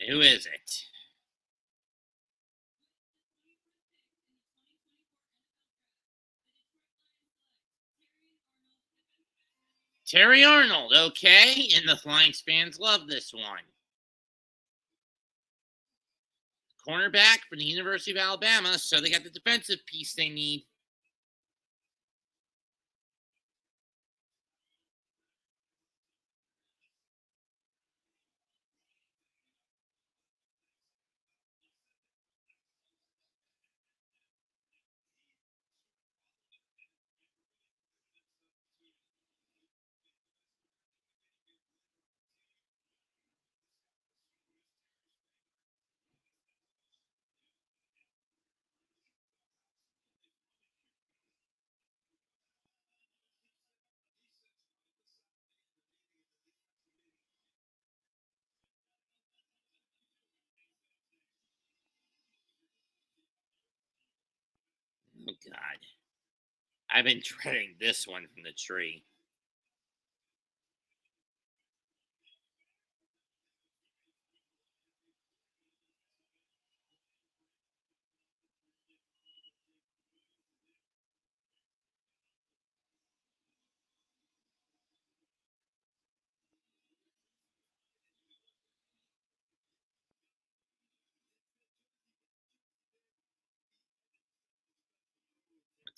Who is it? Terry Arnold, okay, and the Lions fans love this one. Cornerback for the University of Alabama, so they got the defensive piece they need. Oh, God. I've been dreading this one from the tree.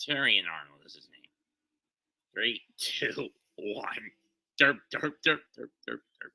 Terry Arnold is his name. 3, 2, 1. Derp, derp, derp, derp, derp, derp.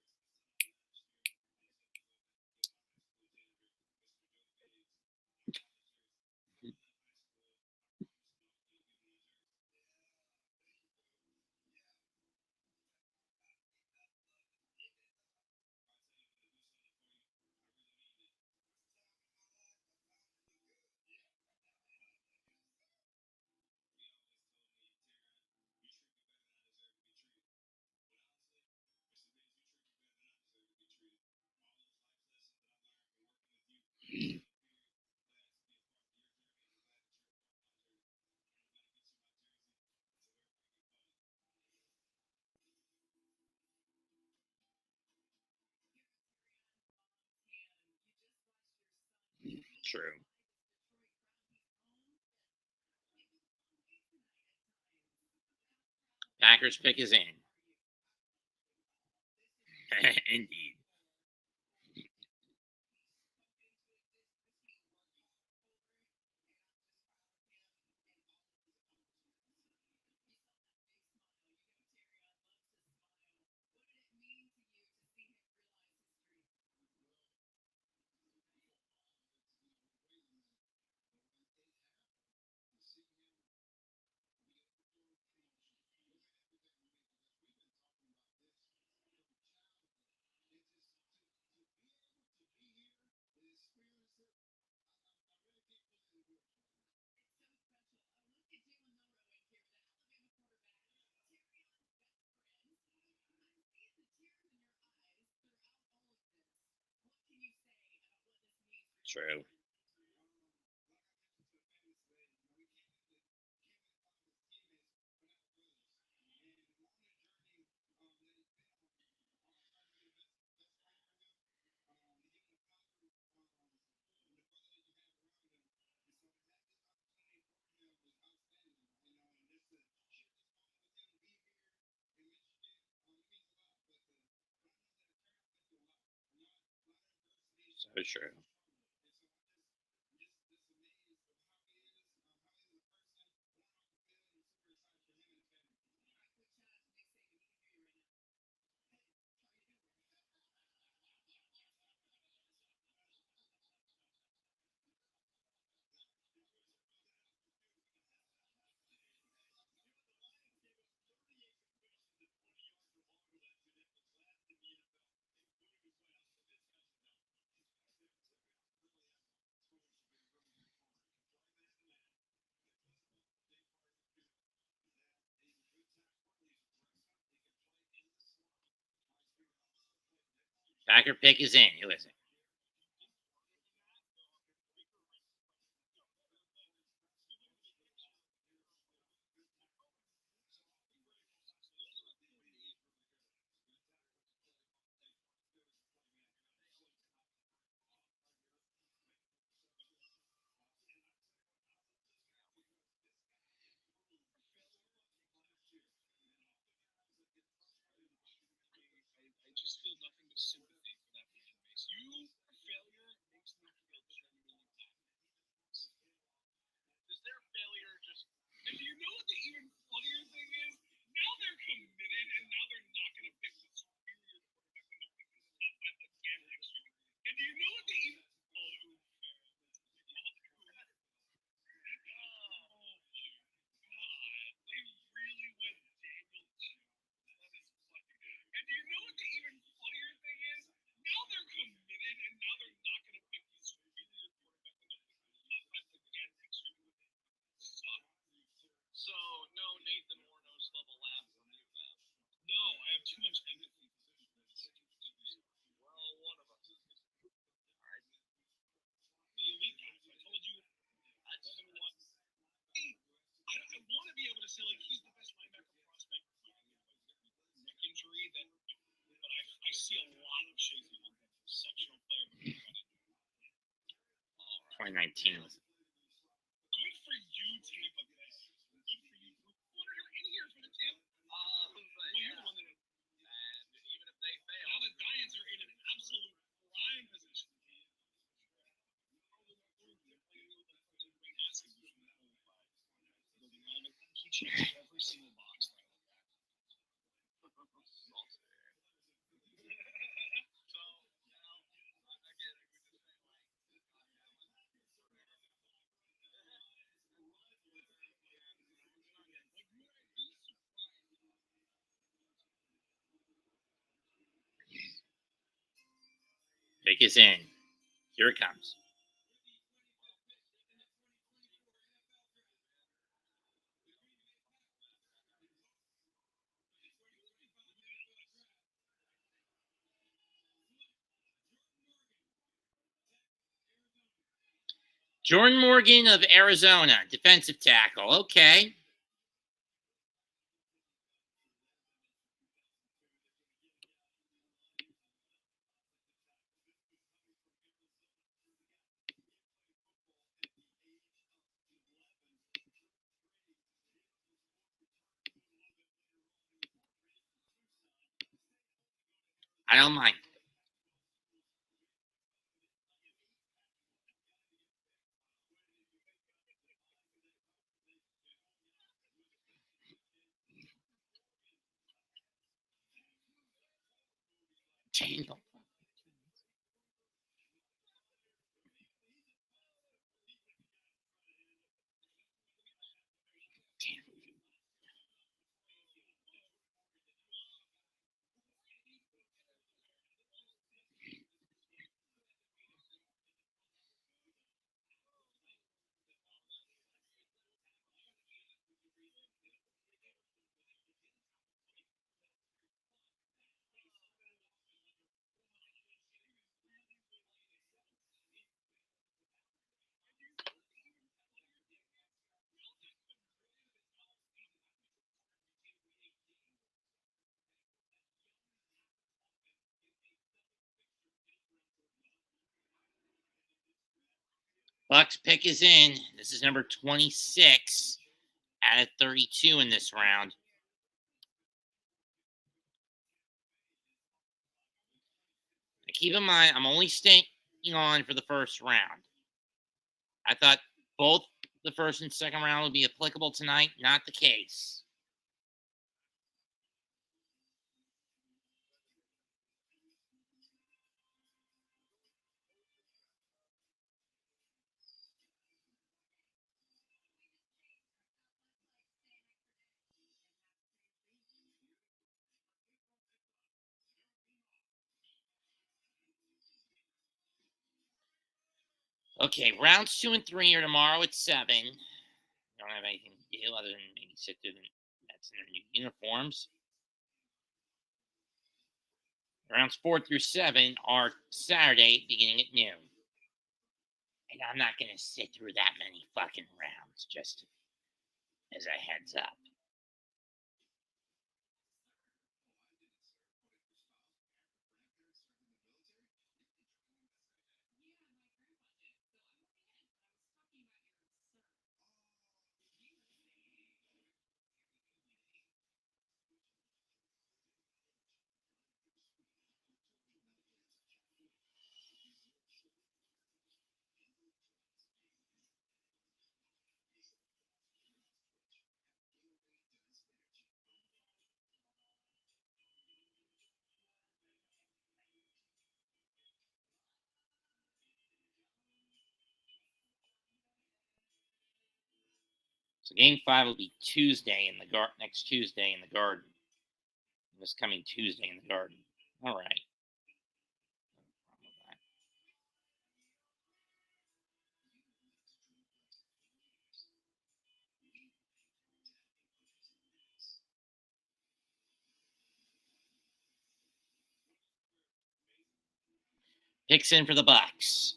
True. Packers pick is in. Indeed. True. So true. Packer pick is in. Who is it? I just feel nothing but sympathy for that fan base. Failure makes me feel genuinely bad. Is their failure just? And do you know what the even funnier thing is? Now they're committed, and now they're not going to pick the superior quarterback when they're picking the top five again next year. And do you know what the even? They really went Daniel Jones. That is funny. And do you know what the even funnier thing is? Now they're committed, and now they're not going to pick the superior quarterback when they're picking the top five again next year. Suck. So no Nathan Ornos level laugh from you, Matt. No, I have too much empathy. Well, one of us. All right. The elite guys. I told you. I want to be able to say like he's the best linebacker prospect. Neck injury that, but I see a lot of Shazy on that exceptional player. 2019 was. Good for you, Tampa Bay. Good for you. Wanted her in here for the Tampa. Well, you're the one that. And even if they fail, now the Giants are in an absolute prime position. He checks every single box right like that. So now, again, Pick is in. Here it comes. Jordan Morgan of Arizona, defensive tackle. Okay. I don't mind. Tangle. Bucks pick is in. This is number 26 out of 32 in this round. Now keep in mind, I'm only staying on for the first round. I thought both the first and second round would be applicable tonight. Not the case. Okay, rounds 2 and 3 are tomorrow at 7. Don't have anything to do other than maybe sit through the Mets in their new uniforms. Rounds 4 through 7 are Saturday, beginning at noon. And I'm not going to sit through that many fucking rounds, just as a heads up. So game 5 will be Tuesday in the next Tuesday in the Garden. This coming Tuesday in the Garden. All right. Picks in for the Bucks.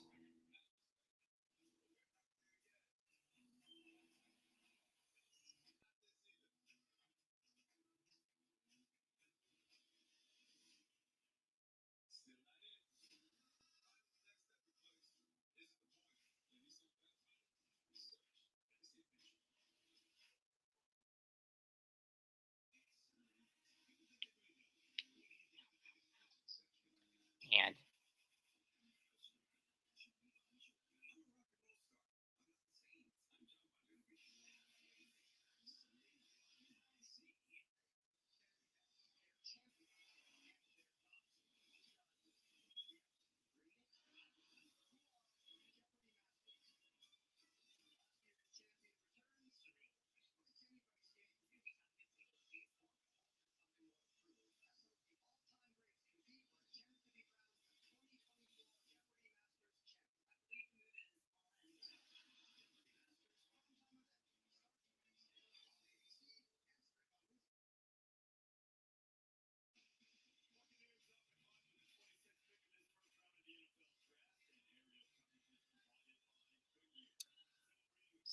And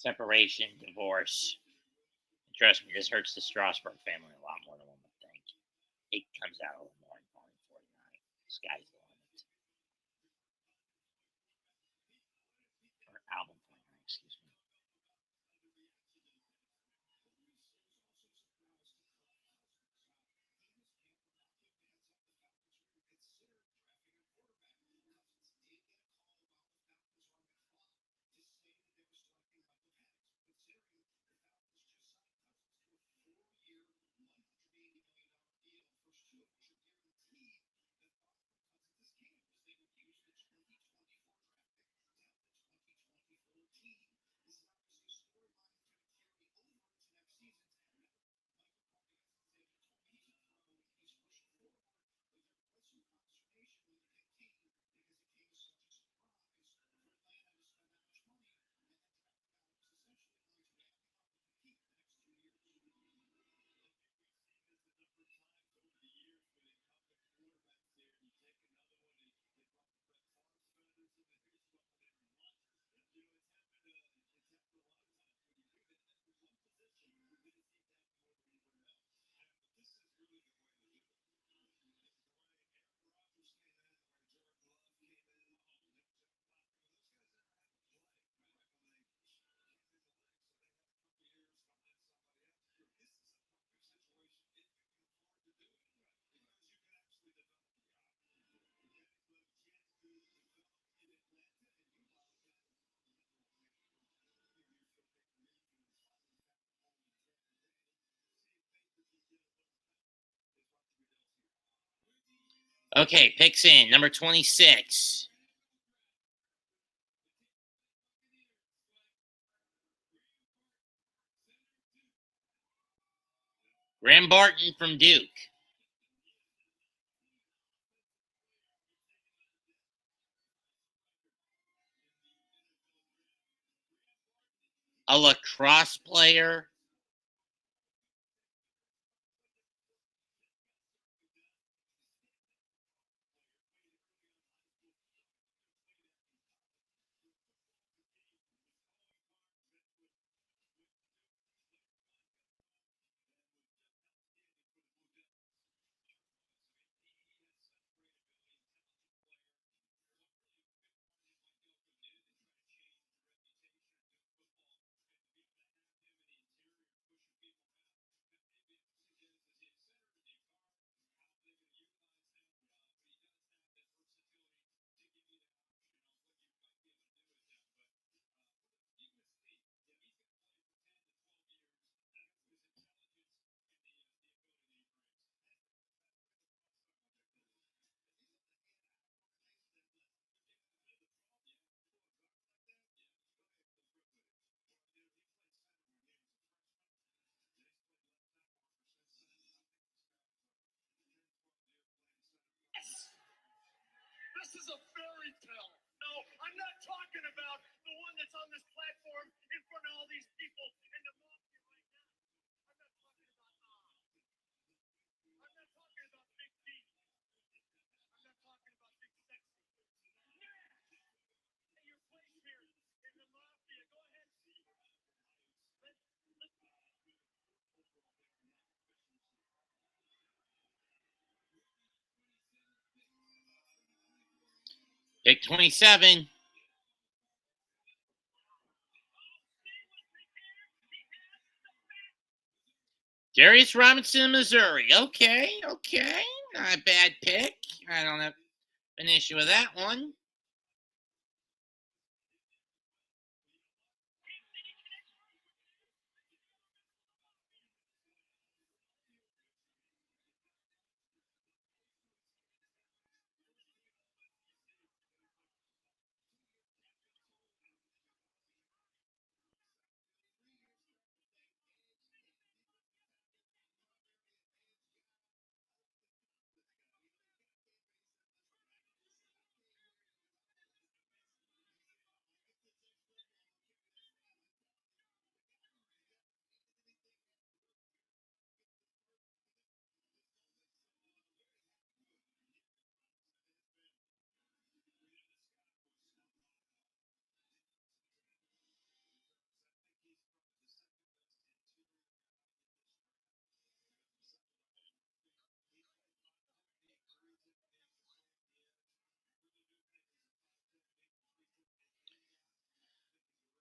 separation, divorce. Trust me, this hurts the Strasburg family a lot more than one would think. It comes out a little more in Volume 49. Sky's the limit. Or Album 49, excuse me. Okay, picks in. Number 26. Graham Barton from Duke. A lacrosse player. This is a fairy tale. No, I'm not talking about the one that's on this platform in front of all these people and the mafia right now. I'm not talking about Oz. I'm not talking about Big D. I'm not talking about Big Sexy. Yeah! Hey, your place here in the mafia. Go ahead, Steve. Pick 27. Darius Robinson, Missouri. Okay. Not a bad pick. I don't have an issue with that one.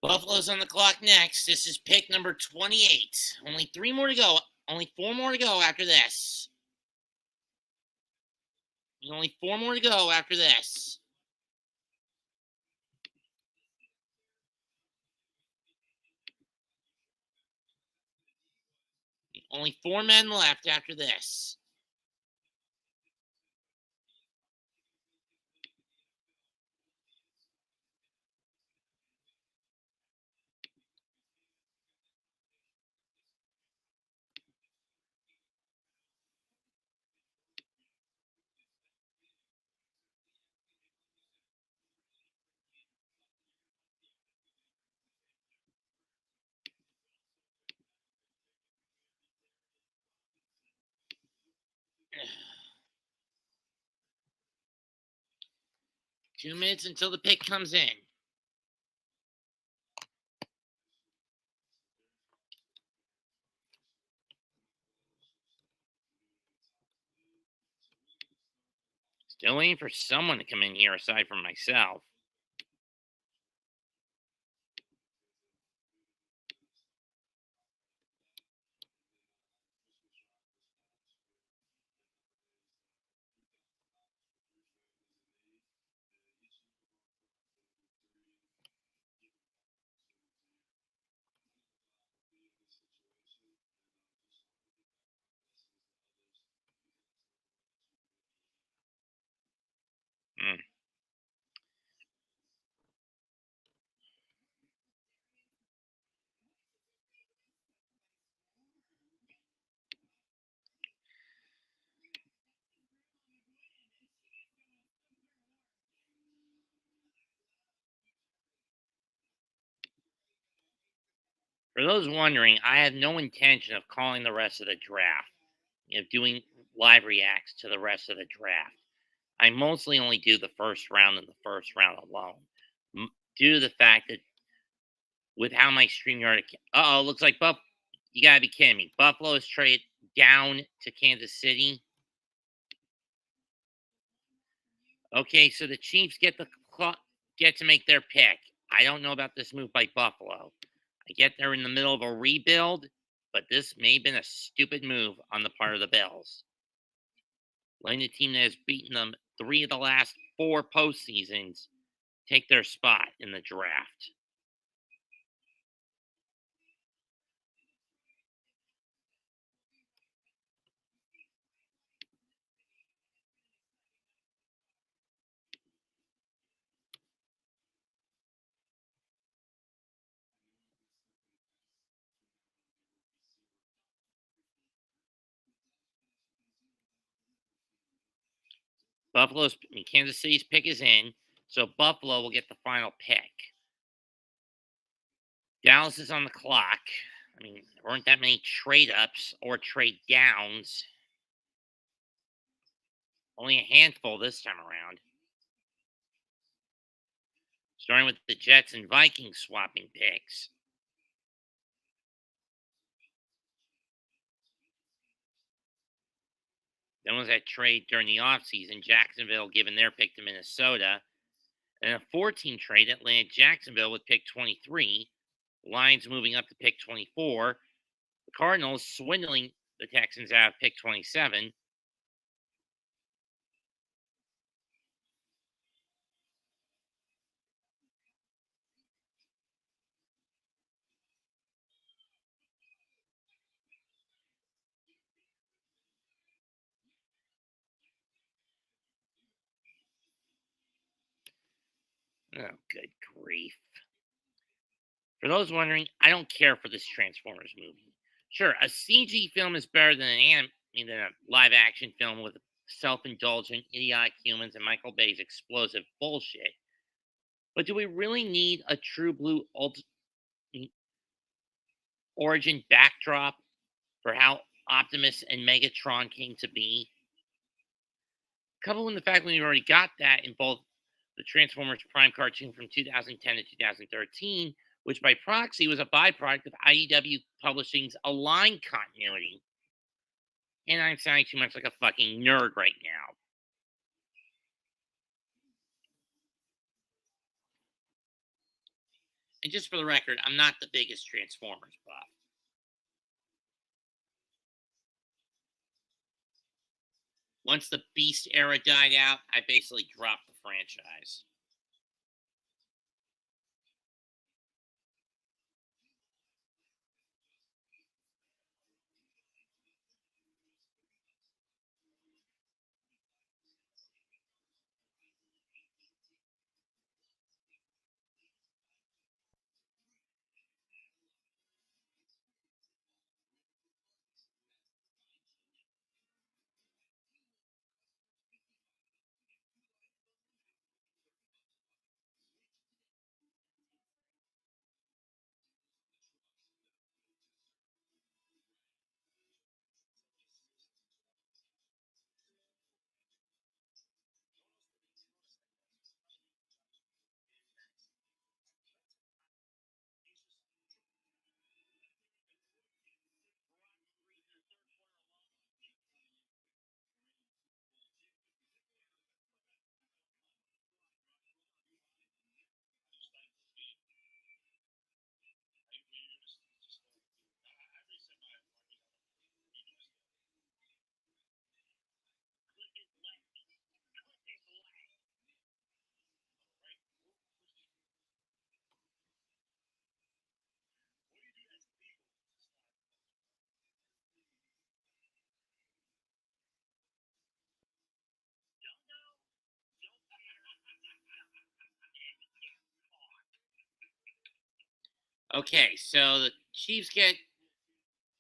Buffalo's on the clock next. This is pick number 28. Only 3 more to go. Only 4 more to go after this. Only 4 more to go after this. Only 4 men left after this. Two minutes until the pick comes in. Still waiting for someone to come in here aside from myself. For those wondering, I have no intention of calling the rest of the draft, doing live reacts to the rest of the draft. I mostly only do the first round and the first round alone, due to the fact that with how my StreamYard, looks like you gotta be kidding me. Buffalo is traded down to Kansas City. Okay, so the Chiefs get to make their pick. I don't know about this move by Buffalo. I get they're in the middle of a rebuild, but this may have been a stupid move on the part of the Bills. Letting the team that has beaten them 3 of the last 4 postseasons take their spot in the draft. Kansas City's pick is in, so Buffalo will get the final pick. Dallas is on the clock. I mean, there weren't that many trade ups or trade downs. Only a handful this time around. Starting with the Jets and Vikings swapping picks. Then was that trade during the offseason, Jacksonville giving their pick to Minnesota. And a 14 trade that landed Jacksonville with pick 23. Lions moving up to pick 24. The Cardinals swindling the Texans out of pick 27. Oh, good grief. For those wondering, I don't care for this Transformers movie. Sure, a CG film is better than than a live action film with self-indulgent, idiotic humans and Michael Bay's explosive bullshit. But do we really need a true blue origin backdrop for how Optimus and Megatron came to be? Coupled with the fact that we already got that in both the Transformers Prime cartoon from 2010 to 2013, which by proxy was a byproduct of IDW Publishing's Align continuity. And I'm sounding too much like a fucking nerd right now. And just for the record, I'm not the biggest Transformers buff. Once the Beast era died out, I basically dropped the franchise. Okay, so the Chiefs get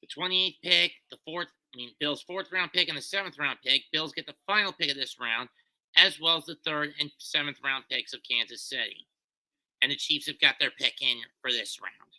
the 28th pick, Bills' 4th round pick and the 7th round pick. Bills get the final pick of this round, as well as the 3rd and 7th round picks of Kansas City. And the Chiefs have got their pick in for this round.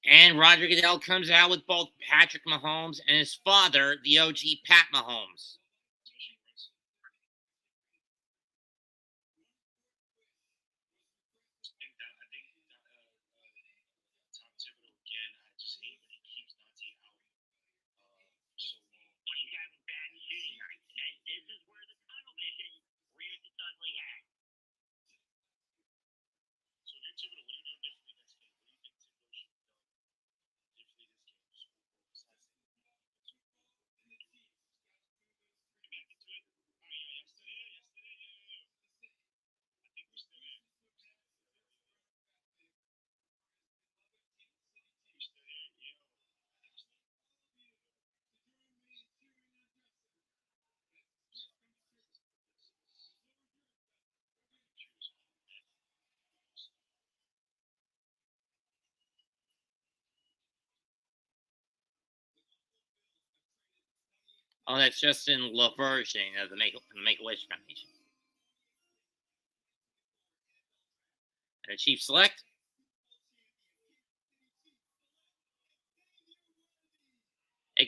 And Roger Goodell comes out with both Patrick Mahomes and his father, the OG Pat Mahomes. Oh, that's Justin LaVersion of the Make-A-Wish Foundation. And the Chiefs select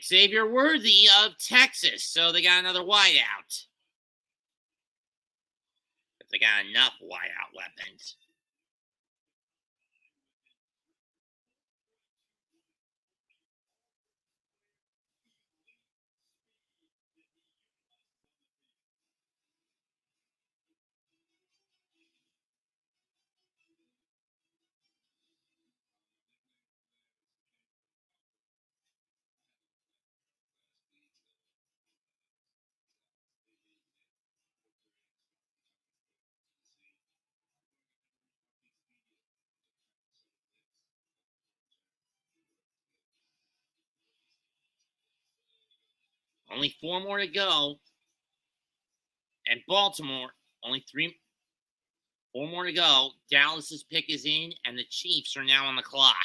Xavier Worthy of Texas. So they got another wideout. If they got enough wideout weapons. Only 4 more to go. And Baltimore, only 4 more to go. Dallas's pick is in, and the Chiefs are now on the clock.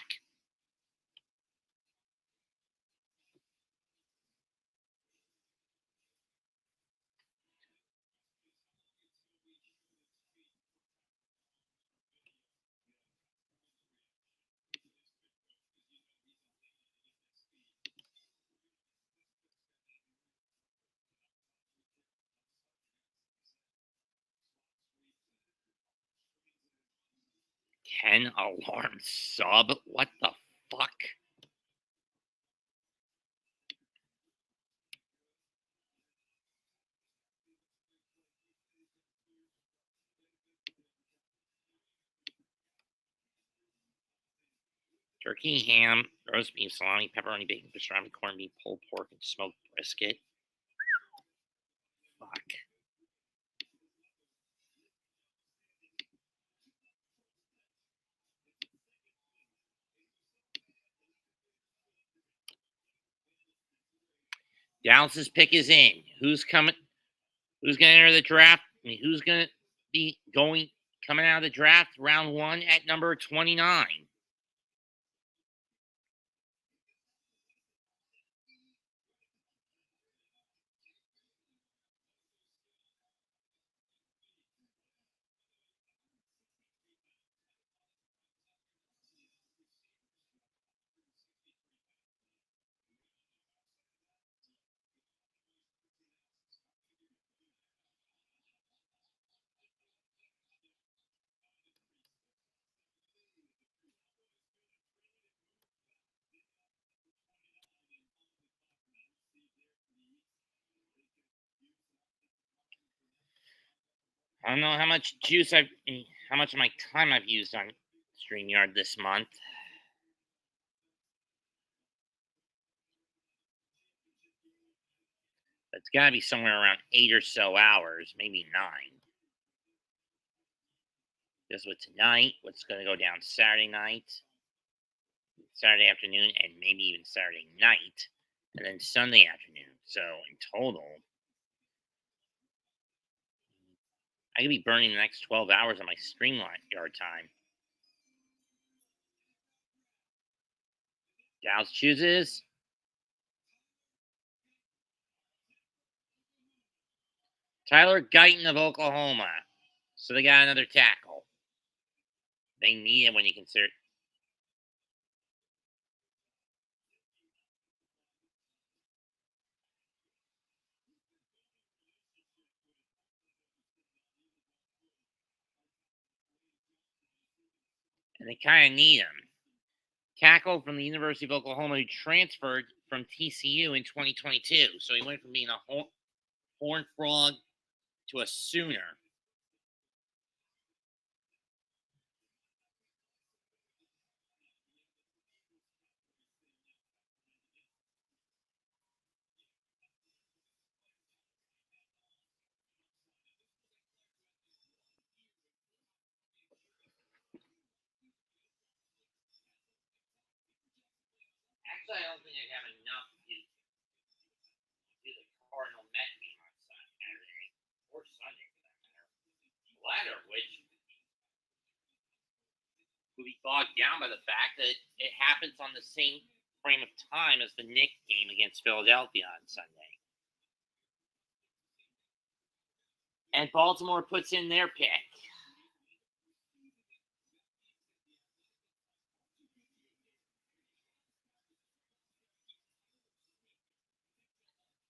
Ken Alarm sub? What the fuck? Turkey, ham, roast beef, salami, pepperoni, bacon, pastrami, corned beef, pulled pork, and smoked brisket. Fuck. Dallas's pick is in. Who's coming? Who's going to enter the draft? I mean, who's going to be coming out of the draft round 1 at number 29? I don't know how much how much of my time I've used on StreamYard this month. It's got to be somewhere around 8 or so hours, maybe 9. Just with tonight, what's going to go down Saturday night, Saturday afternoon, and maybe even Saturday night, and then Sunday afternoon. So in total, I could be burning the next 12 hours of my StreamYard time. Dallas chooses Tyler Guyton of Oklahoma. So they got another tackle. They need it when you consider. And they kind of need him. Tackle from the University of Oklahoma who transferred from TCU in 2022. So he went from being a Horned Frog to a Sooner. Actually, I don't think I have enough to do the Cardinal Met game on Saturday or Sunday for that matter. The latter of which will be bogged down by the fact that it happens on the same frame of time as the Knicks game against Philadelphia on Sunday. And Baltimore puts in their pick.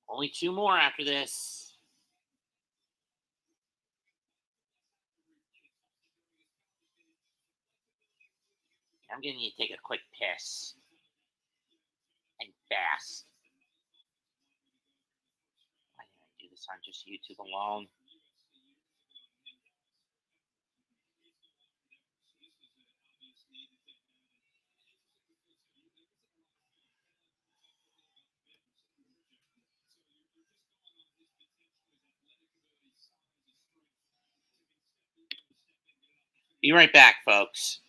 Only 2 more after this. I'm going to need to take a quick piss. And fast. Why did I do this on just YouTube alone? Be right back, folks.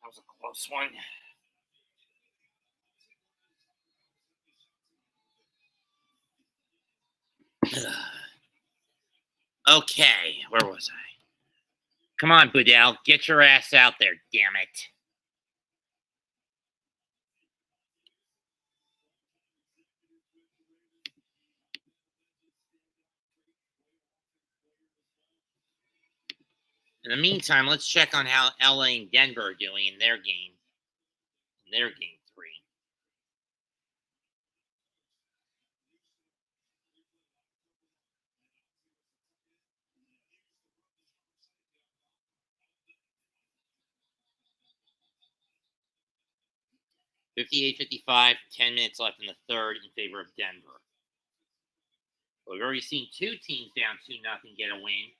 That was a close one. Okay, where was I? Come on, Budell, get your ass out there, damn it. In the meantime, let's check on how LA and Denver are doing in their game. In their game 3. (58-55), 10 minutes left in the third in favor of Denver. But we've already seen 2 teams down 2-0 get a win.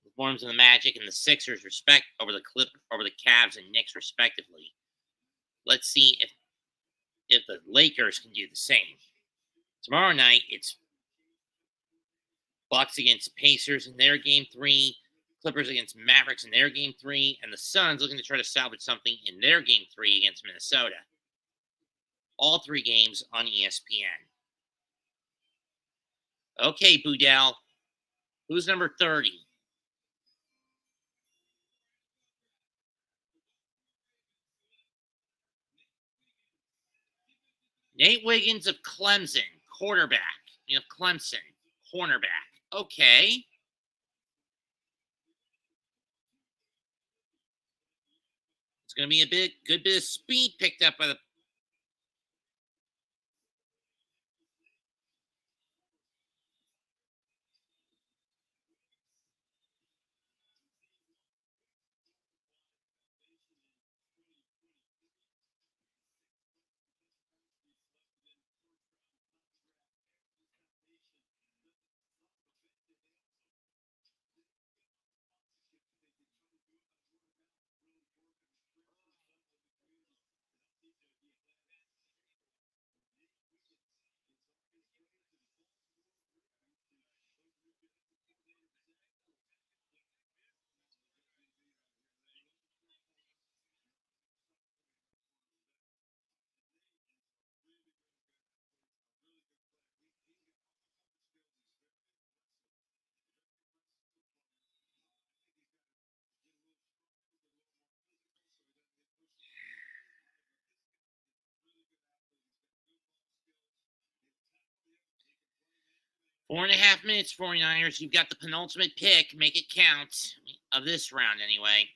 The Forms of the Magic and the Sixers over the Cavs and Knicks respectively. Let's see if the Lakers can do the same. Tomorrow night, it's Bucks against Pacers in their game 3, Clippers against Mavericks in their game 3, and the Suns looking to try to salvage something in their game 3 against Minnesota. All 3 games on ESPN. Okay, Budell, who's number 30? Nate Wiggins of Clemson, quarterback. You have Clemson, cornerback. Okay. It's going to be a good bit of speed picked up by the 4.5 minutes, 49ers. You've got the penultimate pick. Make it count of this round, anyway.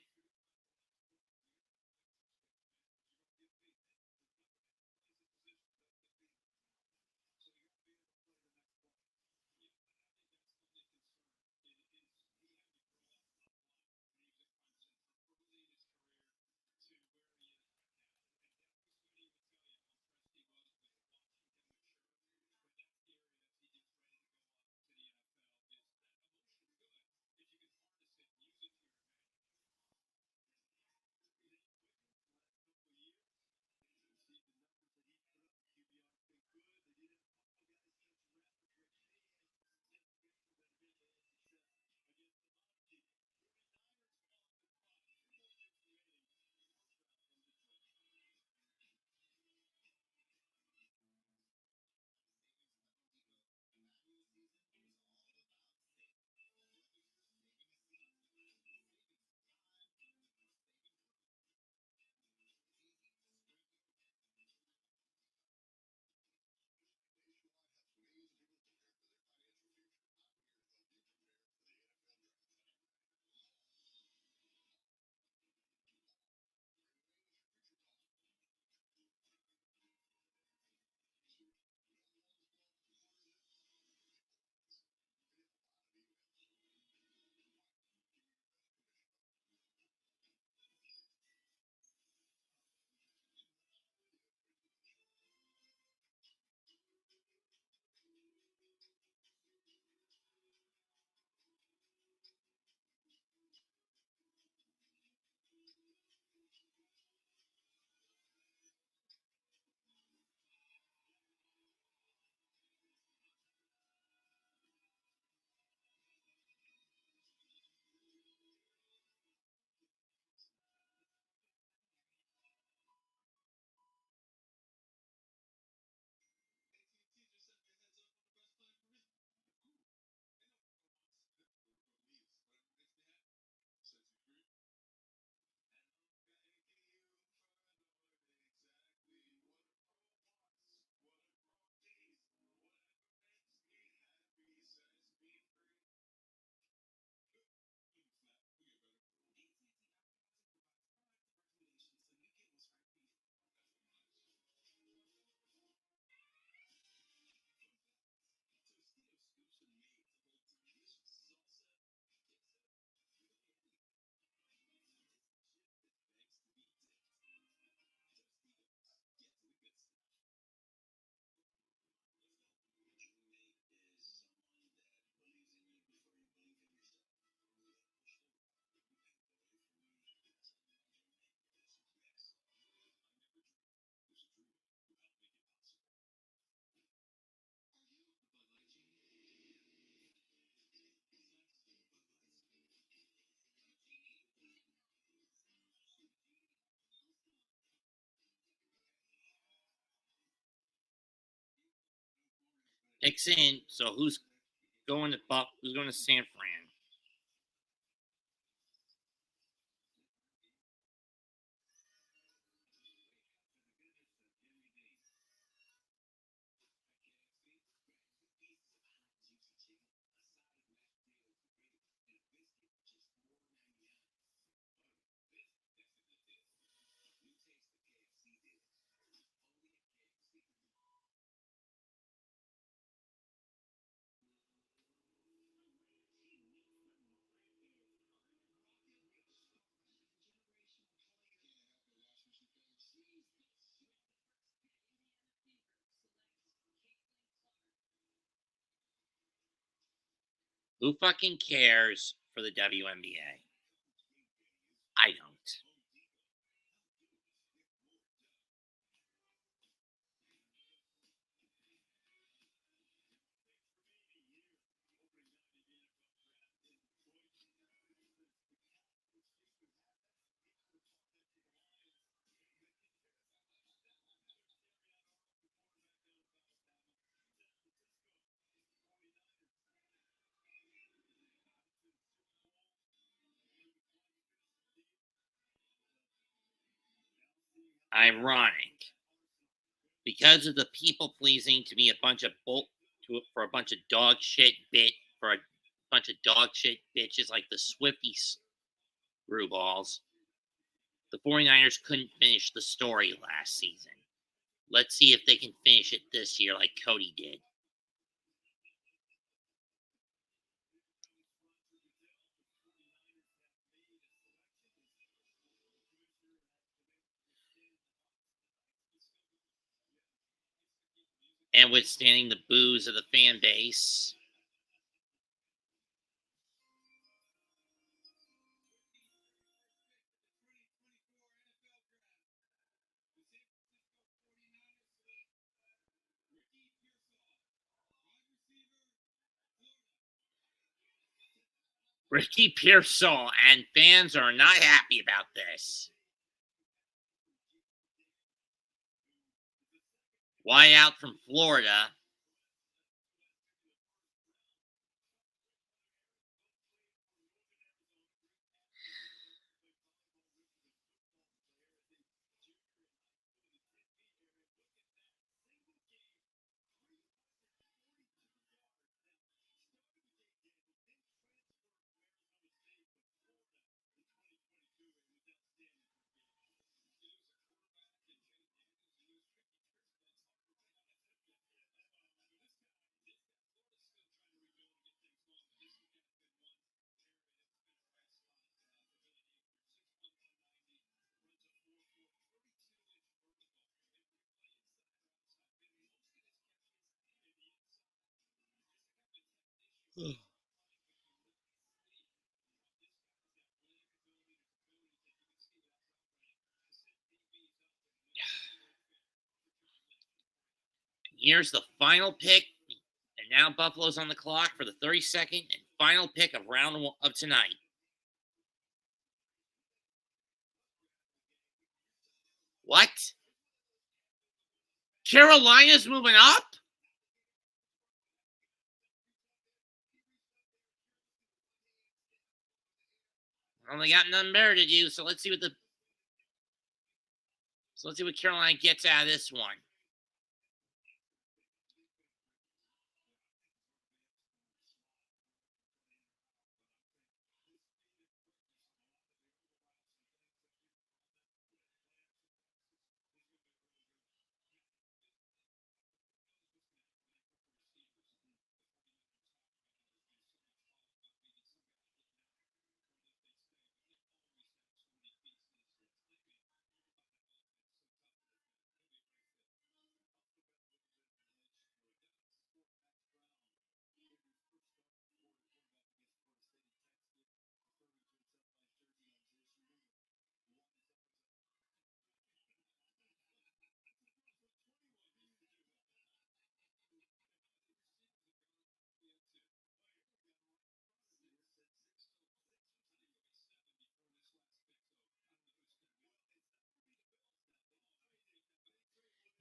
Dixon. So who's going to Buck? Who's going to San Fran? Who fucking cares for the WNBA? I don't. Ironic. Because of the people pleasing to be a bunch of for a bunch of dog shit bitches like the Swifty screwballs. The 49ers couldn't finish the story last season. Let's see if they can finish it this year like Cody did. And withstanding the boos of the fan base. Ricky Pearsall, and fans are not happy about this. Why out from Florida? Here's the final pick, and now Buffalo's on the clock for the 32nd and final pick of round one of tonight. What? Carolina's moving up? Well, they got nothing better to do, so let's see what Carolina gets out of this one.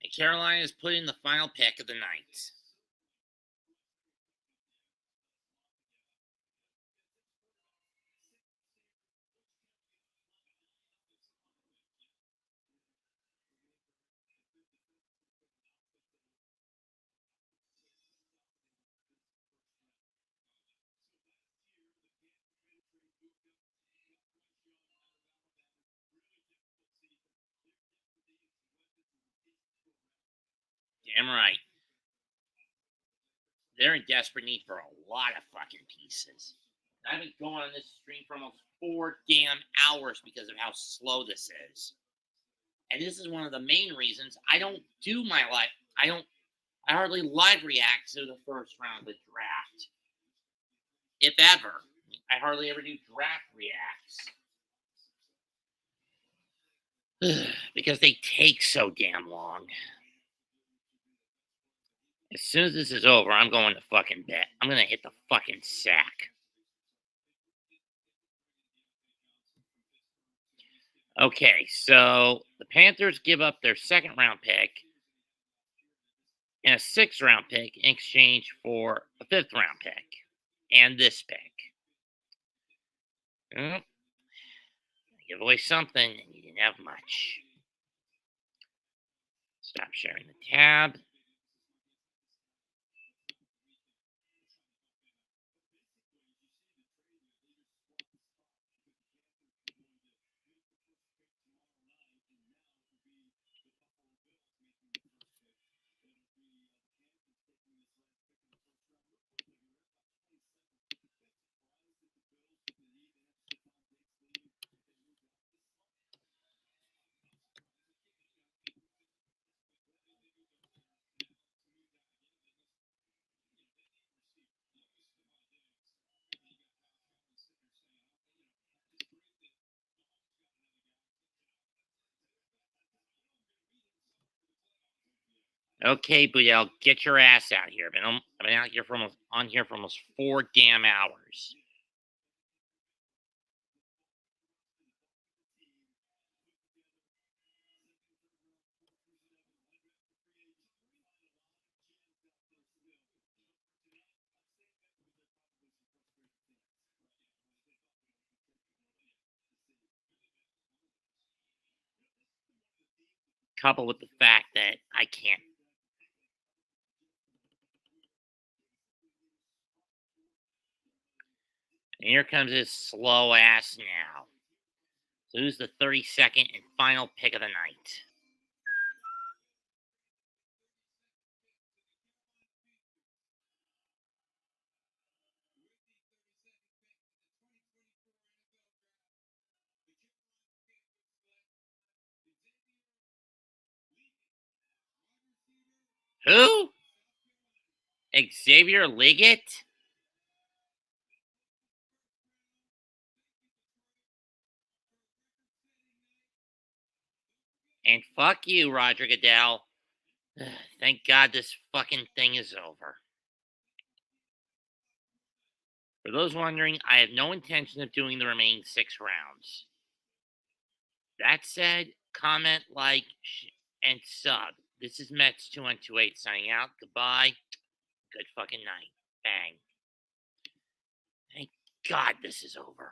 And Carolina has put in the final pick of the night. Damn right. They're in desperate need for a lot of fucking pieces. I've been going on this stream for almost 4 damn hours because of how slow this is. And this is one of the main reasons I don't do my live. I hardly live react to the first round of the draft. If ever. I hardly ever do draft reacts. Because they take so damn long. As soon as this is over, I'm going to fucking bed. I'm going to hit the fucking sack. Okay, so the Panthers give up their second round pick and a 6th round pick in exchange for a 5th round pick and this pick. Give away something and you didn't have much. Stop sharing the tab. Okay, Budell, get your ass out here. I've been out here on here for almost 4 damn hours. Coupled with the fact that I can't. And here comes this slow ass now. So who's the 32nd and final pick of the night? Who? Xavier Liggett? And fuck you, Roger Goodell. Thank God this fucking thing is over. For those wondering, I have no intention of doing the remaining 6 rounds. That said, comment, like, and sub. This is Mets2128 signing out. Goodbye. Good fucking night. Bang. Thank God this is over.